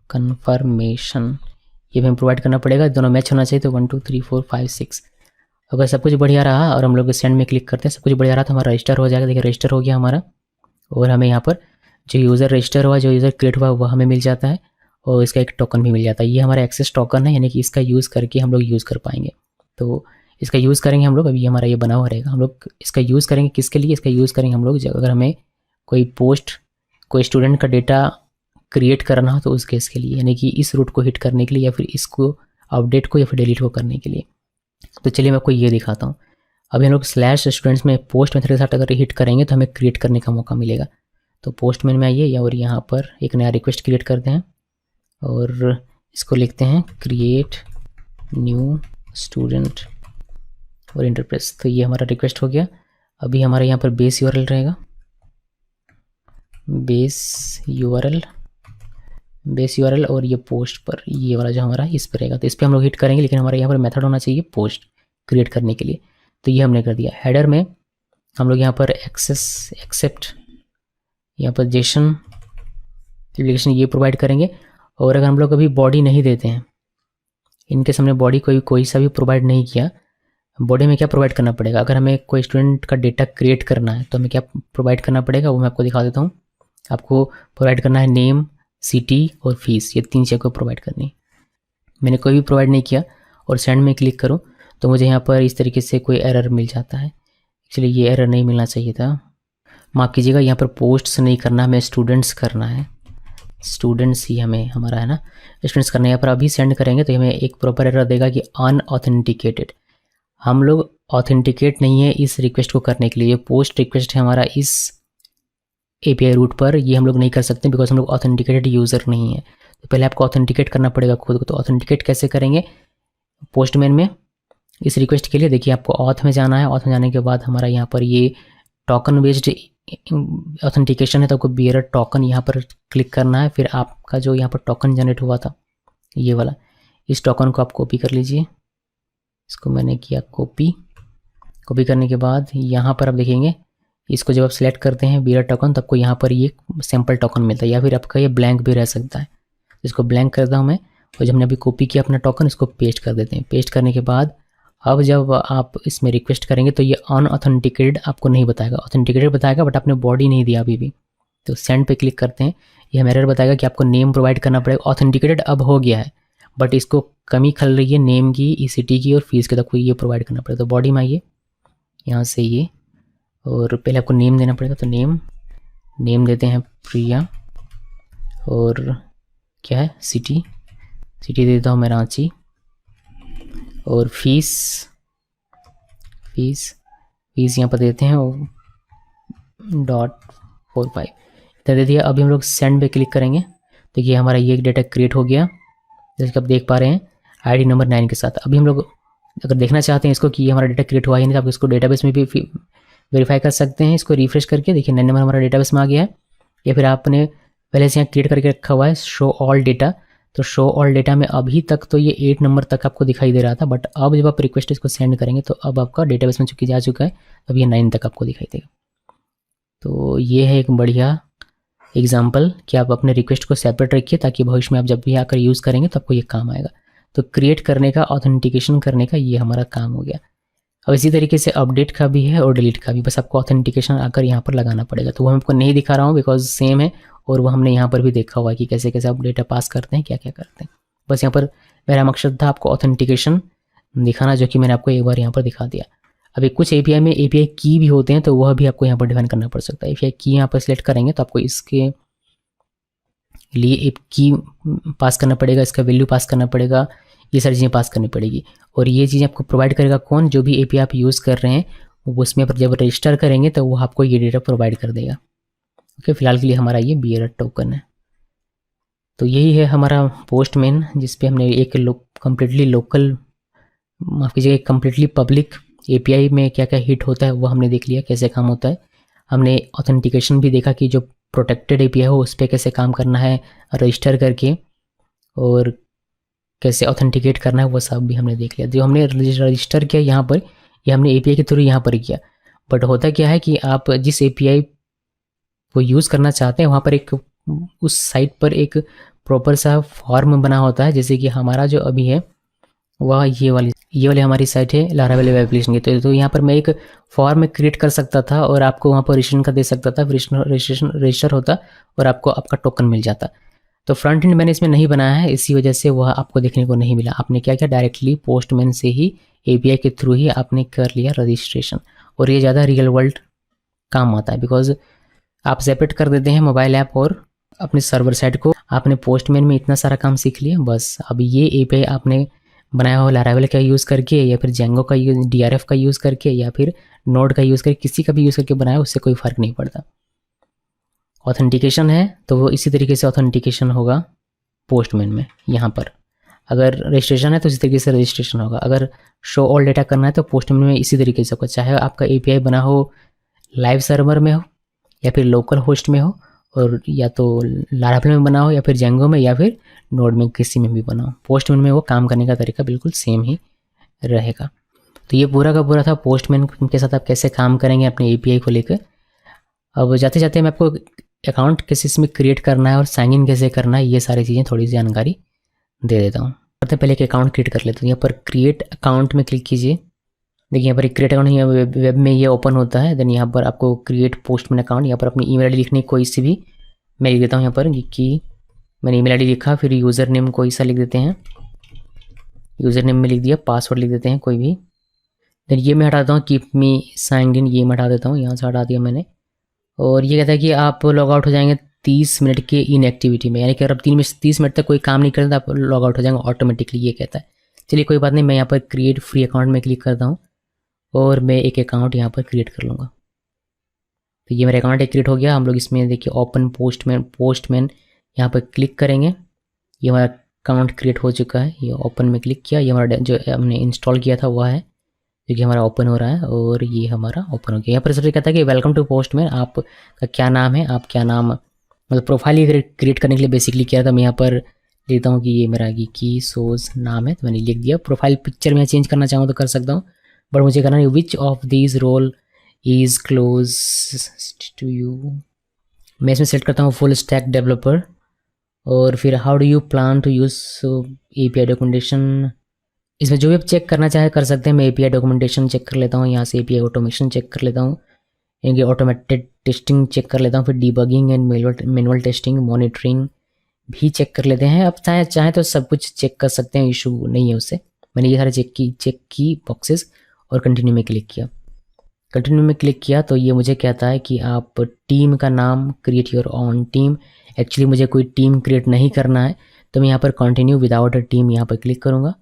_confirmation, ये भी हमें प्रोवाइड करना पड़ेगा। दोनों मैच होना चाहिए, तो 1 2 3 4 5 6। अगर सब कुछ बढ़िया रहा और हम लोग सेंड में क्लिक करते हैं, सब कुछ बढ़िया रहा, तो हमारा रजिस्टर हो जाएगा। देखिए रजिस्टर हो गया हमारा। और हमें यहाँ पर जो यूज़र रजिस्टर हुआ, जो यूज़र क्रिएट हुआ, वह हमें मिल जाता है। और इसका एक टोकन भी मिल जाता है। ये हमारा एक्सेस टोकन है, यानी कि इसका यूज़ करके हम लोग यूज़ कर पाएंगे। तो इसका यूज़ करेंगे हम लोग, अभी हमारा ये बना हुआ रहेगा। हम लोग इसका यूज़ करेंगे किसके लिए, इसका यूज़ करेंगे हम लोग अगर हमें कोई स्टूडेंट का डेटा क्रिएट करना हो, तो उस केस के लिए, यानी कि इस रूट को हिट करने के लिए, या फिर इसको अपडेट को या फिर डिलीट को करने के लिए। तो चलिए मैं आपको ये दिखाता हूँ। अभी हम लोग /students में पोस्ट मेथड के साथ अगर हिट करेंगे तो हमें क्रिएट करने का मौका मिलेगा। तो पोस्ट में आइए और यहाँ पर एक नया रिक्वेस्ट क्रिएट करते हैं और इसको लिखते हैं क्रिएट न्यू स्टूडेंट और इंटरप्रेस। तो ये हमारा रिक्वेस्ट हो गया। अभी हमारे यहाँ पर बेस URL रहेगा, बेस URL और ये पोस्ट पर, ये वाला जो हमारा इस पर रहेगा। तो इस पर हम लोग हिट करेंगे, लेकिन हमारे यहाँ पर मेथड होना चाहिए पोस्ट क्रिएट करने के लिए। तो ये हमने कर दिया। हेडर में हम लोग यहाँ पर एक्सेप्ट, यहाँ पर जेसन एप्लीकेशन ये प्रोवाइड करेंगे। और अगर हम लोग अभी बॉडी नहीं देते हैं, इनके सामने बॉडी कोई सा भी प्रोवाइड नहीं किया, बॉडी में क्या प्रोवाइड करना पड़ेगा। अगर हमें कोई स्टूडेंट का डेटा क्रिएट करना है तो हमें क्या प्रोवाइड करना पड़ेगा, वो मैं आपको दिखा देता हूँ। आपको प्रोवाइड करना है नेम, सिटी और फीस, ये 3 चीज़ को प्रोवाइड करनी। मैंने कोई भी प्रोवाइड नहीं किया और सेंड में क्लिक करूँ तो मुझे यहाँ पर इस तरीके से कोई एरर मिल जाता है। एक्चुअली ये एरर नहीं मिलना चाहिए था, माफ़ कीजिएगा। यहाँ पर पोस्ट्स नहीं करना, हमें स्टूडेंट्स करना है। स्टूडेंट्स ही हमारा है ना, स्टूडेंट्स करना है। यहाँ पर अभी सेंड करेंगे तो हमें एक प्रॉपर एरर देगा कि अनऑथेंटिकेटेड। हम लोग ऑथेंटिकेट नहीं है इस रिक्वेस्ट को करने के लिए। ये पोस्ट रिक्वेस्ट है हमारा इस API रूट पर, ये हम लोग नहीं कर सकते बिकॉज हम लोग ऑथेंटिकेटेड यूज़र नहीं है। तो पहले आपको ऑथेंटिकेट करना पड़ेगा खुद को। तो ऑथेंटिकेट कैसे करेंगे, पोस्टमैन में इस रिक्वेस्ट के लिए देखिए आपको ऑथ में जाना है। ऑथ में जाने के बाद हमारा यहाँ पर ये टोकन बेस्ड ऑथेंटिकेशन है, तो आपको बियरर टोकन यहाँ पर क्लिक करना है। फिर आपका जो यहाँ पर टोकन जनरेट हुआ था ये वाला, इस टोकन को आप कॉपी कर लीजिए। इसको मैंने किया कॉपी करने के बाद यहाँ पर आप देखेंगे, इसको जब आप सिलेक्ट करते हैं बियरर टोकन, तो आपको यहाँ पर ये सैम्पल टोकन मिलता है, या फिर आपका ये ब्लैंक भी रह सकता है। इसको ब्लैंक करता हूँ मैं, और जब हमने अभी कॉपी किया अपना टोकन, इसको पेस्ट कर देते हैं। पेस्ट करने के बाद अब जब आप इसमें रिक्वेस्ट करेंगे तो ये अनऑथेंटिकेटेड आपको नहीं बताएगा, ऑथेंटिकेटेड बताएगा, बट आपने बॉडी नहीं दिया अभी भी। तो सेंड पे क्लिक करते हैं, ये हमें एरर बताएगा कि आपको नेम प्रोवाइड करना पड़ेगा। ऑथेंटिकेटेड अब हो गया है, बट इसको कमी खल रही है नेम की, ECT की और फीस की, तो आपको ये प्रोवाइड करना पड़ेगा। तो बॉडी में आइए, यहाँ से ये, और पहले आपको नेम देना पड़ेगा। तो नेम देते हैं प्रिया, और क्या है सिटी दे देता हूँ मैं रांची, और फीस यहाँ पर देते हैं .45 इतना दे दिया। अभी हम लोग सेंड पे क्लिक करेंगे तो ये हमारा ये डेटा क्रिएट हो गया, जैसे कि आप देख पा रहे हैं आईडी नंबर 9 के साथ। अभी हम लोग अगर देखना चाहते हैं इसको कि ये हमारा डेटा क्रिएट हुआ है नहीं, तो आप इसको डेटाबेस में भी वेरीफाई कर सकते हैं। इसको रिफ्रेश करके देखिए 9 नंबर हमारा डेटाबेस में आ गया है, या फिर आपने पहले से यहाँ क्रिएट करके रखा हुआ है शो ऑल डेटा। तो शो ऑल डेटा में अभी तक तो ये 8 नंबर तक आपको दिखाई दे रहा था, बट अब जब आप रिक्वेस्ट इसको सेंड करेंगे तो अब आपका डेटाबेस में चूंकि जा चुका है, अब ये 9 तक आपको दिखाई देगा। तो ये है एक बढ़िया एग्जाम्पल कि आप अपने रिक्वेस्ट को सेपरेट रखिए, ताकि भविष्य में आप जब भी आकर यूज़ करेंगे तो आपको ये काम आएगा। तो क्रिएट करने का, ऑथेंटिकेशन करने का ये हमारा काम हो गया। अब इसी तरीके से अपडेट का भी है और डिलीट का भी, बस आपको ऑथेंटिकेशन आकर यहाँ पर लगाना पड़ेगा। तो वो हमको नहीं दिखा रहा हूँ बिकॉज सेम है, और वो हमने यहाँ पर भी देखा हुआ है कि कैसे कैसे आप डेटा पास करते हैं, क्या क्या करते हैं। बस यहाँ पर मेरा मकसद था आपको ऑथेंटिकेशन दिखाना, जो कि मैंने आपको एक बार यहाँ पर दिखा दिया। अभी कुछ एपीआई में एपीआई की भी होते हैं, तो वह भी आपको यहाँ पर डिफाइन करना पड़ सकता है। एपीआई की यहाँ पर सिलेक्ट करेंगे तो आपको इसके लिए एक की पास करना पड़ेगा, इसका वैल्यू पास करना पड़ेगा, ये सारी चीज़ें पास करनी पड़ेगी। और ये चीज़ें आपको प्रोवाइड करेगा कौन? जो भी एपीआई आप यूज़ कर रहे हैं, उसमें पर जब रजिस्टर करेंगे तो वो आपको ये डेटा प्रोवाइड कर देगा। ओके, फिलहाल के लिए हमारा ये बीआरआर टोकन है। तो यही है हमारा पोस्टमैन, जिस पे हमने एक कम्प्लीटली लोकल, माफ़ कीजिएगा, एक कम्प्लीटली पब्लिक एपीआई में क्या क्या हिट होता है वो हमने देख लिया, कैसे काम होता है। हमने ऑथेंटिकेशन भी देखा कि जो प्रोटेक्टेड एपीआई हो उस पर कैसे काम करना है रजिस्टर करके, और कैसे ऑथेंटिकेट करना है वो सब भी हमने देख लिया। जो हमने रजिस्टर किया यहाँ पर, ये हमने एपीआई के थ्रू यहाँ पर किया। बट होता क्या है कि आप जिस एपीआई को यूज़ करना चाहते हैं वहाँ पर एक, उस साइट पर एक प्रॉपर सा फॉर्म बना होता है। जैसे कि हमारा जो अभी है वह ये वाली हमारी साइट है लारावेल वेब एप्लीकेशन की। तो यहाँ पर मैं एक फॉर्म क्रिएट कर सकता था और आपको वहाँ पर रजिस्ट्रेशन का दे सकता था, रजिस्टर होता और आपको आपका टोकन मिल जाता। तो फ्रंट एंड मैंने इसमें नहीं बनाया है, इसी वजह से वह आपको देखने को नहीं मिला। आपने क्या किया, डायरेक्टली पोस्टमैन से ही एपीआई के थ्रू ही आपने कर लिया रजिस्ट्रेशन, और ये ज़्यादा रियल वर्ल्ड काम आता है बिकॉज आप सेपरेट कर देते हैं मोबाइल ऐप और अपने सर्वर साइड को। आपने पोस्टमैन में इतना सारा काम सीख लिया, बस अब ये एपीआई आपने बनाया हो लारावेल का यूज़ करके, या फिर जेंगो का यूज़, डीआरएफ का यूज़ करके, या फिर नोड का यूज़ करके, किसी का भी यूज़ करके बनाया, उससे कोई फ़र्क नहीं पड़ता। ऑथेंटिकेशन है तो वो इसी तरीके से ऑथेंटिकेशन होगा पोस्टमैन में। यहाँ पर अगर रजिस्ट्रेशन है तो इसी तरीके से रजिस्ट्रेशन होगा। अगर शो ऑल डेटा करना है तो पोस्टमैन में इसी तरीके से होगा, चाहे आपका एपीआई बना हो लाइव सर्वर में हो, या फिर लोकल होस्ट में हो, और या तो लारावेल में बना हो, या फिर जेंगो में, या फिर नोड में, किसी में भी बना हो। पोस्टमैन में वो काम करने का तरीका बिल्कुल सेम ही रहेगा। तो ये पूरा का पूरा था पोस्टमैन के साथ आप कैसे काम करेंगे अपने एपीआई को लेकर। अब जाते जाते मैं आपको अकाउंट कैसे इसमें क्रिएट करना है और साइन इन कैसे करना है, ये सारी चीज़ें थोड़ी सी जानकारी दे देता हूँ। सबसे पहले एक अकाउंट क्रिएट कर लेता हूँ। यहाँ पर क्रिएट अकाउंट में क्लिक कीजिए। देखिए यहाँ पर एक क्रिएट अकाउंट यहाँ वेब में ये ओपन होता है। देन यहाँ पर आपको क्रिएट पोस्टमैन अकाउंट, यहाँ पर अपनी ईमेल आईडी लिखनी, कोई सी भी मैं लिख देता हूँ यहाँ पर कि मैंने ईमेल आईडी लिखा, फिर यूज़र नेम कोई सा लिख देते हैं, यूज़र नेम में लिख दिया, पासवर्ड लिख देते हैं कोई भी। देन ये मैं हटाता हूँ कीप मी साइंड इन, ये मैं हटा देता हूँ, यहाँ से हटा दिया मैंने। और ये कहता है कि आप लॉग आउट हो जाएंगे 30 मिनट के इनएक्टिविटी में, यानी कि अगर आप 30 मिनट तक कोई काम नहीं करते तो आप लॉग आउट हो जाएंगे ऑटोमेटिकली, ये कहता है। चलिए कोई बात नहीं, मैं यहाँ पर क्रिएट फ्री अकाउंट में क्लिक करता हूँ और मैं एक अकाउंट यहाँ पर क्रिएट कर लूँगा। तो ये मेरा अकाउंट एक क्रिएट हो गया। हम लोग इसमें देखिए ओपन पोस्टमैन यहाँ पर क्लिक करेंगे। ये हमारा अकाउंट क्रिएट हो चुका है, ये ओपन में क्लिक किया, ये हमारा जो हमने इंस्टॉल किया था वह है, क्योंकि हमारा ओपन हो रहा है, और ये हमारा ओपन हो गया। यहाँ पर सबसे कहता है कि वेलकम टू पोस्टमैन, आपका क्या नाम है, आप क्या नाम, मतलब प्रोफाइल ही क्रिएट करने के लिए बेसिकली किया था। मैं यहाँ पर लिखता हूँ कि ये मेरा की सोज नाम है, तो मैंने लिख दिया। प्रोफाइल पिक्चर में चेंज करना चाहूँ तो कर सकता हूँ, बट मुझे करना है which of these role is close to you. मैं इसमें सेलेक्ट करता हूँ फुल स्टैक डेवलपर, और फिर how do you plan to use API documentation. इसमें जो भी आप चेक करना चाहे कर सकते हैं। मैं एपीआई डॉक्यूमेंटेशन चेक कर लेता हूँ, यहाँ से एपीआई ऑटोमेशन चेक कर लेता हूँ, इनकी ऑटोमेटेड टेस्टिंग चेक कर लेता हूँ, फिर debugging and manual testing, monitoring भी चेक कर लेते हैं। अब चाहे तो सब कुछ चेक कर सकते हैं, इशू नहीं है उससे। मैंने ये सारे चेक की बॉक्सेस, और कंटिन्यू में क्लिक किया। कंटिन्यू में क्लिक किया तो ये मुझे कहता है कि आप टीम का नाम, create your on team. Actually मुझे कोई टीम क्रिएट नहीं करना है, तो मैं यहाँ पर कंटिन्यू विदाउट अ टीम यहाँ पर क्लिक करूँगा,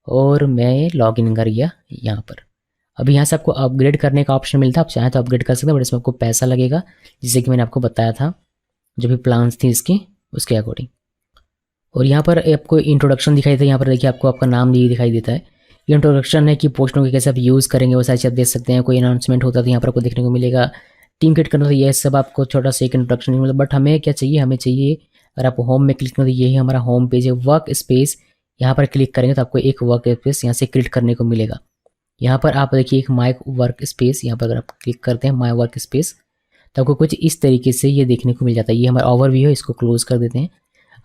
और मैं लॉगिन कर गया यहाँ पर। अभी यहाँ से आपको अपग्रेड करने का ऑप्शन मिलता है, आप चाहें तो अपग्रेड कर सकते हैं, बट इसमें आपको पैसा लगेगा, जैसे कि मैंने आपको बताया था जो भी प्लान्स थी इसकी उसके अकॉर्डिंग। और यहाँ पर आपको इंट्रोडक्शन दिखाई देता है, यहाँ पर देखिए आपको आपका नाम ये दिखाई देता है, ये इंट्रोडक्शन है कि पोस्टों के कैसे आप यूज़ करेंगे वो सारी चीज़ आप देख सकते हैं। कोई अनाउंसमेंट होता तो यहाँ पर आपको देखने को मिलेगा, टीम क्रिएट करना तो ये सब आपको छोटा सा एक इंट्रोडक्शन मिला। बट हमें क्या चाहिए, हमें चाहिए अगर आप होम में क्लिक करें तो यही हमारा होम पेज है, वर्क स्पेस। यहाँ पर क्लिक करेंगे तो आपको एक वर्क स्पेस यहाँ से क्रिएट करने को मिलेगा। यहाँ पर आप देखिए एक माई वर्क स्पेस, यहाँ पर अगर आप क्लिक करते हैं माई वर्क स्पेस तो आपको कुछ इस तरीके से ये देखने को मिल जाता है। ये हमारा ओवरव्यू है, इसको क्लोज कर देते हैं।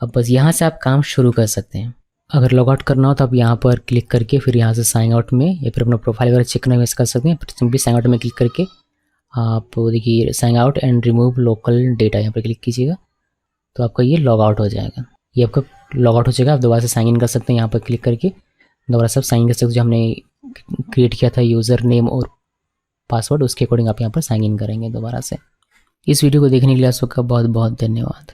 अब बस यहाँ से आप काम शुरू कर सकते हैं। अगर लॉग आउट करना हो तो आप यहाँ पर क्लिक करके फिर यहाँ से साइन आउट में या फिर अपना प्रोफाइल वगैरह चेक करना कर सकते हैं। सिंपली साइन आउट में क्लिक करके आप देखिए sign out and remove local data यहाँ पर क्लिक कीजिएगा तो आपका ये लॉग आउट हो जाएगा। ये आपका लॉग आउट हो जाएगा। आप दोबारा से साइन इन कर सकते हैं, यहाँ पर क्लिक करके दोबारा सब साइन कर सकते हैं। जो हमने क्रिएट किया था यूज़र नेम और पासवर्ड उसके अकॉर्डिंग आप यहाँ पर साइन इन करेंगे दोबारा से। इस वीडियो को देखने के लिए आप सबका बहुत बहुत धन्यवाद।